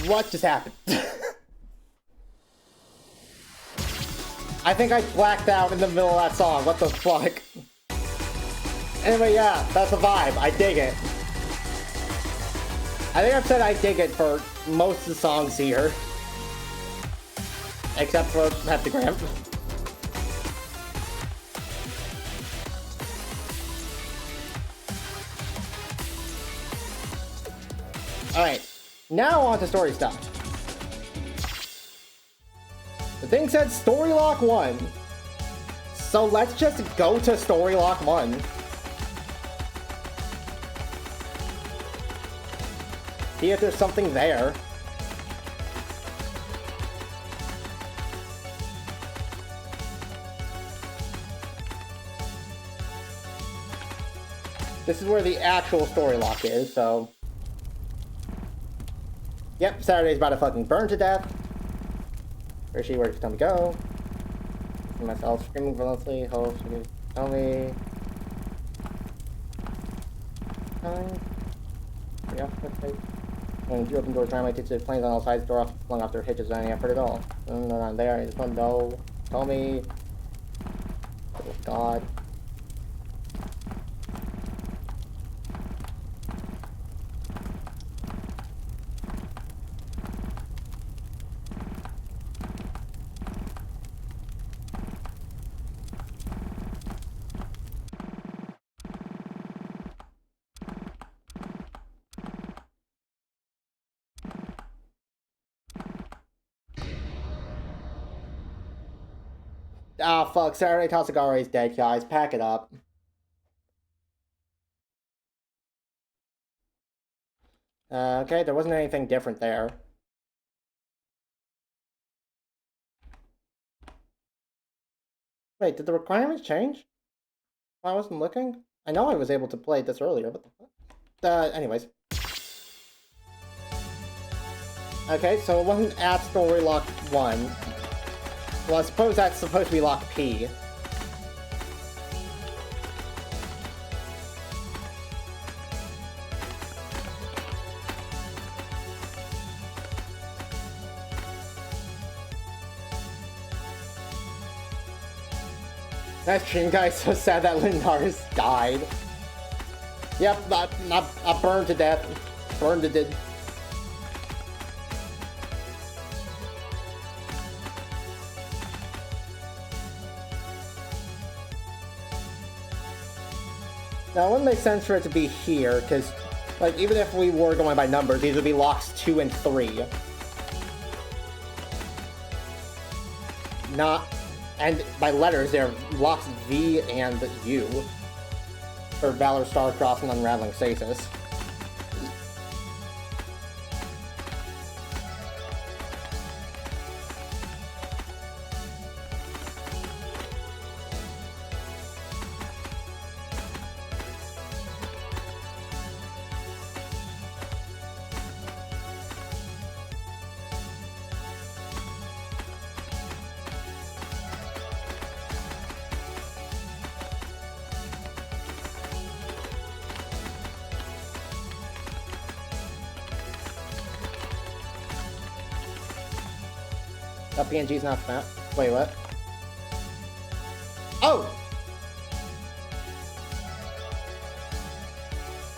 What just happened? I think I blacked out in the middle of that song. What the fuck? Anyway, yeah, that's a vibe. I dig it. I think I've said I dig it for most of the songs here. Except for Heptagram. Alright. Now on to story stuff. The thing said story lock 1. So let's just go to story lock 1. See if there's something there. This is where the actual story lock is, so... Yep, Saturday's about to fucking burn to death. Where is she? Where did she tell me to go? And myself screaming relentlessly. Hope she can tell me. When you open doors, dynamite takes the planes on all sides, door off, flung off their hitches without any effort at all. No, there. I just want to know. Tell me. Oh, God. Ah, fuck. Saturday Tasagare is dead, guys. Pack it up. Okay, there wasn't anything different there. Wait, did the requirements change? I wasn't looking? I know I was able to play this earlier, but anyways. Okay, so it wasn't at story lock 1. Well, I suppose that's supposed to be lock P. That stream guy is so sad that Lindaris died. Yep, I burned to death. Burned to death. Now, it wouldn't make sense for it to be here, because, like, even if we were going by numbers, these would be locks 2 and 3. Not... And by letters, they're locks V and U. For Valor, Starcross, and Unraveling Stasis. That PNG's not fat. Wait, what? Oh!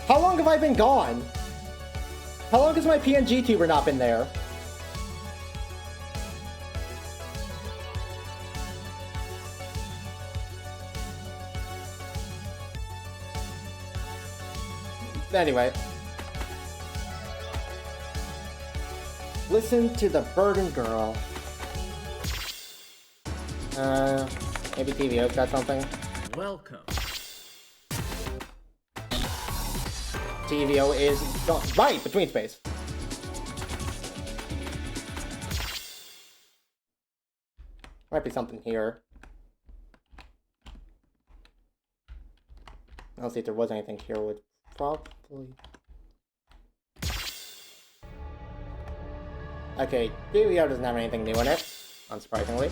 How long have I been gone? How long has my PNG tuber not been there? Anyway. Listen to the Burden Girl. Maybe TVO's got something. Welcome. TVO is gone. Right, between space. Might be something here. I'll see if there was anything here. Would probably. Okay, TVO doesn't have anything new in it, unsurprisingly.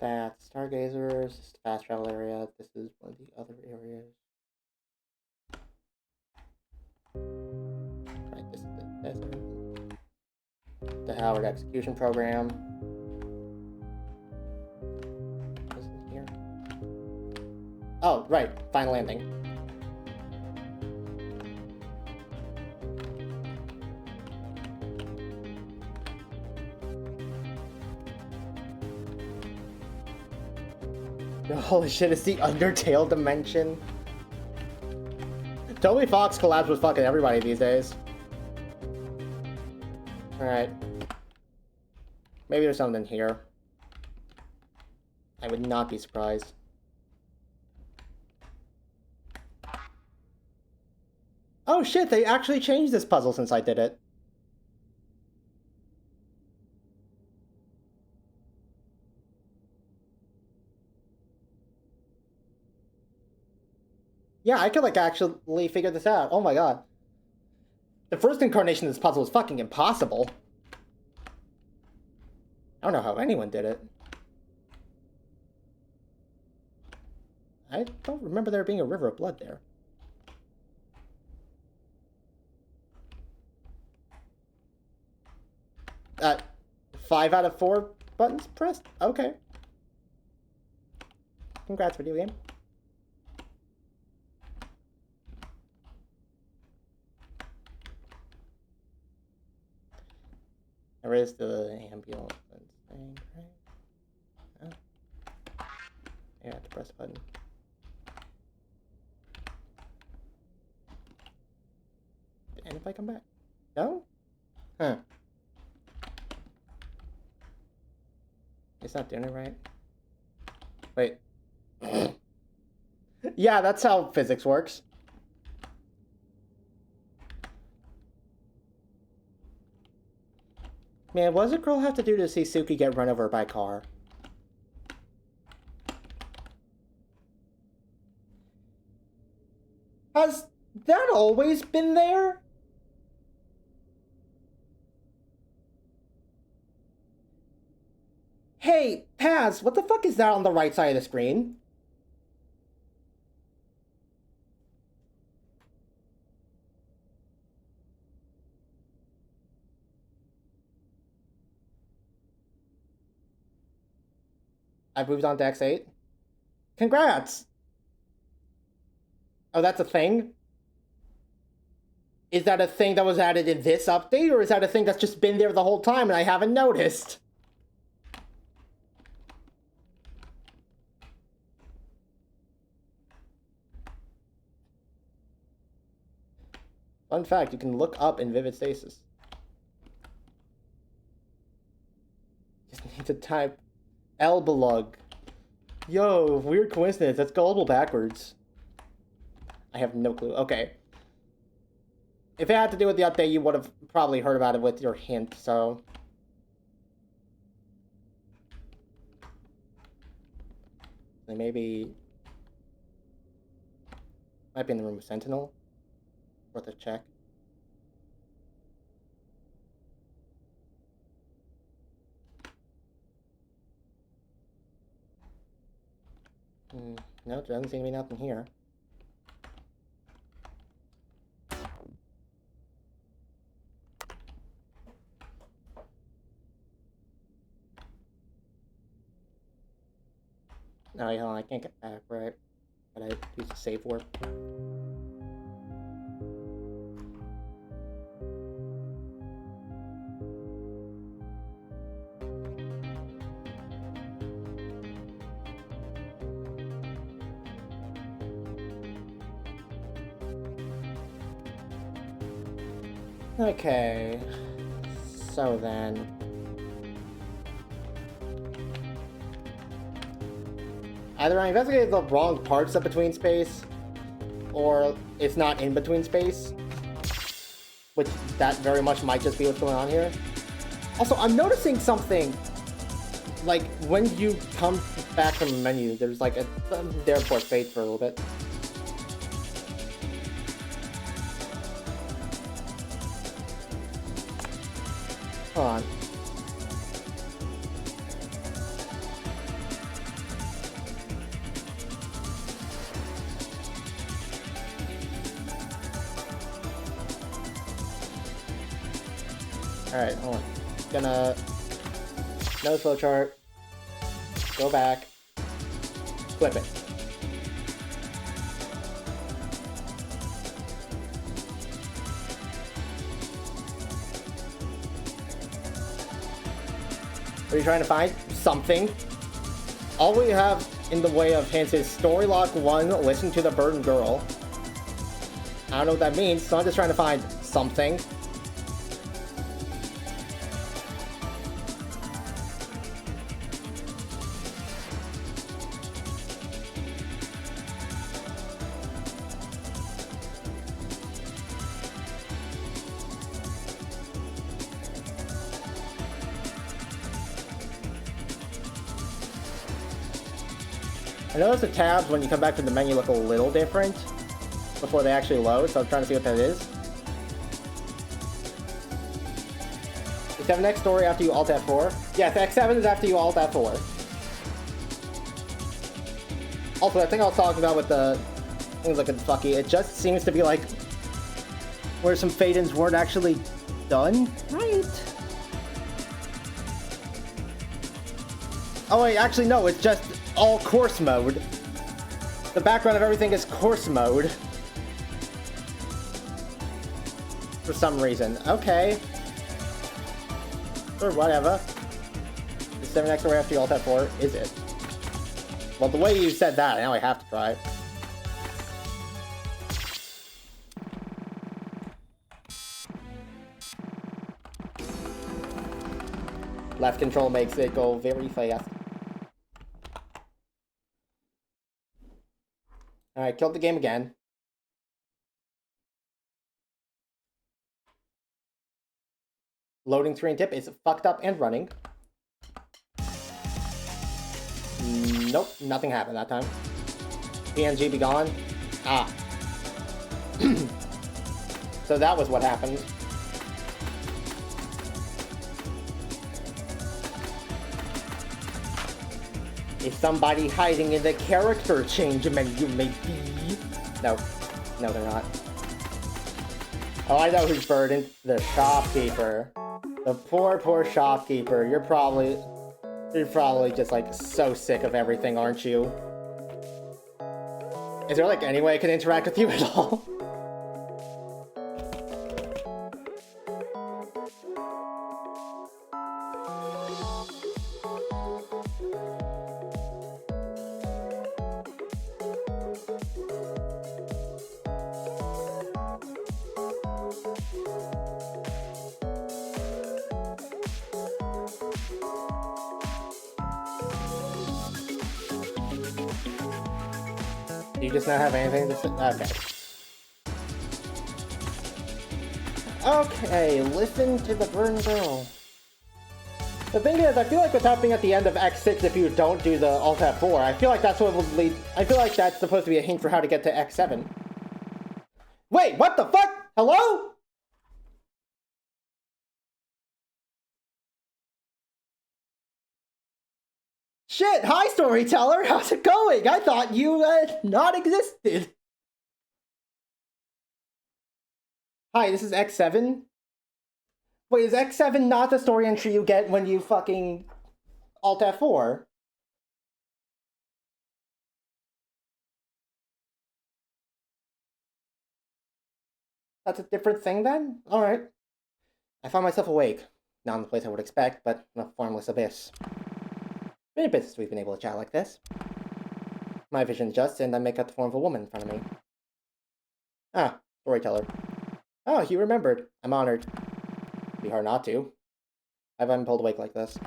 That's Stargazers, this is the fast travel area, this is one of the other areas. Right, this is the desert. The Howard Execution Program. Isn't here. Oh, right, Final Landing. Holy shit, it's the Undertale dimension. Toby Fox collabs with fucking everybody these days. Alright. Maybe there's something here. I would not be surprised. Oh shit, they actually changed this puzzle since I did it. Yeah, I could, like, actually figure this out. Oh my god. The first incarnation of this puzzle was fucking impossible. I don't know how anyone did it. I don't remember there being a river of blood there. 5 out of 4 buttons pressed? Okay. Congrats, video game. There is the ambulance thing, right? Oh. Yeah, I have to press the button. And if I come back? No? Huh. It's not doing it right. Wait. Yeah, that's how physics works. Man, what does a girl have to do to see Suki get run over by a car? Has that always been there? Hey, Paz, what the fuck is that on the right side of the screen? I've moved on to X8. Congrats! Oh, that's a thing? Is that a thing that was added in this update, or is that a thing that's just been there the whole time and I haven't noticed? Fun fact, you can look up in vivid stasis. Just need to type Elbalug. Yo, weird coincidence. That's gullible backwards. I have no clue. Okay. If it had to do with the update, you would have probably heard about it with your hint, so... They maybe... Might be in the room with Sentinel. Worth a check. No, there doesn't seem to be nothing here. No, hold on, I can't get back, right? Gotta use the save warp. Okay, so then... Either I investigated the wrong parts of between space, or it's not in between space, which that very much might just be what's going on here. Also, I'm noticing something, like, when you come back from the menu, there's like a airport fade for a little bit. Hold on. Alright, hold on. Gonna... No flowchart. Go back. Flip it. What are you trying to find? Something. All we have in the way of hints is story lock 1, listen to the bird and girl. I don't know what that means, so I'm just trying to find something. I noticed the tabs when you come back to the menu look a little different before they actually load, so I'm trying to see what that is. Is X7 next story after you Alt F4? Yes, X7 is after you Alt F4. Also, I think I was talking about with the things looking fucky, it just seems to be like where some fade-ins weren't actually done right. Oh wait, actually no, it's just all course mode. The background of everything is course mode. For some reason. Okay. Or whatever. The 7X or after you Alt F4, is it? Well, the way you said that, now I have to try it. Left control makes it go very fast. Alright, killed the game again. Loading screen tip is fucked up and running. Nope, nothing happened that time. PNG be gone. Ah. So that was what happened. Is somebody hiding in the character change menu, maybe? No. No, they're not. Oh, I know who's burdened. The shopkeeper. The poor, poor shopkeeper. You're probably just, like, so sick of everything, aren't you? Is there, like, any way I can interact with you at all? Do you just not have anything to say? Okay. Okay, listen to the burn girl. The thing is, I feel like what's happening at the end of X6 if you don't do the Alt F4, I feel like that's what would lead. I feel like that's supposed to be a hint for how to get to X7. Wait, what the fuck? Hello? Shit, hi storyteller, how's it going? I thought you not existed. Hi, this is X7. Wait, is X7 not the story entry you get when you fucking Alt F4? That's a different thing then? Alright. I found myself awake. Not in the place I would expect, but in a formless abyss. Been a bit since we've been able to chat like this. My vision adjusts, and I make out the form of a woman in front of me. Ah, storyteller. Oh, you remembered. I'm honored. It'd be hard not to. I haven't been pulled awake like this.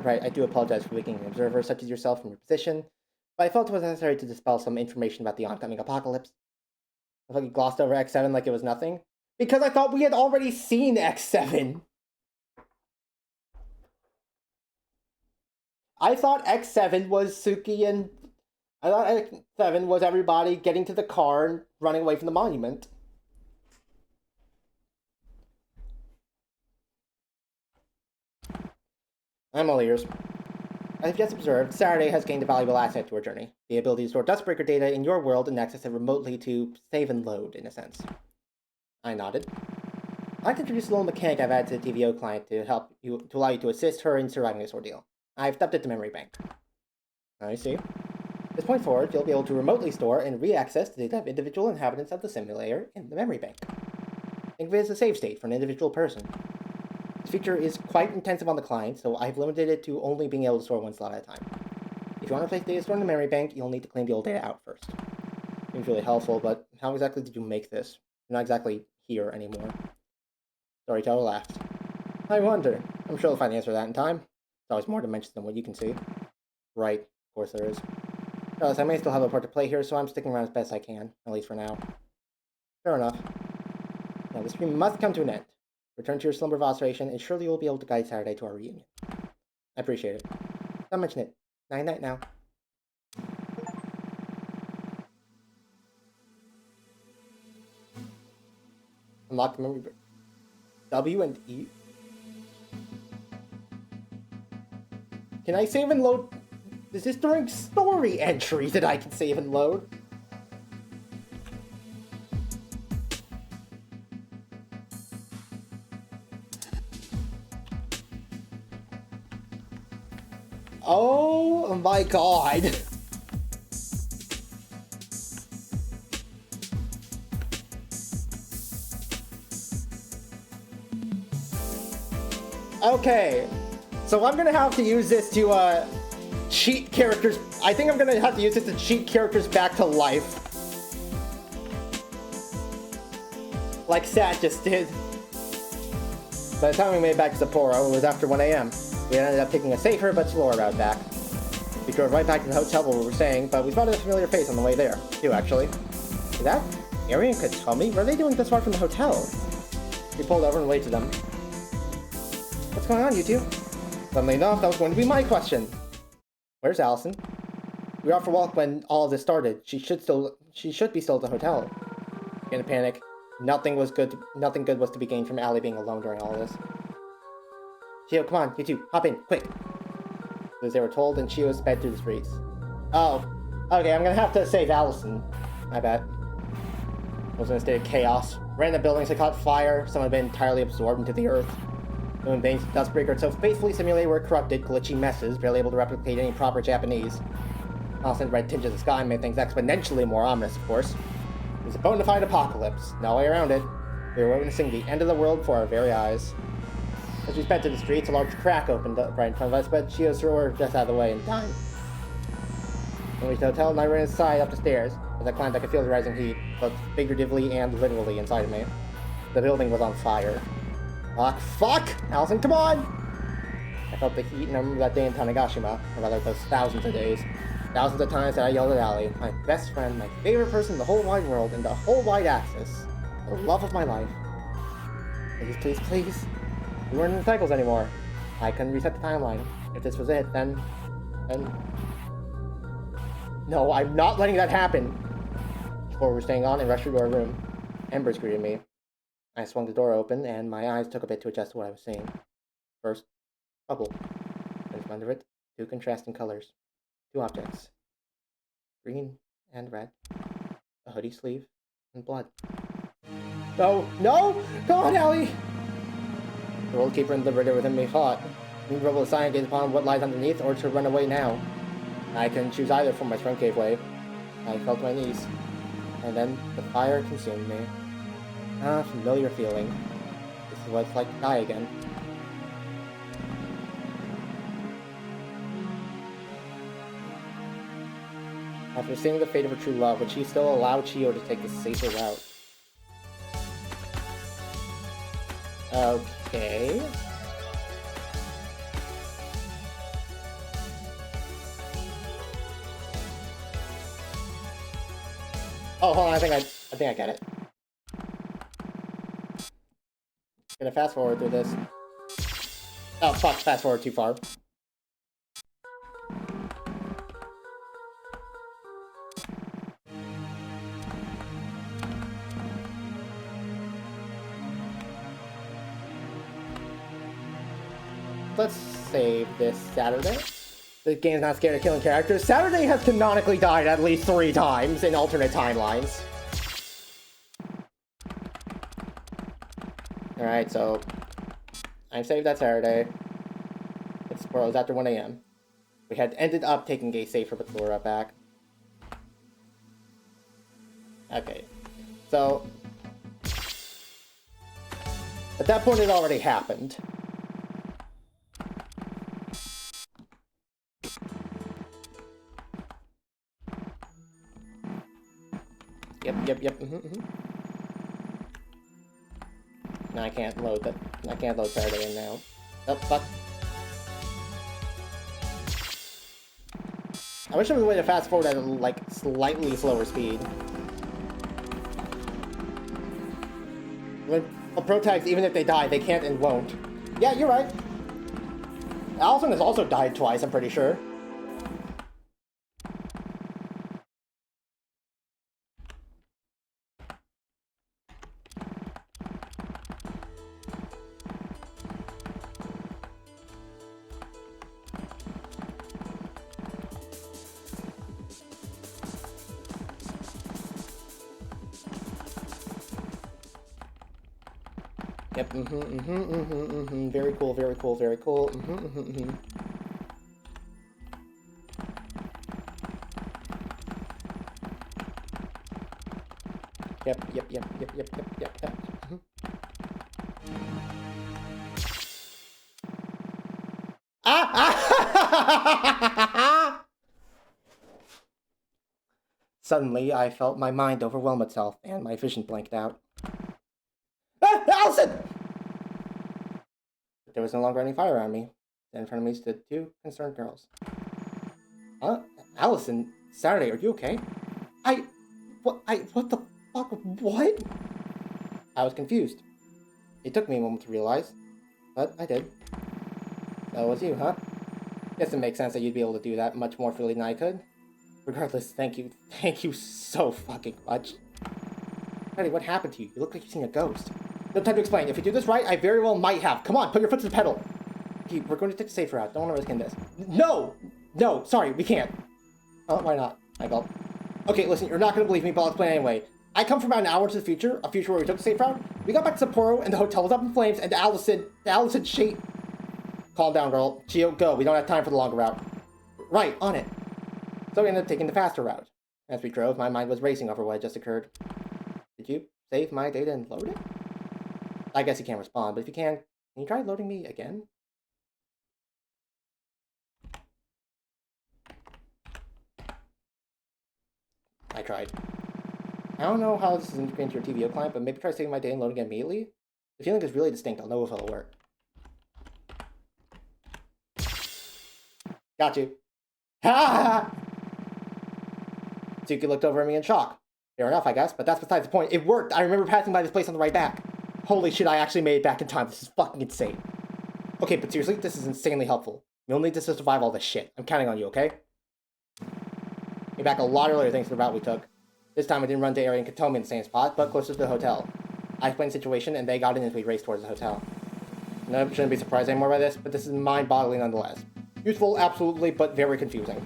Right, I do apologize for waking an observer such as yourself from your position, but I felt it was necessary to dispel some information about the oncoming apocalypse. I thought you glossed over X7 like it was nothing. Because I thought we had already seen X7! I thought X7 was Suki and... I thought X7 was everybody getting to the car and running away from the monument. I'm all ears. As you've just observed, Saturday has gained a valuable asset to our journey. The ability to store Dustbreaker data in your world and access it remotely to save and load, in a sense. I nodded. I'd like to introduce a little mechanic I've added to the TVO client to allow you to assist her in surviving this ordeal. I've dubbed it the memory bank. I see. From this point forward, you'll be able to remotely store and re-access the data of individual inhabitants of the simulator in the memory bank. Think of it as a save state for an individual person. This feature is quite intensive on the client, so I've limited it to only being able to store one slot at a time. If you want to replace data stored in the memory bank, you'll need to clean the old data out first. Seems really helpful, but how exactly did you make this? You're not exactly here anymore. Storyteller laughed. I wonder. I'm sure you'll find the answer to that in time. There's always more dimensions than what you can see. Right, of course there is. Regardless, I may still have a part to play here, so I'm sticking around as best I can, at least for now. Fair enough. Now, this stream must come to an end. Return to your slumber of observation, and surely you'll be able to guide Saturday to our reunion. I appreciate it. Don't mention it. Night-night now. Unlock the memory... W and E? Can I save and load? Is this during story entry that I can save and load? Oh my god. Okay. So I'm gonna have to use this to, cheat characters. I think I'm gonna have to use this to cheat characters back to life. Like Sat just did. By the time we made it back to Sapporo, it was after 1 a.m. We ended up taking a safer but slower route back. We drove right back to the hotel where we were staying, but we spotted a familiar face on the way there, too, actually. Is that Ari and Katomi? What are they doing this far from the hotel? We pulled over and waved to them. What's going on, you two? Funnily enough, that was going to be my question. Where's Allison? We were off for a walk when all of this started. She should be still at the hotel. In a panic, nothing good was to be gained from Allie being alone during all of this. Chio, come on, you two, hop in, quick. As they were told, and Chio sped through the streets. Oh, okay, I'm gonna have to save Allison. I bet. I was in a state of chaos. Random buildings had caught fire, some had been entirely absorbed into the earth. Moon Bane's Dustbreaker so faithfully simulated were corrupted, glitchy messes, barely able to replicate any proper Japanese. Constant red tinge of the sky made things exponentially more ominous, of course. It was a bona fide apocalypse, no way around it. We were witnessing the end of the world before our very eyes. As we sped to the streets, a large crack opened up right in front of us, but Chio's threw her just out of the way in time. When we reached the hotel, and I ran inside up the stairs. As I climbed, I could feel the rising heat, both figuratively and literally inside of me. The building was on fire. Fuck! Allison, come on! I felt the heat, and I remember that day in Tanegashima, or rather those thousands of days. Thousands of times that I yelled at Allie, my best friend, my favorite person in the whole wide world, and the whole wide axis. The love of my life. Please, please, please. We weren't in cycles anymore. I couldn't reset the timeline. If this was it, then... No, I'm not letting that happen! Before we were staying on and rushed to our room, embers greeted me. I swung the door open, and my eyes took a bit to adjust to what I was seeing. First, bubble. In front of it, two contrasting colors. Two objects. Green and red. A hoodie sleeve, and blood. No! No! Come on, Allie! The World Keeper and Liberator within me fought. We were able to decide gaze upon what lies underneath, or to run away now. I couldn't choose either for my strength gave way. I fell to my knees. And then the fire consumed me. Ah, familiar feeling. This is what it's like to die again. After seeing the fate of her true love, would she still allow Chio to take the safer route? Okay. Oh, hold on, I think I get it. Gonna fast forward through this. Oh, fuck, fast forward too far. Let's save this Saturday. The game's not scared of killing characters. Saturday has canonically died at least 3 times in alternate timelines. Alright, so I saved that Saturday. It's after 1 a.m. We had ended up taking a safer but slower route back. Okay, so at that point it already happened. Yep. No, I can't load that. I can't load Saturday in now. Oh, fuck. I wish there was a way to fast forward at a, like, slightly slower speed. Well, pro tags, even if they die, they can't and won't. Yeah, you're right. Allison has also died twice, I'm pretty sure. Yep, very cool, very cool, very cool, Yep. Suddenly, I felt my mind overwhelm itself, and my vision blanked out. Ah, Allison! There was no longer any fire around me. Then in front of me stood two concerned girls. Huh? Allison, Saturday, are you okay? What the fuck? What? I was confused. It took me a moment to realize, but I did. That was you, huh? Guess it makes sense that you'd be able to do that much more freely than I could. Regardless, thank you so fucking much. Freddy, what happened to you? You look like you've seen a ghost. No time to explain. If you do this right, I very well might have. Come on, put your foot to the pedal. Okay, we're going to take the safe route. Don't want to risk in this. No! No, sorry, we can't. Why not? I gulp. Okay, listen, you're not going to believe me, but I'll explain anyway. I come from about an hour to the future, a future where we took the safe route. We got back to Sapporo, and the hotel was up in flames, and Allison, Calm down, girl. Chio, go. We don't have time for the longer route. Right, on it. So we ended up taking the faster route. As we drove, my mind was racing over what had just occurred. Did you save my data and load it? I guess you can't respond, but if you can you try loading me again? I tried. I don't know how this is integrated into your TVO client, but maybe try saving my data and loading it immediately. The feeling is really distinct. I'll know if it'll work. Got you. Ha! Suki looked over at me in shock. Fair enough, I guess, but that's besides the point. It worked! I remember passing by this place on the way back. Holy shit, I actually made it back in time. This is fucking insane. Okay, but seriously, this is insanely helpful. You'll need this to survive all this shit. I'm counting on you, okay? Came back a lot earlier thanks to the route we took. This time we didn't run to Area and Katomi in the same spot, but closer to the hotel. I explained the situation, and they got in as we raced towards the hotel. No, shouldn't be surprised anymore by this, but this is mind-boggling nonetheless. Useful, absolutely, but very confusing.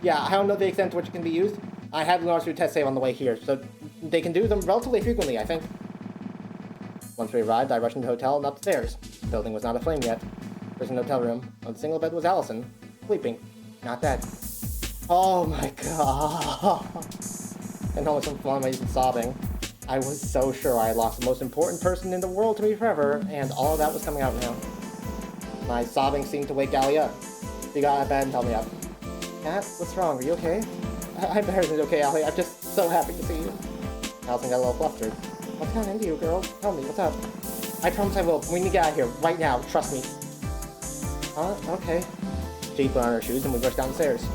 Yeah, I don't know the extent to which it can be used. I had to launch through test save on the way here, so they can do them relatively frequently, I think. Once we arrived, I rushed into the hotel and upstairs. The building was not aflame yet. There's an hotel room. On the single bed was Allison, sleeping, not dead. Oh my god. And almost inflamed and sobbing. I was so sure I had lost the most important person in the world to me forever, and all of that was coming out now. My sobbing seemed to wake Allie up. She got out of bed and held me up. Kat, what's wrong? Are you okay? I'm better than okay, Allie. I'm just so happy to see you. Allison got a little flustered. What's gotten into you, girl? Tell me, what's up? I promise I will. We need to get out of here right now. Trust me. Okay. She put on her shoes and we rushed down the stairs.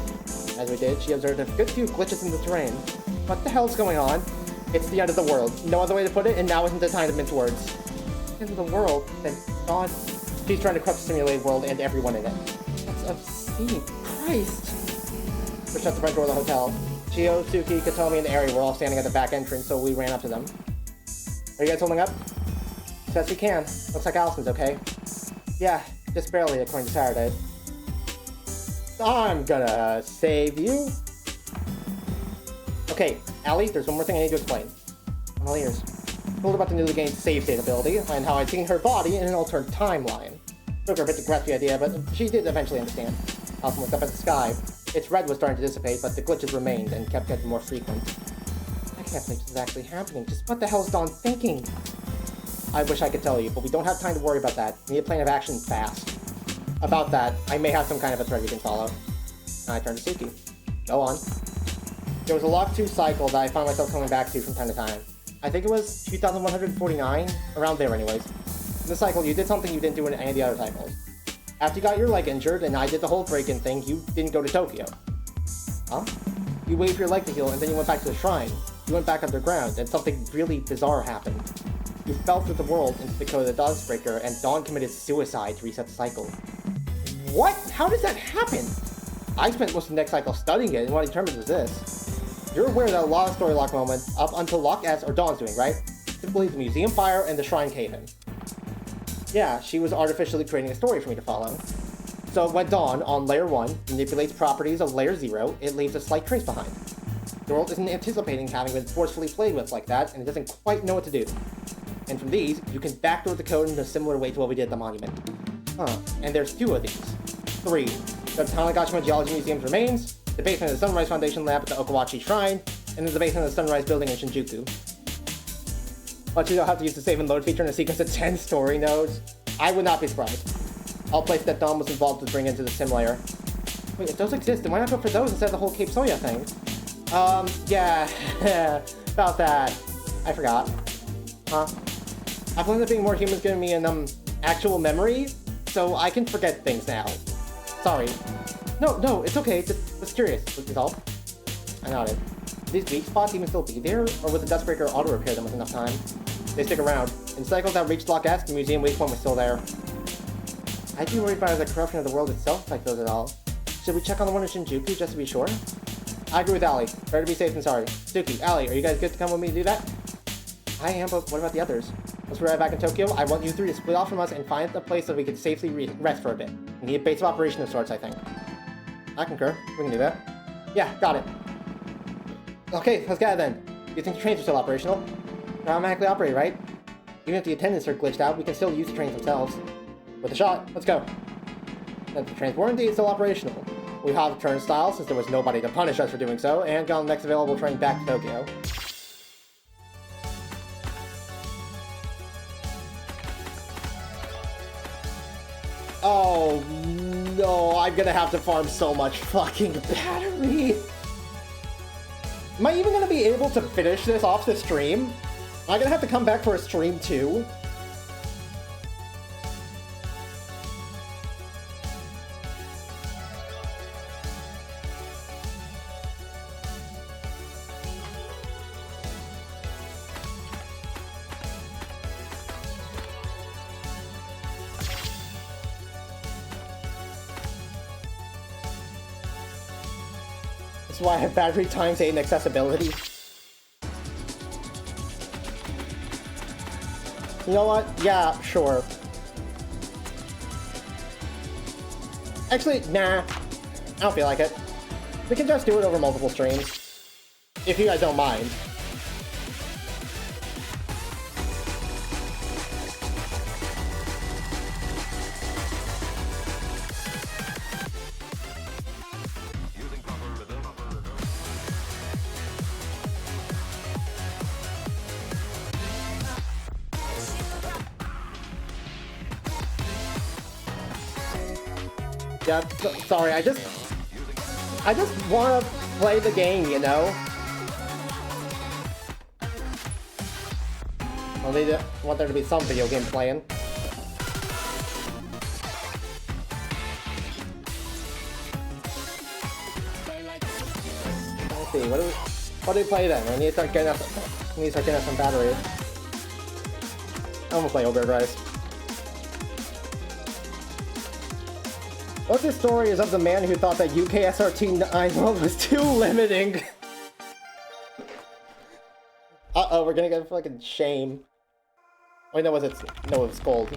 As we did, she observed a good few glitches in the terrain. What the hell's going on? It's the end of the world. No other way to put it, and now isn't the time to mince words. The end of the world? Then God. She's trying to corrupt the simulated world and everyone in it. That's obscene. Christ. We shut the front door of the hotel. Chio, Suki, Katomi, and Eri were all standing at the back entrance, so we ran up to them. Are you guys holding up? As best we can. Looks like Allison's okay. Yeah, just barely, according to Saturday. I'm gonna save you. Okay, Allie, there's one more thing I need to explain. I'm all ears. I told her about the newly gained save state ability, and how I'd seen her body in an alternate timeline. Took her a bit to grasp the idea, but she did eventually understand. Allison looked up at the sky. Its red was starting to dissipate, but the glitches remained and kept getting more frequent. I can't believe this is actually happening. Just what the hell is Dawn thinking? I wish I could tell you, but we don't have time to worry about that. We need a plan of action fast. About that, I may have some kind of a thread we can follow. And I turned to Suki. Go on. There was a Lock 2 cycle that I found myself coming back to from time to time. I think it was 2149, around there anyways. In the cycle, you did something you didn't do in any of the other cycles. After you got your leg injured and I did the whole break-in thing, you didn't go to Tokyo. Huh? You waited for your leg to heal and then you went back to the shrine. You went back underground and something really bizarre happened. You fell through the world into the code of the Dawnbreaker and Dawn committed suicide to reset the cycle. What? How does that happen? I spent most of the next cycle studying it and what I determined was this. You're aware that a lot of story lock moments up until Lock S are Dawn's doing, right? Typically the museum fire and the shrine cave-in. Yeah, she was artificially creating a story for me to follow. So when Dawn, on Layer 1, manipulates properties of Layer 0, it leaves a slight trace behind. The world isn't anticipating having been forcefully played with like that, and it doesn't quite know what to do. And from these, you can backdoor the code in a similar way to what we did at the monument. And there's 2 of these. 3. The Tanegashima Geology Museum's remains, the basement of the Sunrise Foundation lab at the Okawachi Shrine, and then the basement of the Sunrise Building in Shinjuku. But you don't have to use the save and load feature in a sequence of 10 story nodes. I would not be surprised. All places that Dawn was involved to bring into the sim layer. Wait, if those exist, then why not go for those instead of the whole Cape Soya thing? Yeah, about that. I forgot. Huh? I've learned that being more human is giving me an, actual memory. so I can forget things now. Sorry. No, it's okay. Just curious. Was all? I nodded. Do these weak spots even still be there? Or would the Dustbreaker auto-repair them with enough time? They stick around. In cycles that reached Loch S, the museum weak point was still there. I'd be worried about the corruption of the world itself if I killed it all. Should we check on the one in Shinjuku just to be sure? I agree with Ali. Better to be safe than sorry. Suki, Ali, are you guys good to come with me to do that? I am, but what about the others? Once we're right back in Tokyo, I want you three to split off from us and find a place so we can safely rest for a bit. We need a base of operation of sorts, I think. I concur. We can do that. Yeah, got it. Okay, let's get it then. Do you think the trains are still operational? They're automatically operated, right? Even if the attendants are glitched out, we can still use the trains themselves. With a shot, let's go. If the trains were indeed still operational, we have turnstile since there was nobody to punish us for doing so, and get on the next available train back to Tokyo. Oh no, I'm gonna have to farm so much fucking battery. Am I even gonna be able to finish this off the stream? Am I gonna have to come back for a stream too? That's why I have battery times 8 in accessibility. You know what? Yeah, sure. Actually, nah. I don't feel like it. We can just do it over multiple streams. If you guys don't mind. Yeah, sorry, I just want to play the game, you know? I want there to be some video game playing. Let's see, what do we play then? We need to start getting us some batteries. I'm gonna play Ogre Rise. What this story is of the man who thought that UKSRT 9 was too limiting. Uh-oh, we're gonna get fucking shame. Wait, no, it's gold.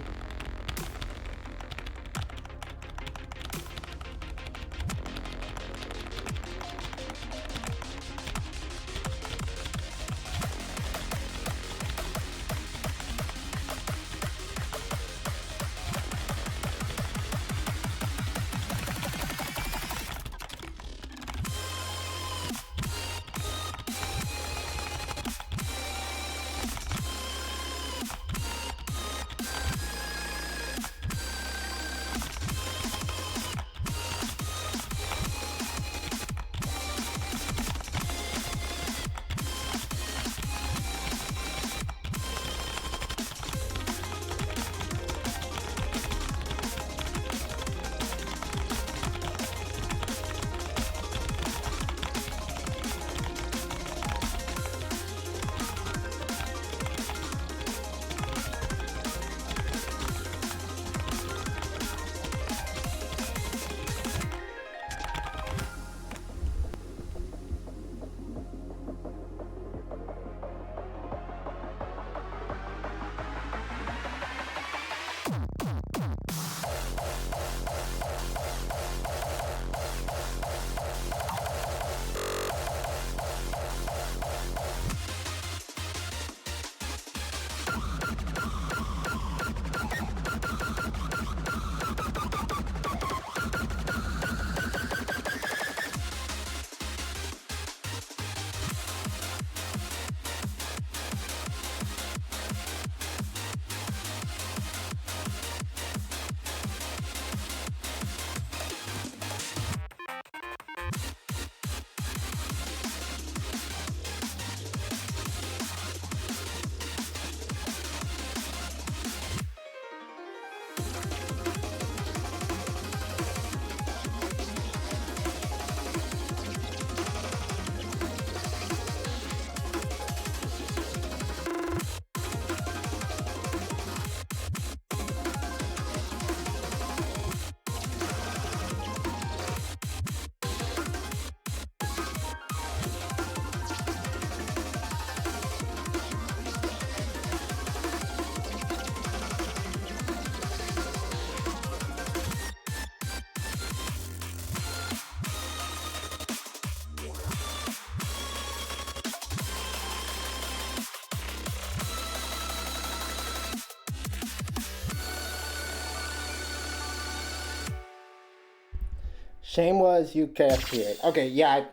Shame was UKFTA. Okay, yeah.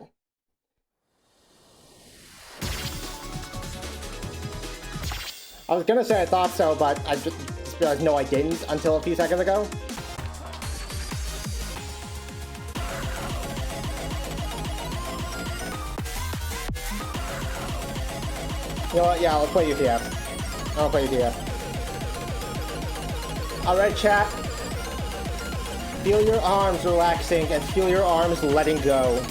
I was gonna say I thought so, but I just realized no, I didn't until a few seconds ago. You know what? Yeah, let's play UTF. I'll play UTF. Alright, chat. Feel your arms relaxing and feel your arms letting go.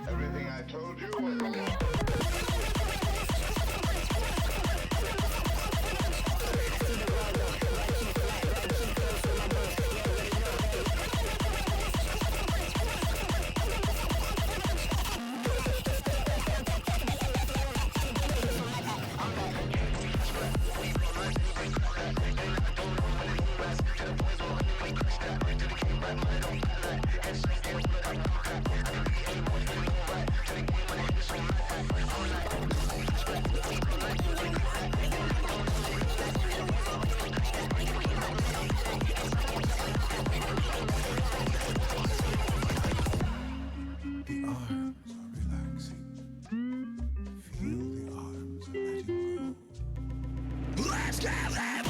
Everything I told you was a lie. The arms are relaxing. Feel the arms are letting go. Let's get them!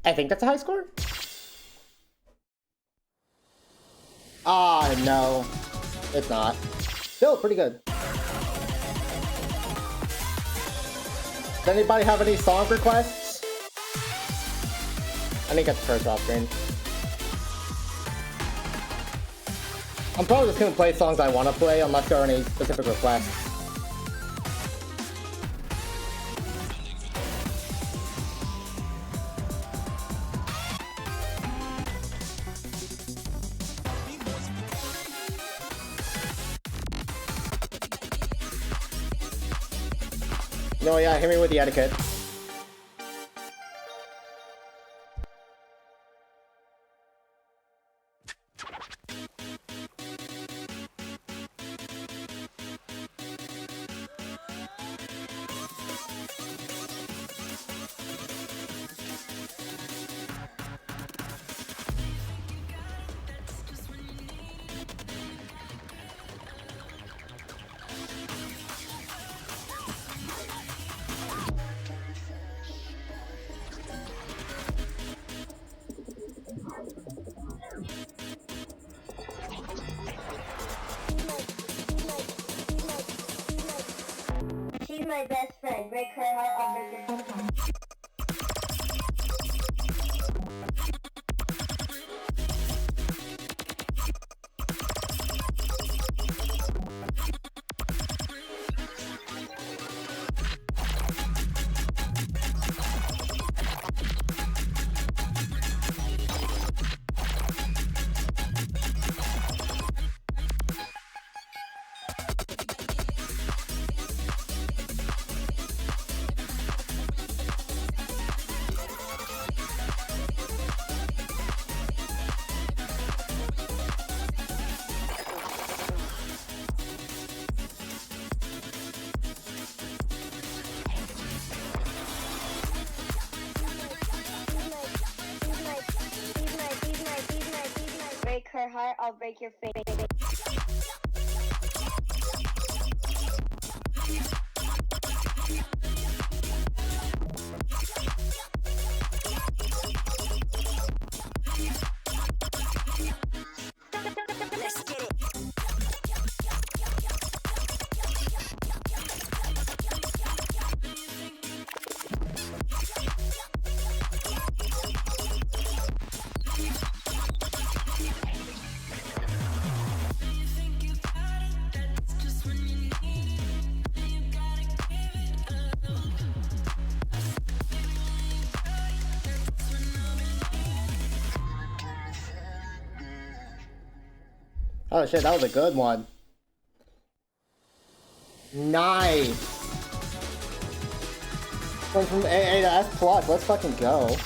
I think that's a high score? Ah, no. It's not. Still pretty good. Does anybody have any song requests? I think that's the first off screen. I'm probably just gonna play songs I want to play unless there are any specific requests. No, yeah, hit me with the etiquette. She's my best friend. Break her heart on her. her heart, I'll break your face. Oh shit, that was a good one. Nice. Went from AA to S plus. Let's fucking go.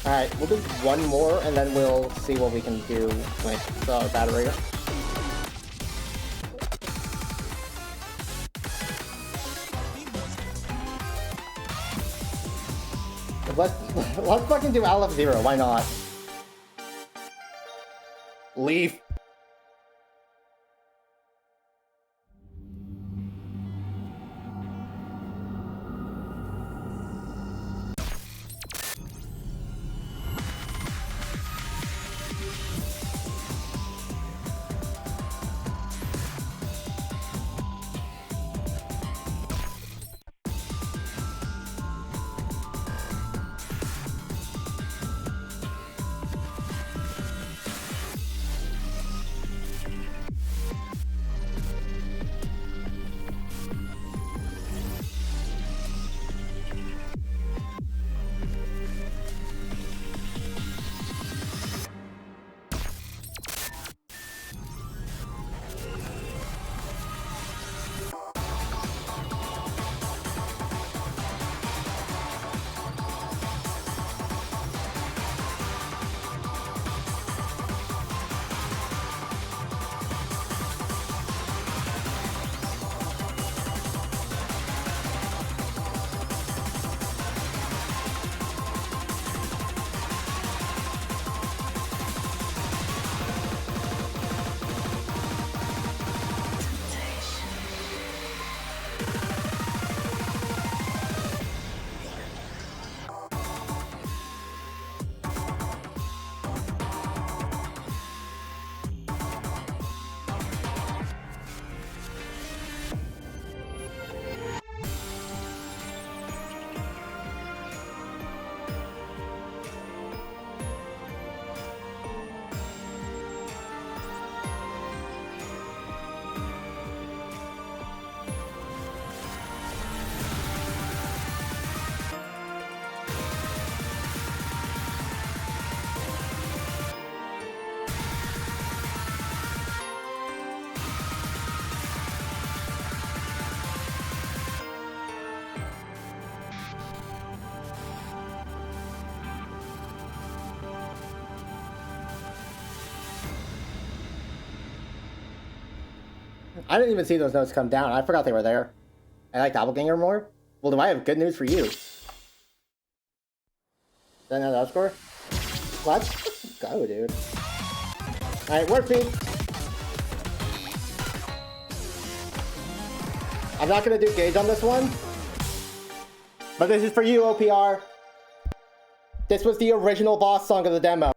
Alright, we'll do one more and then we'll see what we can do with our battery. Let's fucking do Aleph Zero, why not? Leave. I didn't even see those notes come down. I forgot they were there. I like Doppelganger more. Well, do I have good news for you? Then that score? Let's go, dude. Alright, warp speed. I'm not gonna do gauge on this one. But this is for you, OPR. This was the original boss song of the demo.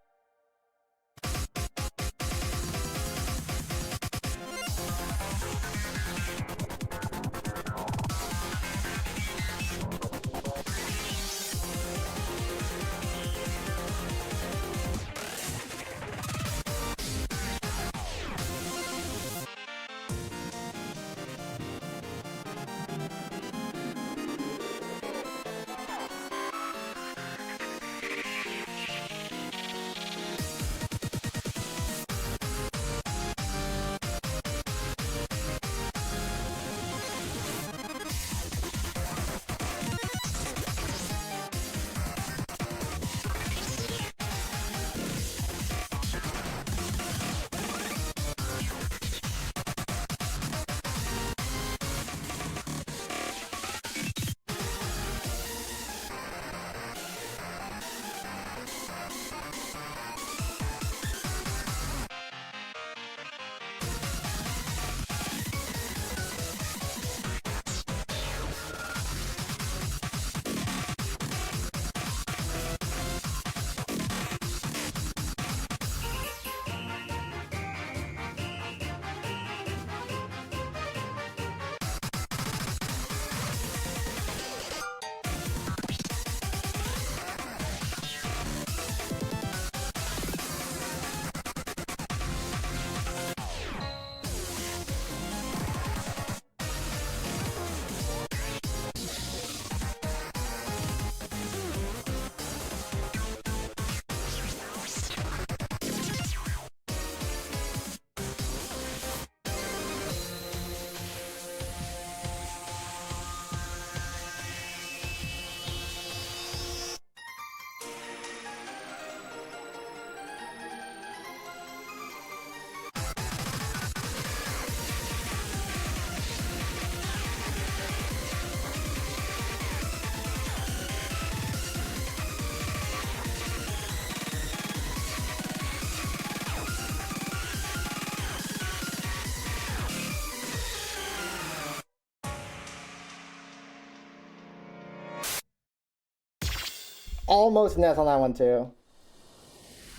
almost a Ness on that one too.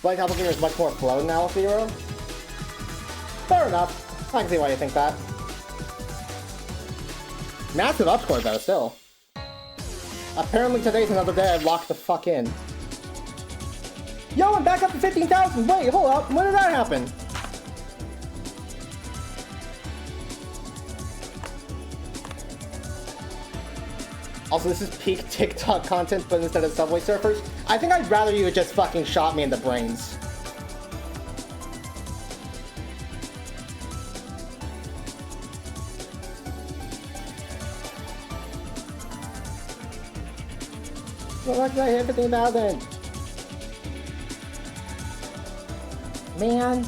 Like Doppelganger is much more flow than Alice Zero. Fair enough. I can see why you think that. Massive upscore though, still. Apparently today's another day I've locked the fuck in. Yo, I'm back up to 15,000! Wait, hold up, when did that happen? Also, this is peak TikTok content, but instead of Subway Surfers, I think I'd rather you had just fucking shot me in the brains. Well, why did I hit 15,000? Man.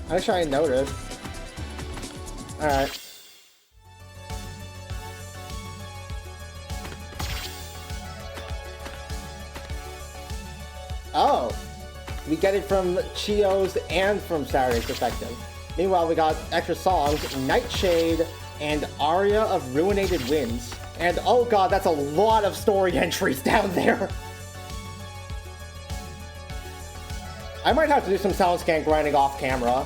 I wish I had noticed. Alright. Oh, we get it from Chio's and from Saturday's perspective. Meanwhile, we got extra songs, Nightshade and Aria of Ruinated Winds. And oh god, that's a lot of story entries down there. I might have to do some sound scan grinding off camera.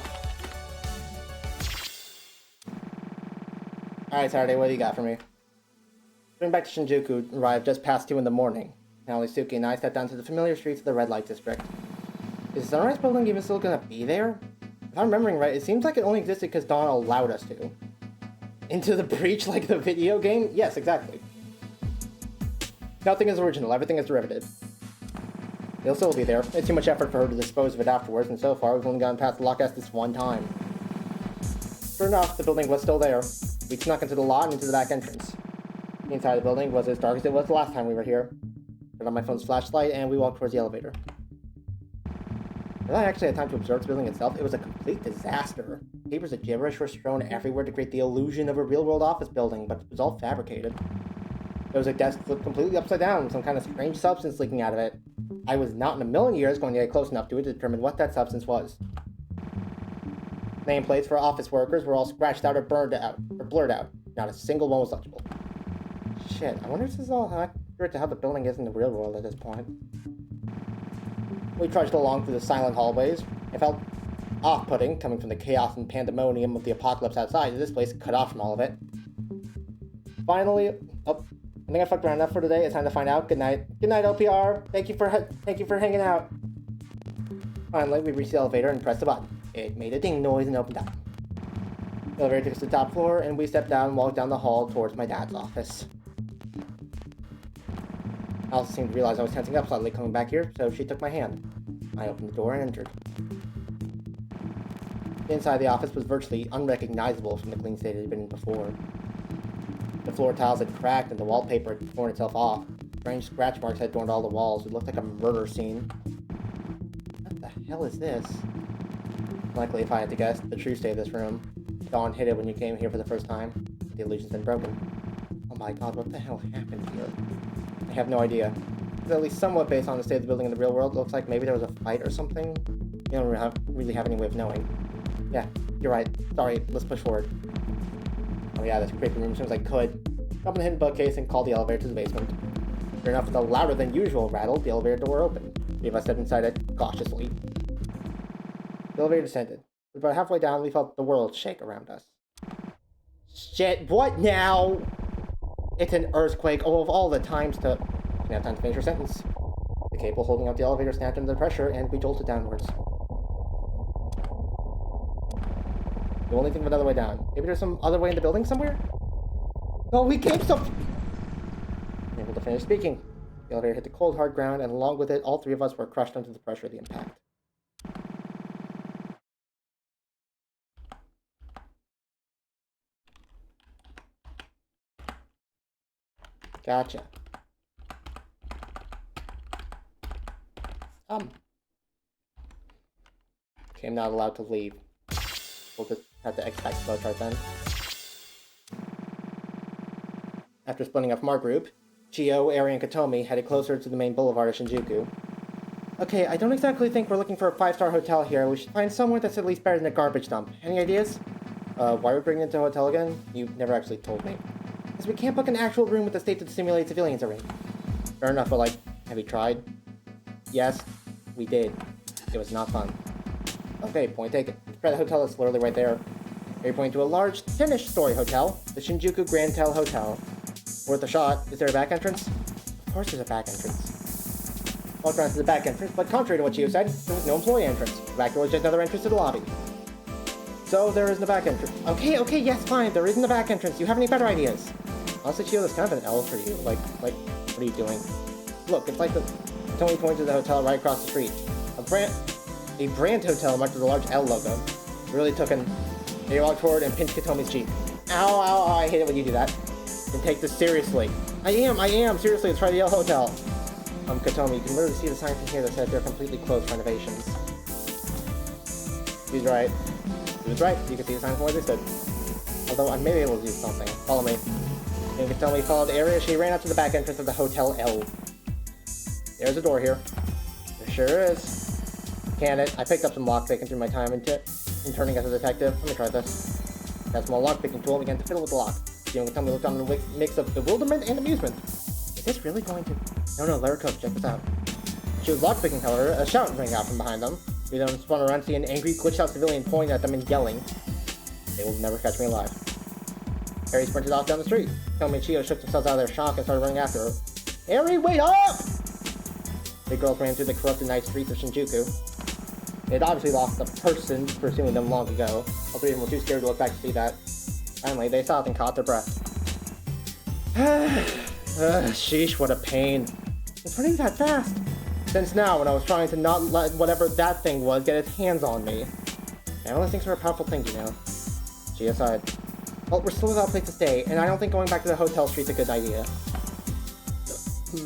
Alright, Saturday, what do you got for me? Going back to Shinjuku, arrived just past 2 in the morning. Now Suki and I stepped down to the familiar streets of the red light district. Is the Sunrise building even still gonna be there? If I'm remembering right, it seems like it only existed because Dawn allowed us to. Into the breach like the video game? Yes, exactly. Nothing is original, everything is derivative. It'll still be there. It's too much effort for her to dispose of it afterwards, and so far we've only gotten past the lock S this one time. Sure enough, the building was still there. We snuck into the lot and into the back entrance. The inside of the building was as dark as it was the last time we were here. Turned on my phone's flashlight, and we walked towards the elevator. Without I actually had time to observe the building itself, it was a complete disaster. Papers of gibberish were strewn everywhere to create the illusion of a real-world office building, but it was all fabricated. There was a desk flipped completely upside down with some kind of strange substance leaking out of it. I was not in a million years going to get close enough to it to determine what that substance was. Nameplates for office workers were all scratched out or burned out, or blurred out. Not a single one was legible. Shit, I wonder if this is all accurate to how the building is in the real world at this point. We trudged along through the silent hallways. It felt off-putting, coming from the chaos and pandemonium of the apocalypse outside. This place cut off from all of it. Finally, I think I fucked around enough for today. It's time to find out. Good night. Good night, OPR. Thank you for hanging out. Finally, we reached the elevator and pressed the button. It made a ding noise and opened up. The elevator took us to the top floor, and we stepped down and walked down the hall towards my dad's office. Alice seemed to realize I was tensing up slightly coming back here, so she took my hand. I opened the door and entered. The inside of the office was virtually unrecognizable from the clean state it had been in before. The floor tiles had cracked and the wallpaper had torn itself off. Strange scratch marks had adorned all the walls. It looked like a murder scene. What the hell is this? Likely, if I had to guess, the true state of this room. Dawn hid it when you came here for the first time. The illusion's been broken. Oh my god, what the hell happened here? I have no idea. It's at least somewhat based on the state of the building in the real world. It looks like maybe there was a fight or something. You don't really have any way of knowing. Yeah, you're right. Sorry, let's push forward. Oh yeah, this creepy room as soon as I could. Open the hidden bookcase and call the elevator to the basement. Sure enough, with a louder than usual rattle, the elevator door opened. Three of us stepped inside it, cautiously. The elevator descended. About halfway down, we felt the world shake around us. Shit, what now? It's an earthquake. Oh, of all the times to... You didn't have time to finish your sentence. The cable holding up the elevator snapped under the pressure, and we jolted downwards. The only thing of another way down. Maybe there's some other way in the building somewhere? No, we came so... Unable to finish speaking. The elevator hit the cold, hard ground, and along with it, all three of us were crushed under the pressure of the impact. Gotcha. Okay, I'm not allowed to leave. We'll just have to expect the flowchart then. After splitting up from our group, Chio, Eri, and Katomi headed closer to the main boulevard of Shinjuku. Okay, I don't exactly think we're looking for a 5-star hotel here. We should find somewhere that's at least better than a garbage dump. Any ideas? Why we're bringing it to a hotel again? You never actually told me. Because we can't book an actual room with a state that simulates civilians are in. Fair enough, but like, Have you tried? Yes, we did. It was not fun. Okay, point taken. The hotel is literally right there. You're pointing to a large 10-ish story hotel, the Shinjuku Grand Tel Hotel. Worth a shot. Is there a back entrance? Of course there's a back entrance. Walked around to the back entrance, but contrary to what Chio said, there was no employee entrance. The back door was just another entrance to the lobby. So there isn't a back entrance. Okay, yes, fine, there isn't a back entrance. You have any better ideas? Honestly, Chio, that's kind of an L for you. Like, what are you doing? Look, it's like the Tony points to the hotel right across the street. A brand hotel marked with a large L logo. It really took an... They walked forward and pinched Katomi's cheek. Ow, I hate it when you do that. And take this seriously. I am, seriously, it's right the L Hotel. Katomi, you can literally see the sign from here that says they're completely closed for renovations. He's right. He was right, you can see the sign from where they stood. Although I may be able to do something. Follow me. And Katomi followed the area, she ran out to the back entrance of the Hotel L. There's a door here. There sure is. Can it? I picked up some lockpicking through my time in turning as a detective. Let me try this. That small lockpicking tool began to fiddle with the lock. Young Katomi looked on in a mix of bewilderment and amusement. Is this really going to... No, let her cook. Check this out. She was lockpicking, however, a shout rang out from behind them. We then spun around to see an angry, glitched-out civilian pointing at them and yelling. They will never catch me alive. Harry sprinted off down the street. Katomi and Chio shook themselves out of their shock and started running after her. Harry, wait up! The girls ran through the corrupted night streets of Shinjuku. They had obviously lost the person pursuing them long ago. All three of them were too scared to look back to see that. Finally, they stopped and caught their breath. Sheesh, what a pain. It's running that fast. Since now, when I was trying to not let whatever that thing was get its hands on me. Analyst thinks are a powerful thing, you know. She aside. Well, we're still without a place to stay, and I don't think going back to the hotel street's a good idea.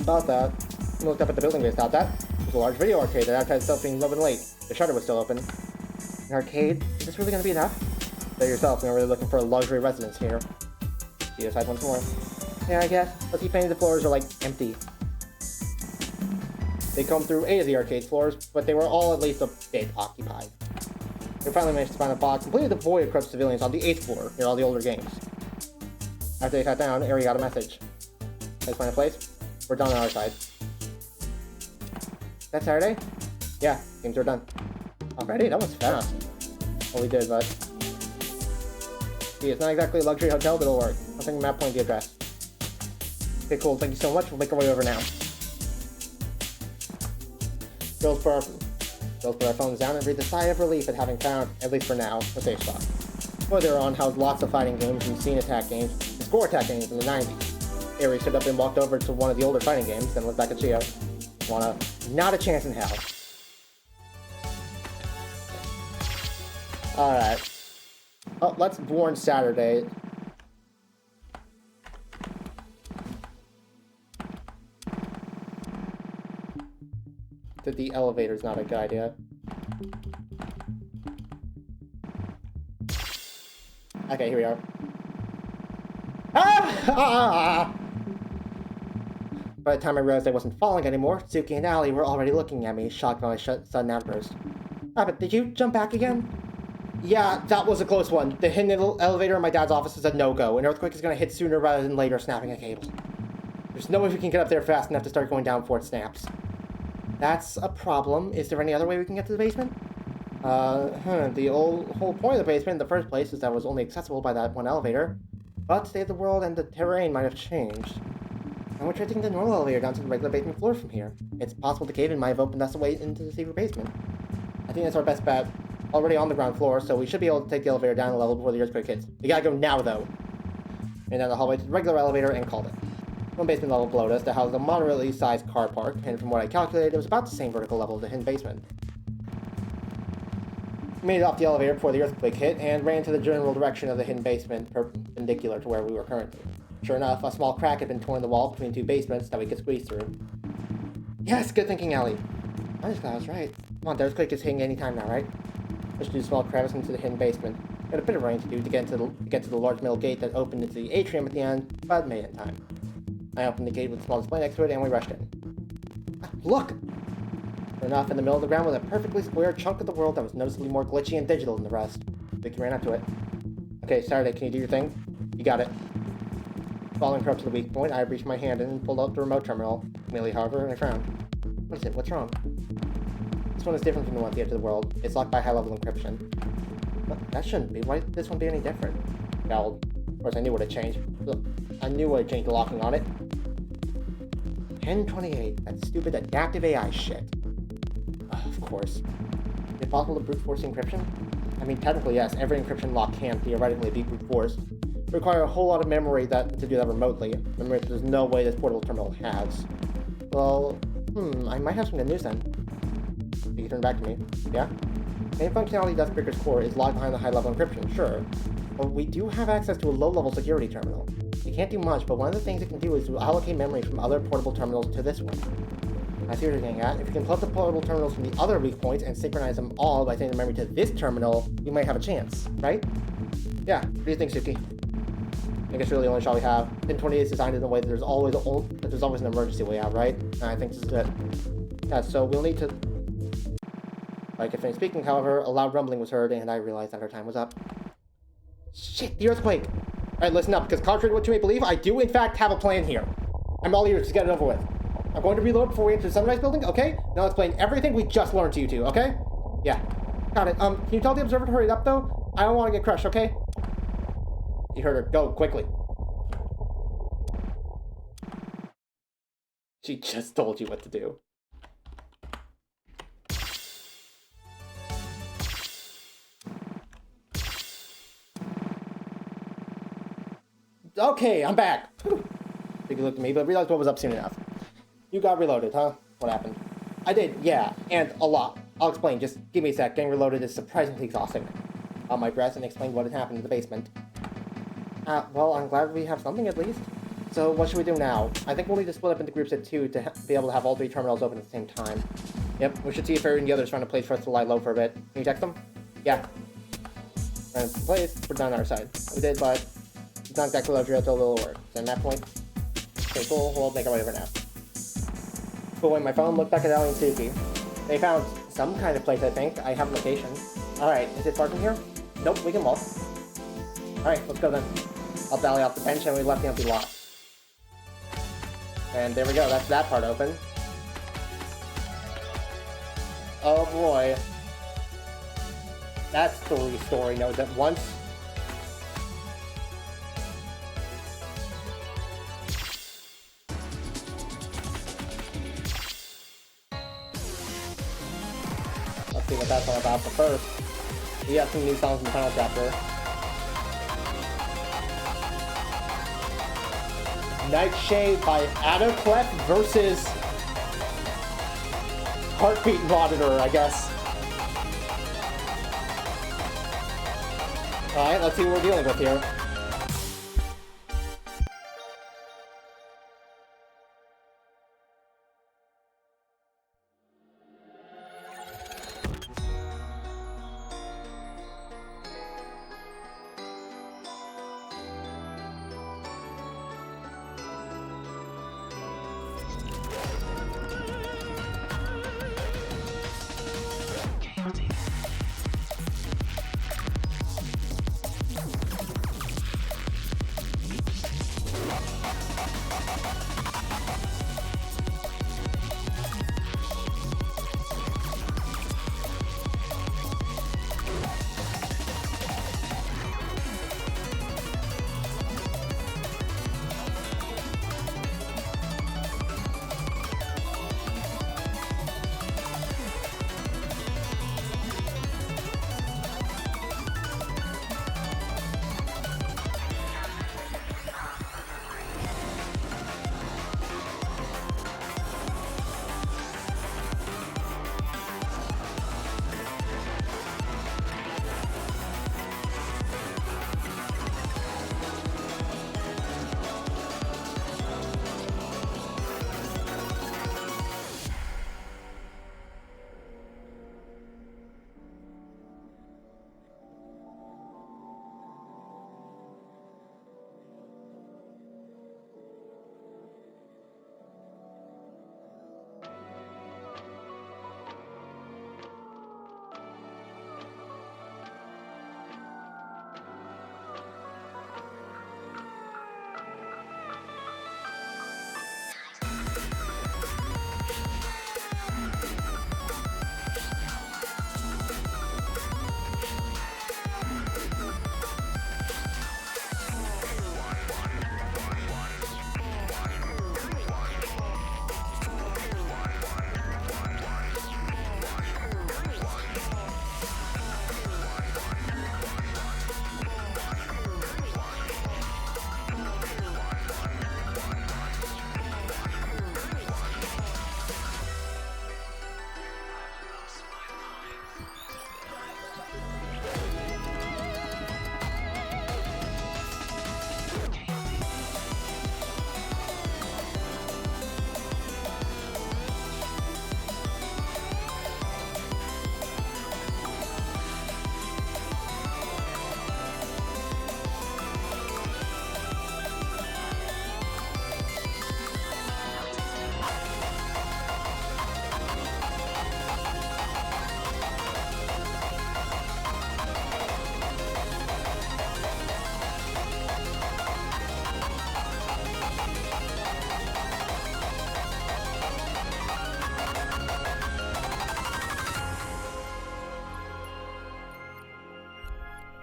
About that, I looked up at the building based out that. It was a large video arcade that advertised itself being open late. The shutter was still open. An arcade? Is this really going to be enough? Say yourself, we're really looking for a luxury residence here. She aside once more. Yeah, I guess. Let's see if any of the floors are, like, empty. They combed through 8 of the arcade floors, but they were all at least a bit occupied. They finally managed to find a box completely devoid of corrupt civilians on the 8th floor, near all the older games. After they sat down, Ari got a message. Let's find a place. We're done on our side. That Saturday? Yeah, games are done. Already? That was fast. Well, we did, but... See, it's not exactly a luxury hotel, but it'll work. I'll send you map point the address. Okay, cool. Thank you so much. We'll make our way over now. Girls put our phones down and breathed a sigh of relief at having found, at least for now, a safe spot. Further on housed lots of fighting games and scene attack games, and score attack games in the 90s. Ari stood up and walked over to one of the older fighting games, then looked back at Chio. Not a chance in hell. Alright. Oh, let's warn Saturday. That the elevator's not a good idea. Okay, here we are. By the time I realized I wasn't falling anymore, Suki and Ali were already looking at me, shocked by my sudden outburst. But did you jump back again? Yeah, that was a close one. The hidden elevator in my dad's office is a no-go. An earthquake is going to hit sooner rather than later, snapping a cable. There's no way we can get up there fast enough to start going down before it snaps. That's a problem. Is there any other way we can get to the basement? The whole point of the basement in the first place is that it was only accessible by that one elevator. But today the world and the terrain might have changed. And we're trying to take the normal elevator down to the regular basement floor from here. It's possible the cave-in might have opened us a way into the secret basement. I think that's our best bet. Already on the ground floor, so we should be able to take the elevator down a level before the earthquake hits. We gotta go now, though. And down the hallway to the regular elevator and called it. One basement level below us that housed a moderately sized car park, and from what I calculated, it was about the same vertical level as the hidden basement. We made it off the elevator before the earthquake hit, and ran to the general direction of the hidden basement, perpendicular to where we were currently. Sure enough, a small crack had been torn in the wall between 2 basements that we could squeeze through. Yes, good thinking, Ellie. I'm just glad I was right. Come on, the earthquake is hitting any time now, right? Let's do a small crevice into the hidden basement. Got a bit of running to do to get to the large metal gate that opened into the atrium at the end, but made it in time. I opened the gate with a small display next to it, and we rushed in. Look! Sure enough, in the middle of the ground was a perfectly square chunk of the world that was noticeably more glitchy and digital than the rest. Vicky ran up to it. Okay, Saturday, can you do your thing? You got it. Following her up to the weak point, I reached my hand in and pulled out the remote terminal. Immediately, however, I frowned. What is it? What's wrong? This one is different from the one at the edge of the world. It's locked by high-level encryption. But that shouldn't be. Why would this one be any different? Well, of course I knew what had changed. I knew what had changed the locking on it. 1028. That stupid adaptive AI shit. Of course. Is it possible to brute force encryption? I mean, technically, yes. Every encryption lock can theoretically be brute forced. It requires a whole lot of memory to do that remotely. Memory that there's no way this portable terminal has. Well, I might have some good news then. You can turn back to me. Yeah? Main functionality of Deathbreaker's core is locked behind the high-level encryption, sure. But we do have access to a low-level security terminal. It can't do much, but one of the things it can do is to allocate memory from other portable terminals to this one. I see what you're getting at. If you can plug the portable terminals from the other weak points and synchronize them all by sending the memory to this terminal, you might have a chance, right? Yeah, what do you think, Suki? I guess really the only shot we have. 1028 is designed in a way that there's always an emergency way out, right? And I think this is it. Yeah, so we'll need to... Like, if I'm speaking, however, a loud rumbling was heard, and I realized that our time was up. Shit, the earthquake! Alright, listen up, because contrary to what you may believe, I do in fact have a plan here. I'm all ears, just get it over with. I'm going to reload before we enter the Sunrise Building, okay? Now I'll explain everything we just learned to you two, okay? Yeah. Got it. Can you tell the observer to hurry up, though? I don't want to get crushed, okay? You heard her. Go, quickly. She just told you what to do. Okay, I'm back. Take a look at me, but realized what was up soon enough. You got reloaded, huh? What happened? I did, yeah, and a lot. I'll explain, just give me a sec. Getting reloaded is surprisingly exhausting. On my breath and explain what had happened in the basement. Well, I'm glad we have something at least. So what should we do now? I think we'll need to split up into groups of 2 to be able to have all 3 terminals open at the same time. Yep, we should see if Harry and the others find a place for us to lie low for a bit. Can you text them? Yeah. And place, put it on our side. We did, but it's not exactly low, it's a little work. Send that point. Okay, cool, we'll make our way over now. But when my phone looked back at Ellie and Suki, they found some kind of place, I think. I have a location. Alright, is it far from here? Nope, we can walk. Alright, let's go then. I'll Ellie off the bench and we left the empty lot. And there we go, that's that part open. Oh boy. That's 3 story nodes at once. Let's see what that's all about, but first, we have some new songs in the final chapter. Nightshade by Adoclep versus Heartbeat Monitor, I guess. Alright, let's see what we're dealing with here.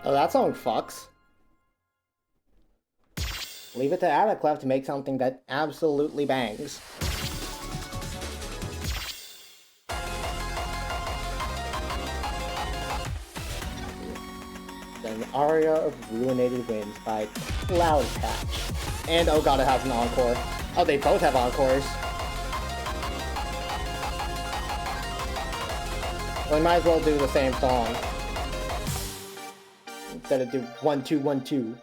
Oh, that song fucks. Leave it to Adaclef to make something that absolutely bangs. An aria of Ruinated Winds by Cloud Patch. And oh god, it has an encore. Oh, they both have encores. Well, we might as well do the same song. Instead of do 1 2 1 2.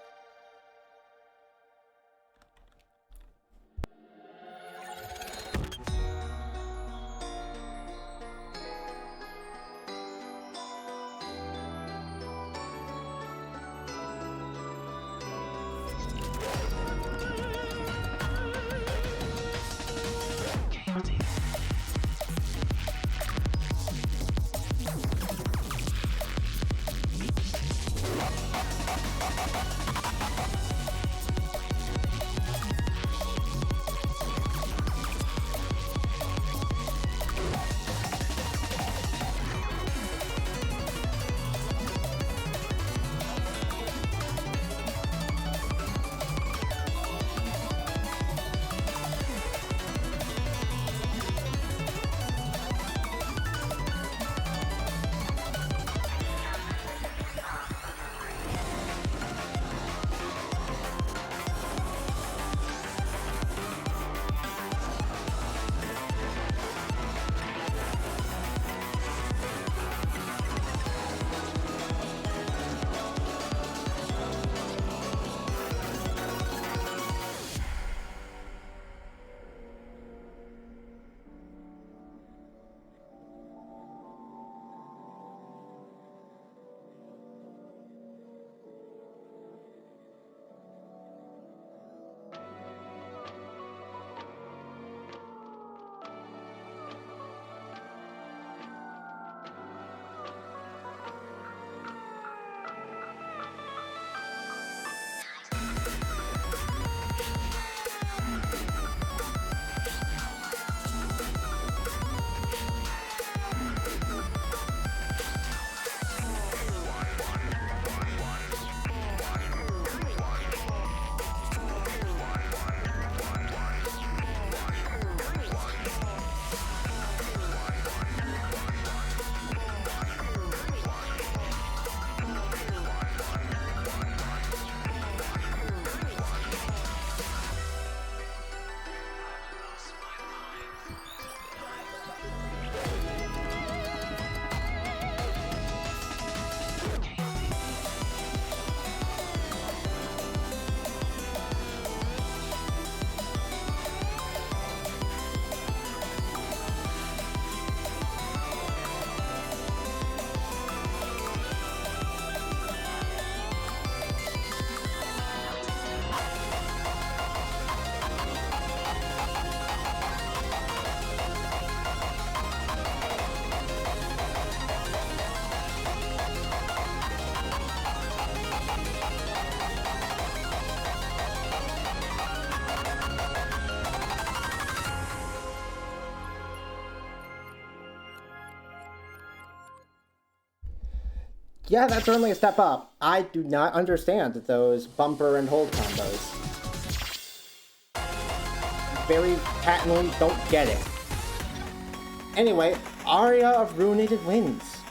Yeah, that's certainly a step up. I do not understand those bumper and hold combos. Very patently don't get it. Anyway, Aria of Ruinated Winds.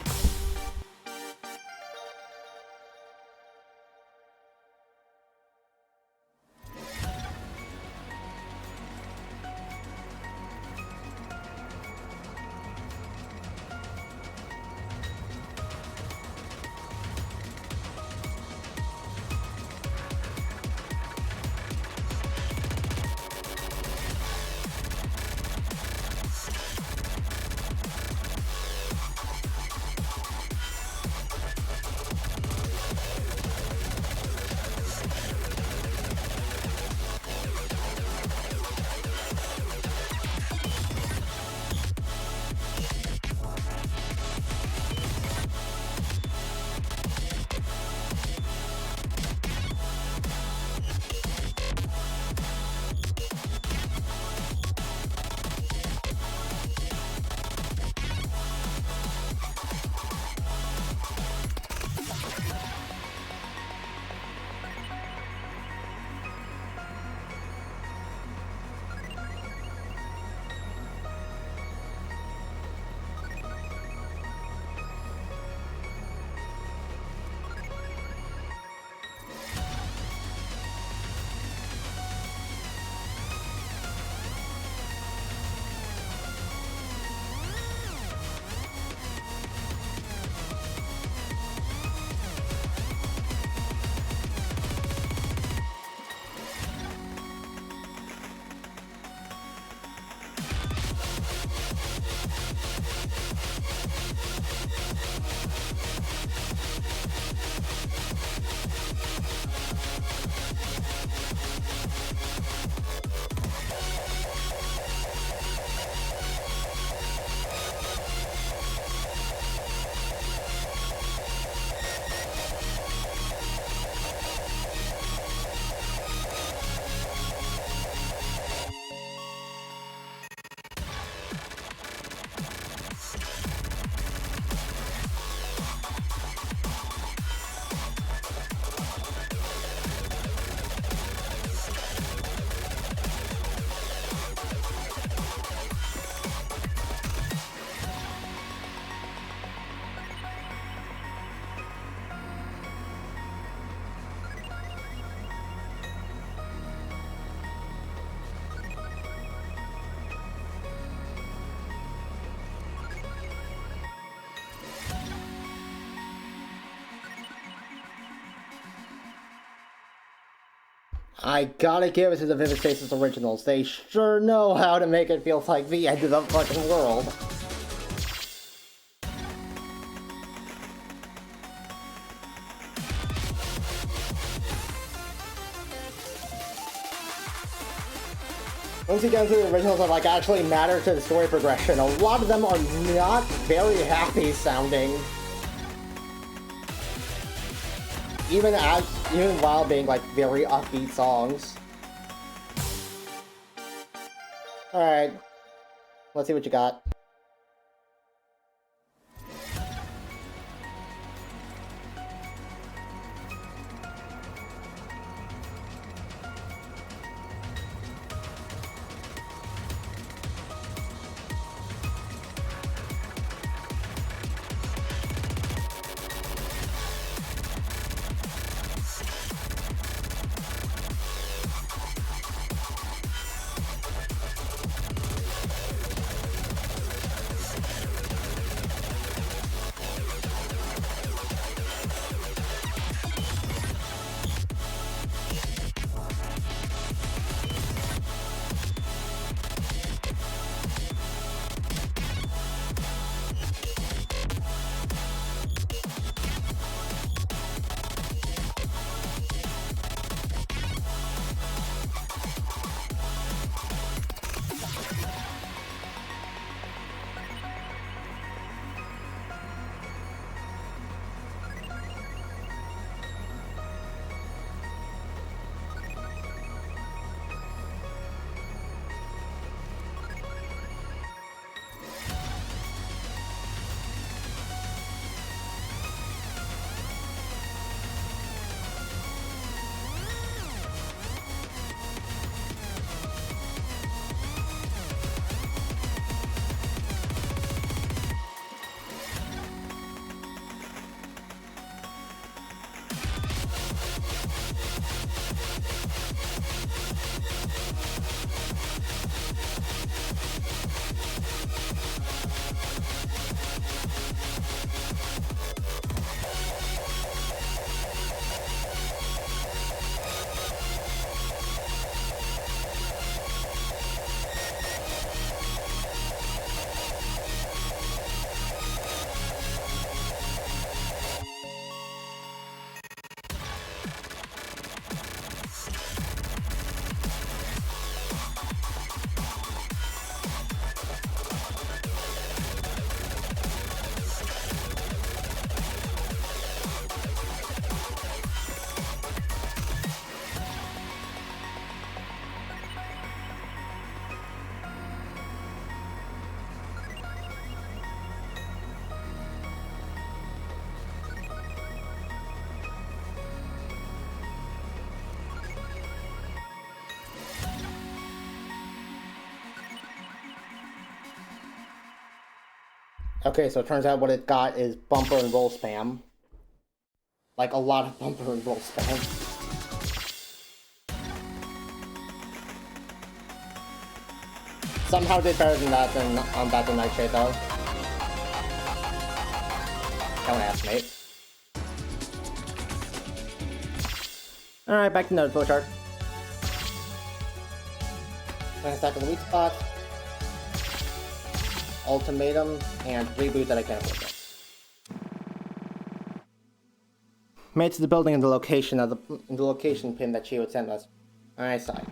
I gotta give it to the Vivid Stasis originals. They sure know how to make it feel like the end of the fucking world. Once you get into the originals that like actually matter to the story progression, a lot of them are not very happy sounding. Even while being like very upbeat songs. Alright. Let's see what you got. Okay, so it turns out what it got is bumper and roll spam. Like, a lot of bumper and roll spam. Somehow did better than that on Back to Nightshade, though. Don't ask, mate. Alright, back to node flowchart. Gonna stack the weak spots. Ultimatum, and reboot that I can't afford yet. Made it to the building in the location pin that Chio had sent us. I sighed.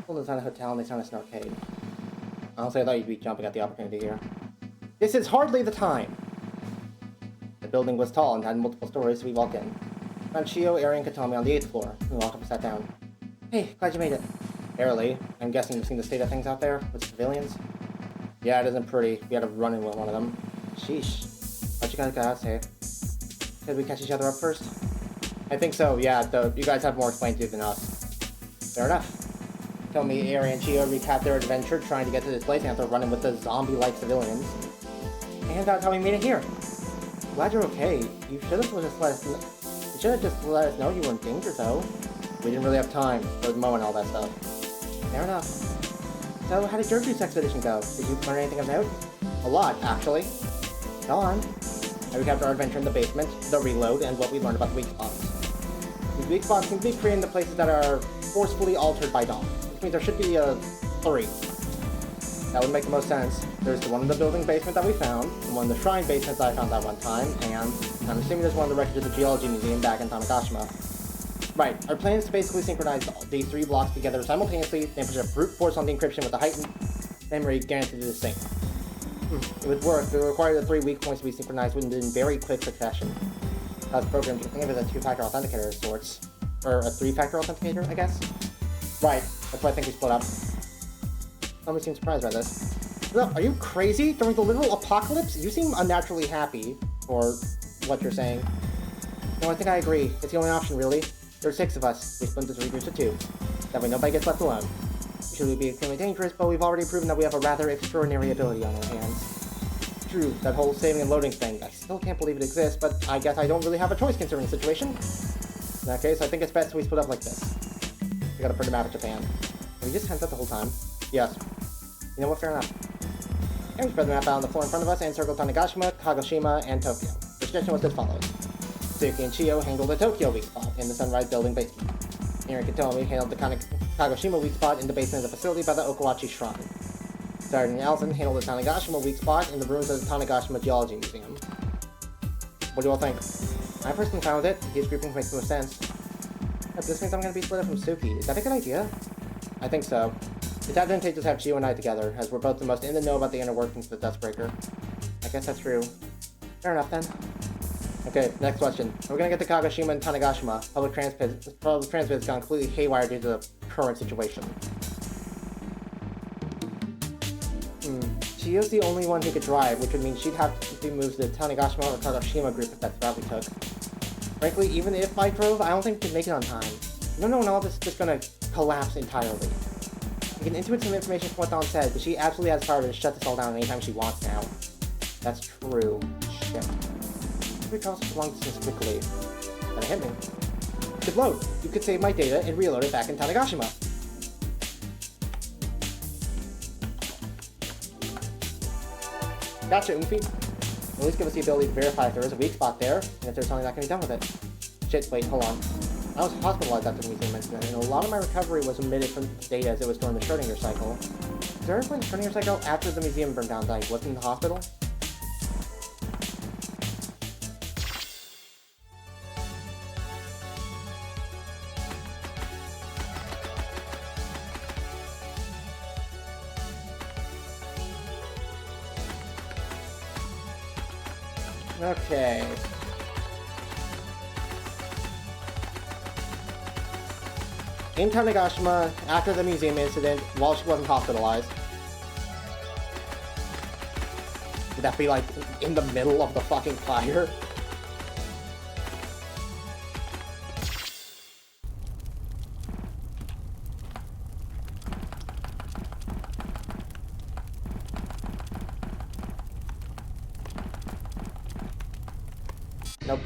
Well, it's not a hotel and it's not an arcade. Honestly, I thought you'd be jumping at the opportunity here. This is hardly the time! The building was tall and had multiple stories, so we walked in. Found Chio, Eri, and Katami on the 8th floor. We walked up and sat down. Hey, glad you made it. Barely. I'm guessing you've seen the state of things out there with civilians? Yeah, it isn't pretty. We had a run-in with one of them. Sheesh. What you guys gotta say? Did we catch each other up first? I think so, yeah, though you guys have more explained to you than us. Fair enough. Tell me, Eri and Chio recap their adventure trying to get to this place after running with the zombie-like civilians. And that's how we made it here. Glad you're okay. You should have just let us know you were in danger, though. We didn't really have time for the Mo and all that stuff. Fair enough. So, how did your Juice expedition go? Did you learn anything of note? A lot, actually. Go on. I recapped our adventure in the basement, the reload, and what we learned about the weak spots. These weak spots seem to be created in the places that are forcefully altered by Dawn. Which means there should be 3. That would make the most sense. There's the one in the building basement that we found, the one in the shrine basement that I found that one time, and I'm assuming there's one in the wreckage of the Geology Museum back in Tanegashima. Right, our plan is to basically synchronize these 3 blocks together simultaneously, then push a brute force on the encryption with a heightened memory guaranteed to sync. It would work, but it would require the 3 weak points to be synchronized within very quick succession. As programmed, you think of it as a 2-factor authenticator of sorts. Or a 3-factor authenticator, I guess? Right, that's why I think we split up. Somebody seems surprised by this. Look, are you crazy? During the literal apocalypse? You seem unnaturally happy, or what you're saying. No, I think I agree. It's the only option, really. There are 6 of us. We split into 3 groups of 2. That way nobody gets left alone. Usually would be extremely dangerous, but we've already proven that we have a rather extraordinary ability on our hands. True, that whole saving and loading thing. I still can't believe it exists, but I guess I don't really have a choice considering the situation. In that case, I think it's best we split up like this. We gotta print a map of Japan. Have we just sent that the whole time? Yes. You know what, fair enough. And we spread the map out on the floor in front of us and circled Tanegashima, Kagoshima, and Tokyo. The suggestion was as follows. Suki and Chiyo handled the Tokyo weak spot in the Sunrise Building basement. Aaron Katomi handled the Kagoshima weak spot in the basement of the facility by the Okawachi Shrine. Sergeant Allison handled the Tanegashima weak spot in the ruins of the Tanegashima Geology Museum. What do you all think? I personally found it. These groupings makes no sense. But this means I'm going to be split up from Suki. Is that a good idea? I think so. It's advantageous to have Chiyo and I together, as we're both the most in the know about the inner workings of the Dustbreaker. I guess that's true. Fair enough then. Okay, next question. We're gonna get to Kagoshima and Tanegashima. Public transit has gone completely haywire due to the current situation. Chiyo's the only one who could drive, which would mean she'd have to do moves to the Tanegashima or Kagoshima group if that's the route we took. Frankly, even if I drove, I don't think we could make it on time. No, and all this is just gonna collapse entirely. We can intuit some information from what Dawn said, but she absolutely has power to shut this all down anytime she wants now. That's true. Shit. We travel such a long distance quickly. That hit me. Could load. You could save my data and reload it back in Tanegashima. Gotcha, Umfi. At least give us the ability to verify if there is a weak spot there, and if there's something that can be done with it. Shit, wait, hold on. I was hospitalized after the museum incident, and a lot of my recovery was omitted from the data as it was during the Schrödinger cycle. Is there a point in the Schrödinger cycle after the museum burned down that I wasn't in the hospital? Okay. In Tanegashima, after the museum incident, while she wasn't hospitalized. Would that be like in the middle of the fucking fire? Nope.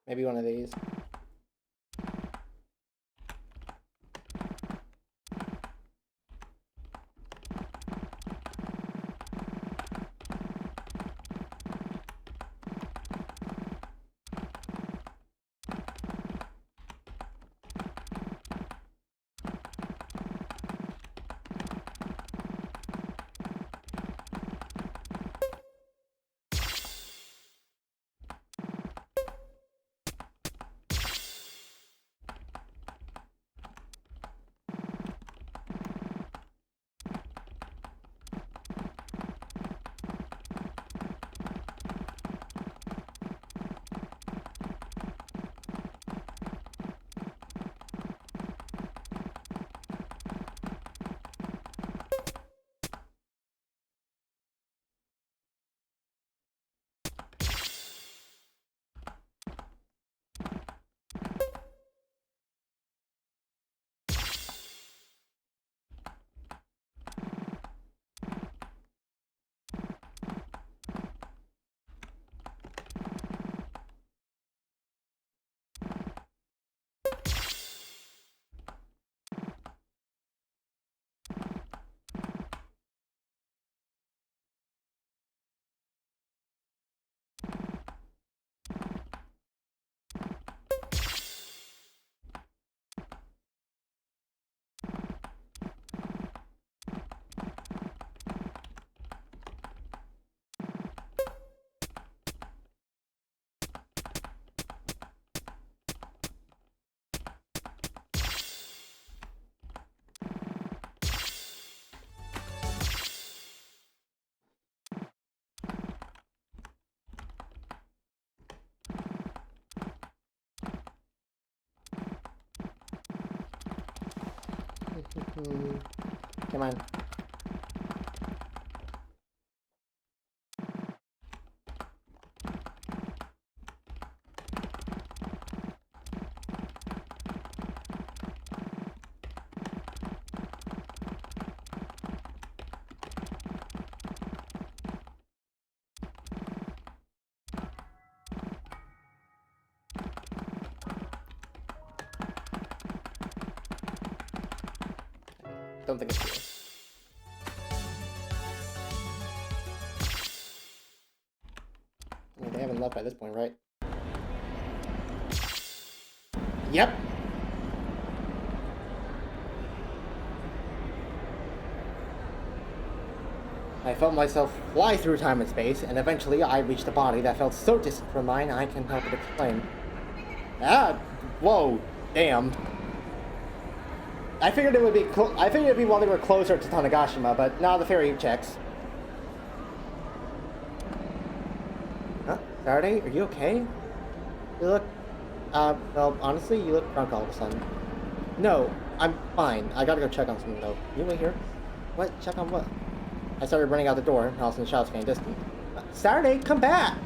Maybe one of these. Come on. Don't think it's here. I mean, they haven't left by this point, right? Yep. I felt myself fly through time and space, and eventually I reached a body that felt so distant from mine I can't help but explain. Ah, whoa, damn. I figured it would be while they were closer to Tanegashima, but now the theory checks. Huh? Saturday, are you okay? You look, well, honestly, you look drunk all of a sudden. No, I'm fine. I gotta go check on something, though. You wait here? What? Check on what? I started running out the door, and all of a sudden the shouts came distant. Saturday, come back!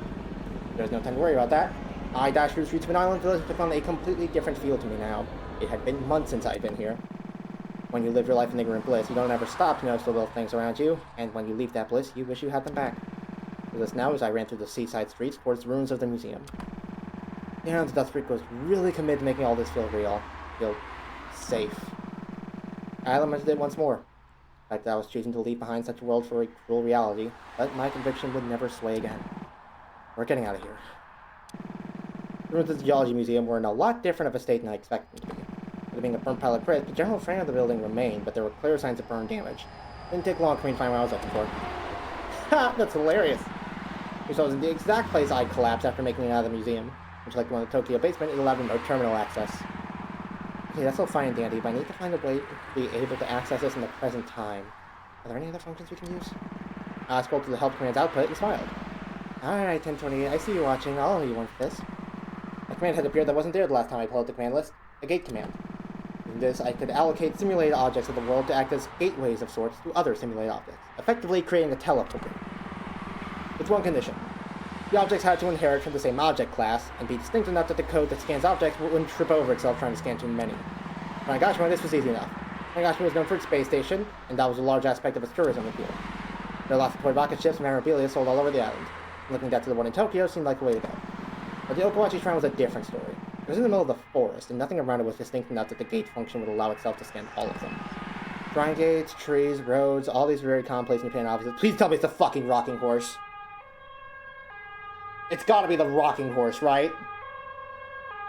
There's no time to worry about that. I dashed through the streets of an island village and took on a completely different feel to me now. It had been months since I'd been here. When you live your life in ignorant bliss, you don't ever stop to notice the little things around you, and when you leave that bliss, you wish you had them back. For this now as I ran through the seaside streets towards the ruins of the museum. Yeah, the Death Freak was really committed to making all this feel real. Feel safe. I lamented it once more. The fact that I was choosing to leave behind such a world for a cruel reality, but my conviction would never sway again. We're getting out of here. The ruins of the Geology Museum were in a lot different of a state than I expected them to be. With it being a burnt pile of crit, the general frame of the building remained, but there were clear signs of burn damage. It didn't take long for me to find what I was looking for. Ha! That's hilarious! Which was in the exact place I'd collapsed after making it out of the museum. Which, like the one in the Tokyo basement, it allowed remote terminal access. Okay, that's all fine and dandy, but I need to find a way to be able to access this in the present time. Are there any other functions we can use? I scrolled through the help command's output and smiled. Alright, 1028, I see you watching. I'll owe you one for this. A command had appeared that wasn't there the last time I pulled out the command list. A gate command. In this, I could allocate simulated objects of the world to act as gateways of sorts to other simulated objects, effectively creating a teleport. With one condition. The objects had to inherit from the same object class, and be distinct enough that the code that scans objects wouldn't trip over itself trying to scan too many. For Nagashima, this was easy enough. Nagashima was known for its space station, and that was a large aspect of its tourism appeal. There were lots of toy rocket ships and memorabilia sold all over the island. Looking down to the one in Tokyo seemed like the way to go. But the Okawachi Shrine was a different story. It was in the middle of the forest, and nothing around it was distinct enough that the gate function would allow itself to scan all of them. Shrine gates, trees, roads, all these very commonplace in Japan offices. Please tell me it's a fucking rocking horse. It's gotta be the rocking horse, right?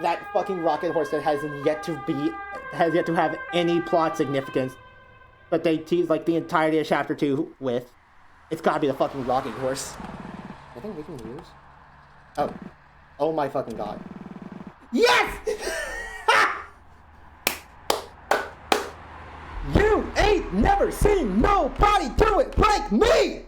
That fucking rocking horse that has yet to have any plot significance, but they tease like the entirety of chapter 2 with. It's gotta be the fucking rocking horse. I think we can use. Oh. Oh my fucking god. Yes! You ain't never seen nobody do it like me!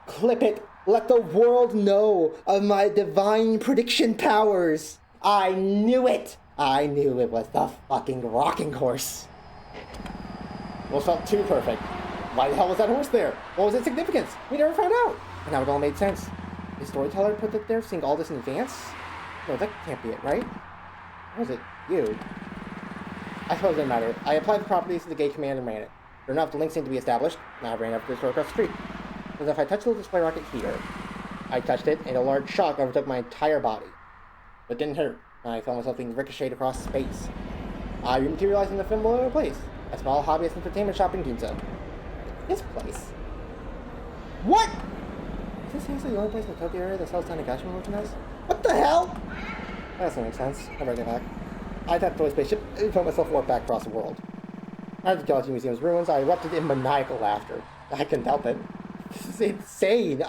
Clip it. Let the world know of my divine prediction powers. I knew it. I knew it was the fucking rocking horse. Well, it felt too perfect. Why the hell was that horse there? What was its significance? We never found out. And now it all made sense. The storyteller put it there, seeing all this in advance? No, that can't be it, right? Or was it you? I suppose it didn't matter. I applied the properties to the gate command and ran it. Sure enough, the link seemed to be established. Now I ran up to the store across the street. As if I touched the display rocket here. I touched it, and a large shock overtook my entire body. But it didn't hurt. I felt myself being ricocheted across space. I rematerialized in the familiar place. A small hobbyist entertainment shop in Ginza. This place? What? Is this seriously the only place in the Tokyo area that sells Tanegashima merchandise? What the hell? That doesn't make sense. I better get back. I tapped the toy spaceship and felt myself walk back across the world. At the Geology Museum's ruins, I erupted in maniacal laughter. I couldn't help it. This is insane.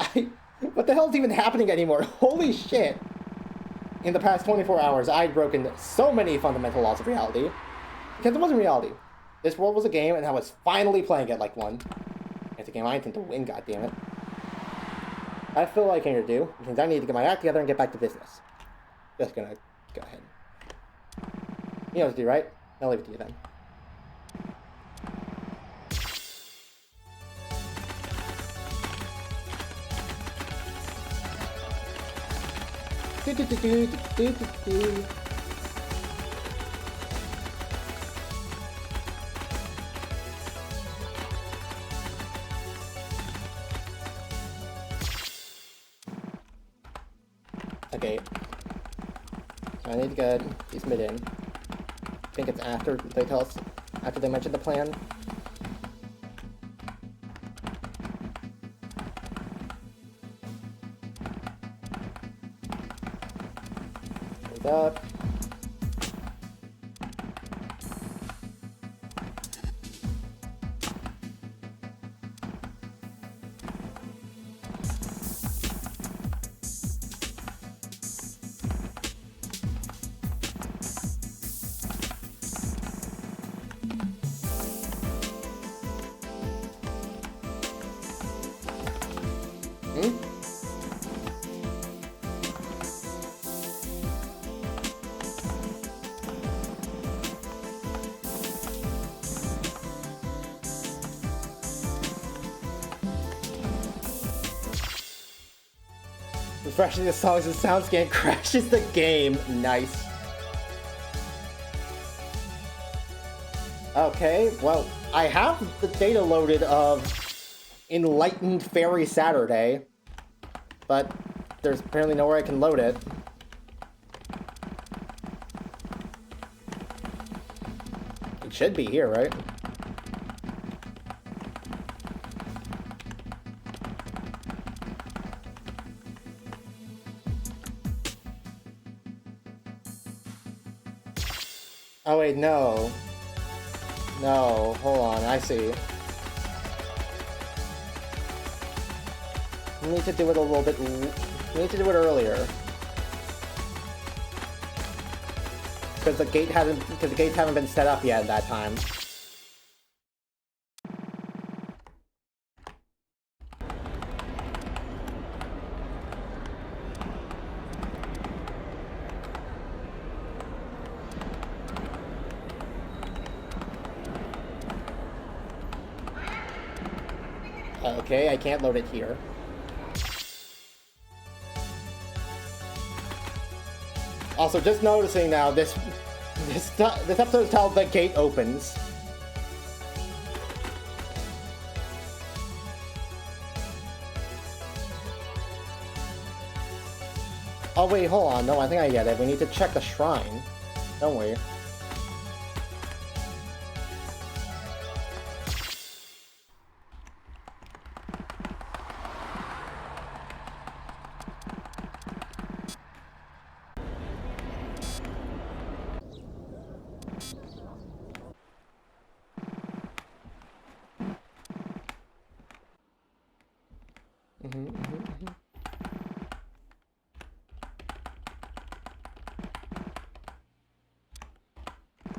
What the hell is even happening anymore? Holy shit. In the past 24 hours, I'd broken so many fundamental laws of reality. Because it wasn't reality. This world was a game, and I was finally playing it like one. It's a game I intend to win, goddammit. I feel like I need to do, which means I need to get my act together and get back to business. Just gonna Go ahead. You know what to do, right? I'll leave it to you then. Do, do, do, do, do, do, do. Okay. So I need to get these mid in. I think it's after they tell us, after they mention the plan. Hold up. Refreshing the songs and sound scan crashes the game. Nice. Okay, well, I have the data loaded of Enlightened Fairy Saturday, but there's apparently nowhere I can load it. It should be here, right? Oh wait, no. No, hold on, I see. We need to do it a little bit... We need to do it earlier. Because the gates haven't been set up yet at that time. Okay, I can't load it here. Also, just noticing now, this episode is how the gate opens. Oh wait, hold on. No, I think I get it. We need to check the shrine, don't we?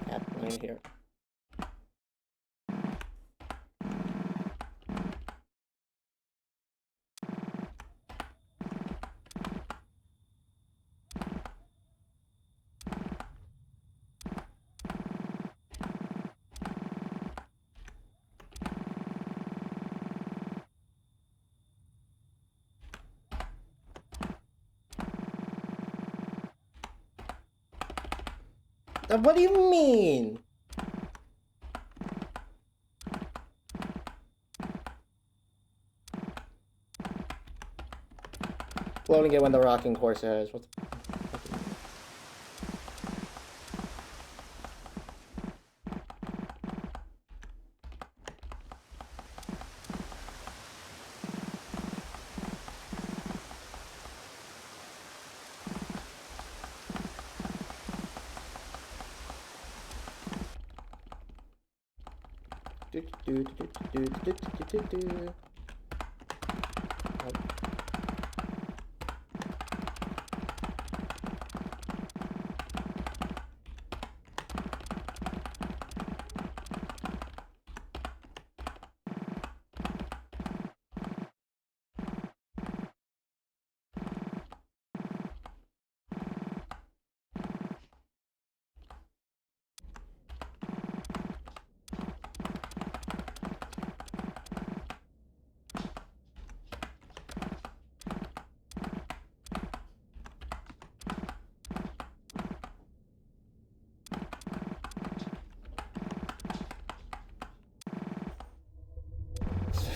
Happening here. What do you mean? Loading it when the rocking horse is. What's...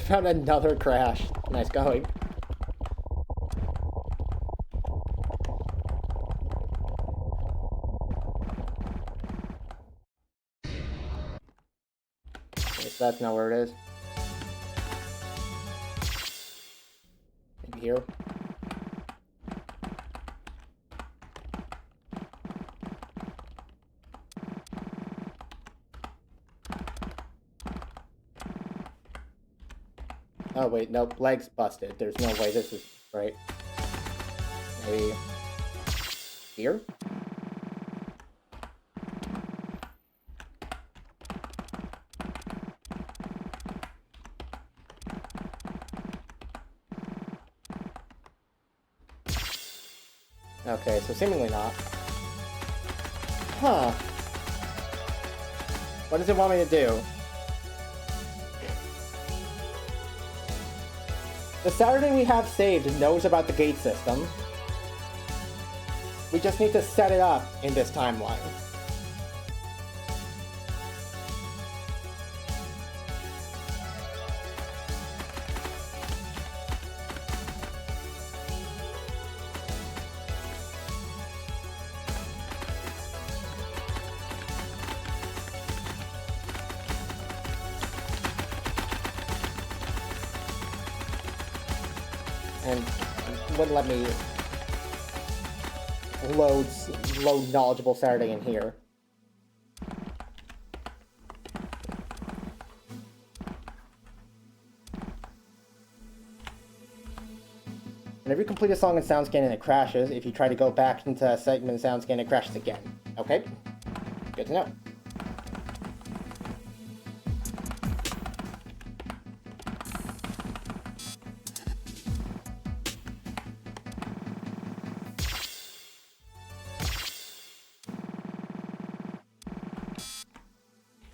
found another crash. Nice going. Okay, so that's not where it is. Maybe here. Oh wait, nope, leg's busted. There's no way this is right. Maybe here? Okay, so seemingly not. Huh. What does it want me to do? The Saturday we have saved knows about the gate system. We just need to set it up in this timeline. And wouldn't let me load knowledgeable Saturday in here. Whenever you complete a song in SoundScan and it crashes, if you try to go back into a segment in SoundScan, it crashes again. Okay? Good to know.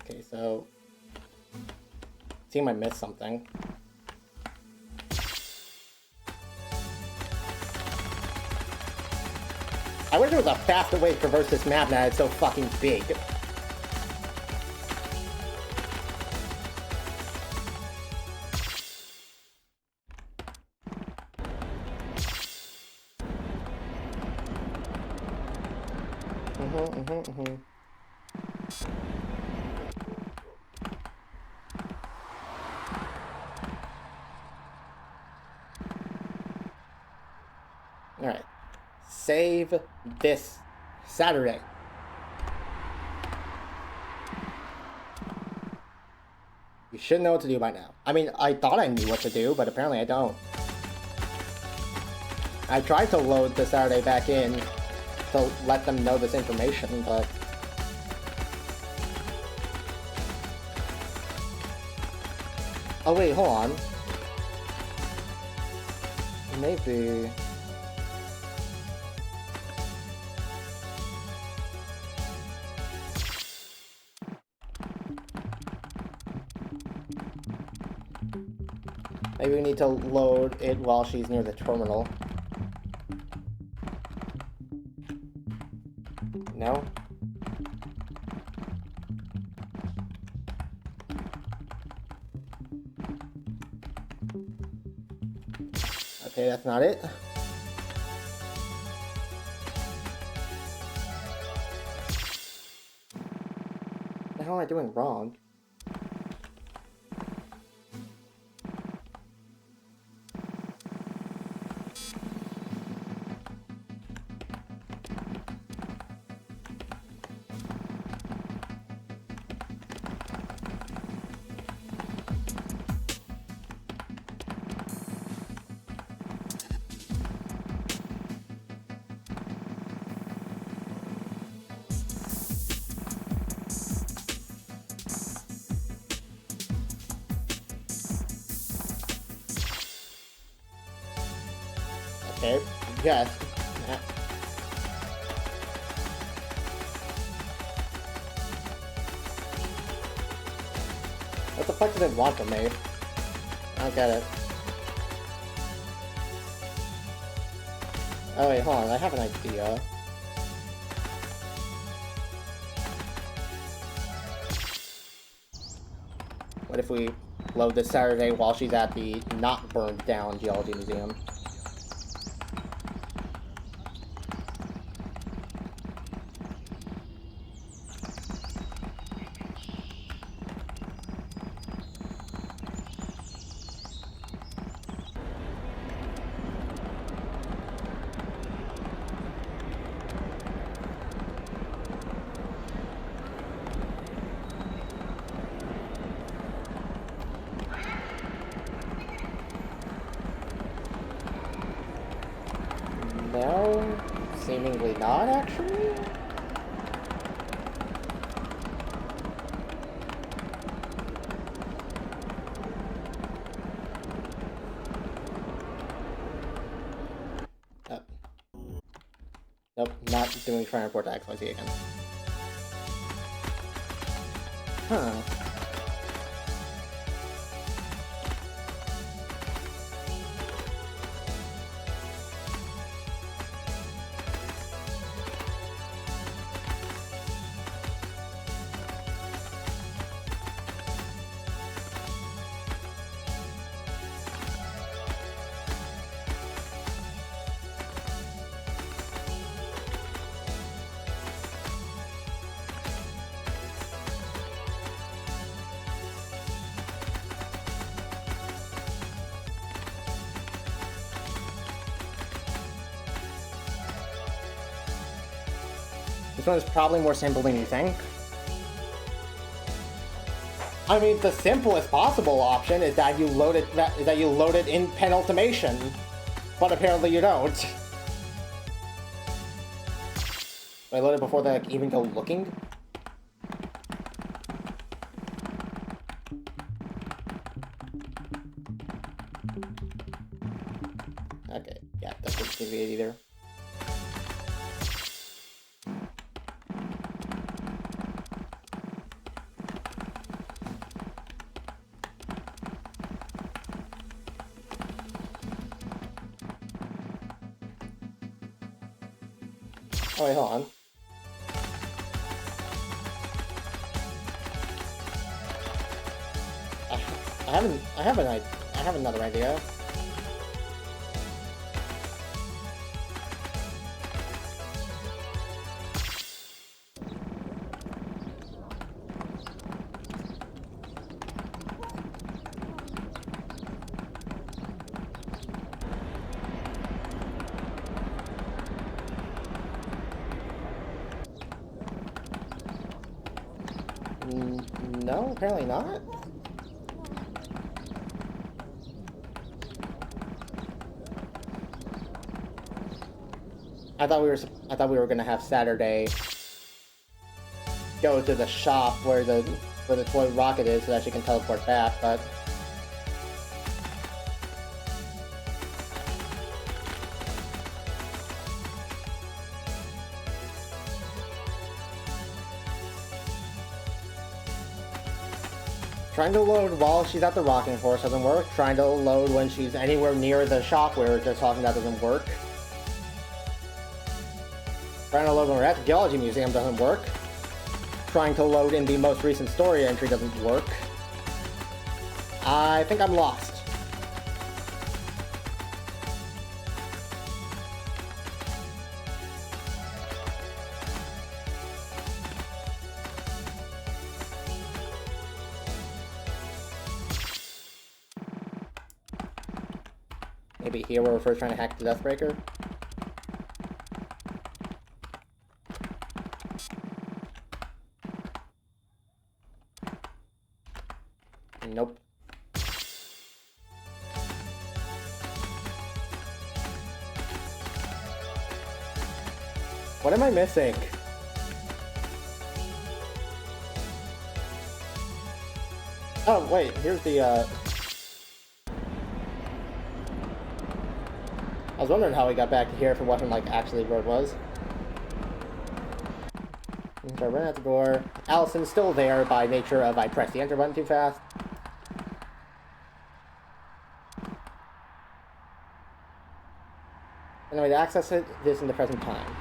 Okay, so... I think I missed something. I wish there was a faster way to traverse this map now it's so fucking big. Alright. Save this Saturday. You should know what to do by now. I mean, I thought I knew what to do, but apparently I don't. I tried to load the Saturday back in to let them know this information, but... Oh wait, hold on. Maybe... Maybe we need to load it while she's near the terminal. No? Okay, that's not it. What the hell am I doing wrong? Okay, yes. What the fuck did it want from me? I don't get it. Oh wait, hold on, I have an idea. What if we load this Saturday while she's at the not burned down Geology Museum. No, seemingly not, actually. Oh. Nope, not doing trying to report to XYZ again. Huh. This one is probably more simple than you think. I mean, the simplest possible option is that you load it in penultimation, but apparently you don't. I load it before they even go looking. Okay, yeah, that doesn't seem to be it either. Oh wait, hold on. I have another idea. No, apparently not. I thought we were gonna have Saturday go to the shop where the toy rocket is so that she can teleport back, but trying to load while she's at the rocking horse doesn't work. Trying to load when she's anywhere near the shop we were just talking about doesn't work. Trying to load when we're at the Geology Museum doesn't work. Trying to load in the most recent story entry doesn't work. I think I'm lost. Maybe here where we're first trying to hack the Deathbreaker? Nope. What am I missing? Oh, wait, here's the, I was wondering how we got back here if it wasn't, like, actually where it was. So I ran out the door. Allison's still there by nature of I pressed the enter button too fast. Anyway, to access this in the present time.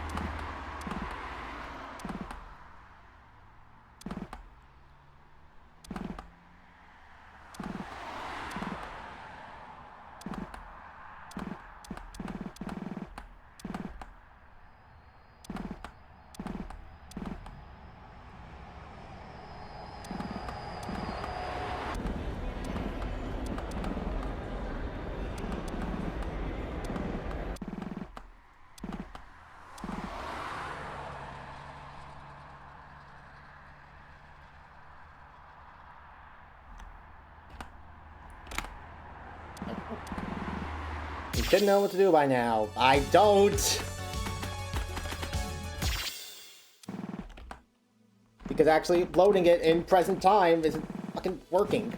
You should know what to do by now. I don't! Because actually loading it in present time isn't fucking working.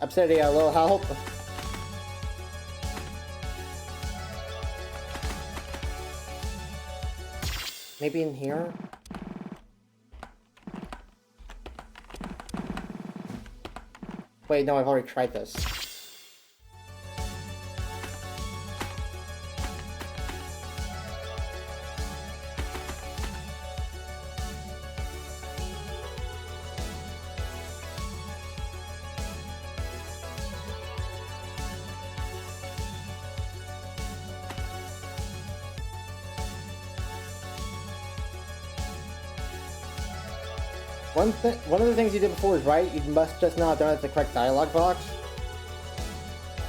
Obsidian, a little help. Maybe in here? Wait, no, I've already tried this. One of the things you did before is right. You must just not have done it at the correct dialogue box.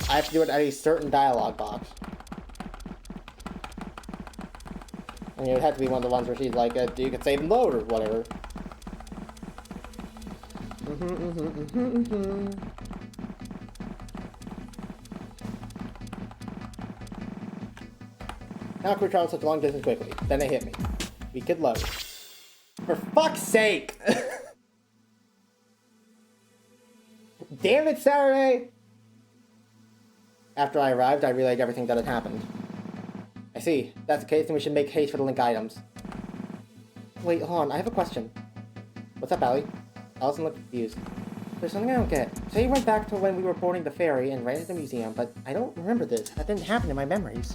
I have to do it at a certain dialogue box. And it would have to be one of the ones where she's like, you can save and load or whatever. How could we travel such a long distance quickly? Then it hit me. We could load. For fuck's sake! Damn it, Saturday! After I arrived, I relayed everything that had happened. I see. If that's the case, then we should make haste for the link items. Wait, hold on. I have a question. What's up, Allie? Allison looked confused. There's something I don't get. So you went back to when we were boarding the ferry and ran to the museum, but I don't remember this. That didn't happen in my memories.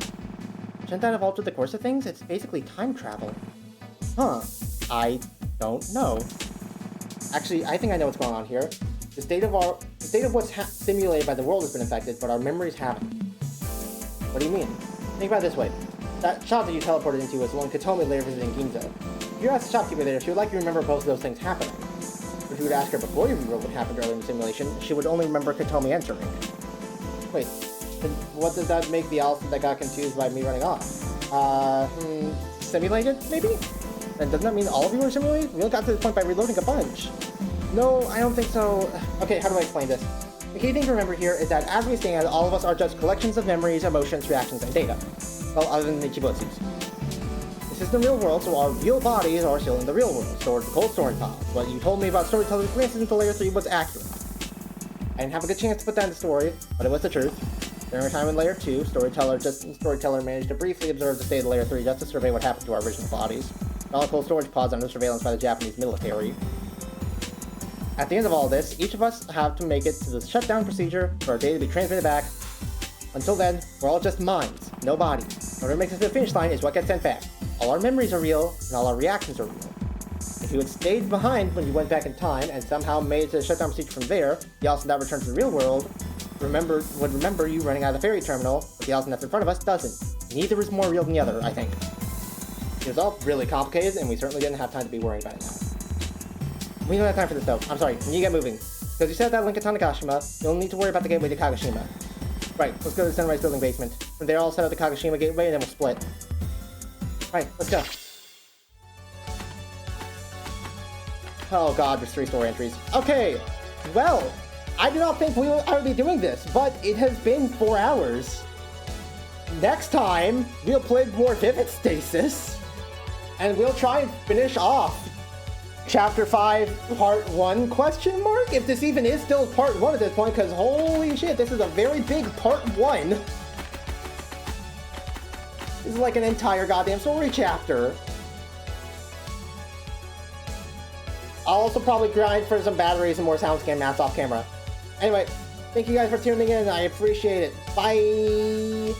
Shouldn't that have altered the course of things? It's basically time travel. Huh. I don't know. Actually, I think I know what's going on here. The state of what's simulated by the world has been affected, but our memories haven't. What do you mean? Think about it this way. That shop that you teleported into was the one Katomi later visiting Ginza. If you asked the shopkeeper later, she would likely remember both of those things happening. But if you would ask her before you rewrote what happened earlier in the simulation, she would only remember Katomi entering. Wait, then what does that make the Allison that got confused by me running off? Simulated, maybe? Then doesn't that mean all of you were simulated? We only got to this point by reloading a bunch. No, I don't think so. Okay, how do I explain this? The key thing to remember here is that as we stand, all of us are just collections of memories, emotions, reactions, and data. Well, other than the Ichibotsus. This is the real world, so our real bodies are still in the real world, stored in the cold storage piles. What you told me about storyteller's glances into layer 3 was accurate. I didn't have a good chance to put that in the story, but it was the truth. During our time in layer 2, storyteller managed to briefly observe the state of layer 3 just to survey what happened to our original bodies. All cold storage pods under surveillance by the Japanese military. At the end of all this, each of us have to make it to the shutdown procedure for our data to be transmitted back. Until then, we're all just minds, no bodies. Whatever makes us to the finish line is what gets sent back. All our memories are real, and all our reactions are real. If you had stayed behind when you went back in time and somehow made it to the shutdown procedure from there, the Allison that returns to the real world would remember you running out of the ferry terminal, but the Allison that's in front of us doesn't. Neither is more real than the other, I think. It was all really complicated, and we certainly didn't have time to be worrying about it now. We don't have time for this, though. I'm sorry, you need to get moving. Because you said that link at Tanakashima, you'll need to worry about the gateway to Kagoshima. Right, let's go to the Sunrise Building basement. From there, I'll set up the Kagoshima gateway, and then we'll split. Right, let's go. Oh god, there's 3 story entries. Okay, well, I do not think we will ever be doing this, but it has been 4 hours. Next time, we'll play more Vivid Stasis, and we'll try and finish off Chapter 5, Part 1, question mark? If this even is still Part 1 at this point, because holy shit, this is a very big Part 1. This is like an entire goddamn story chapter. I'll also probably grind for some batteries and more sound scan maps off camera. Anyway, thank you guys for tuning in. I appreciate it. Bye!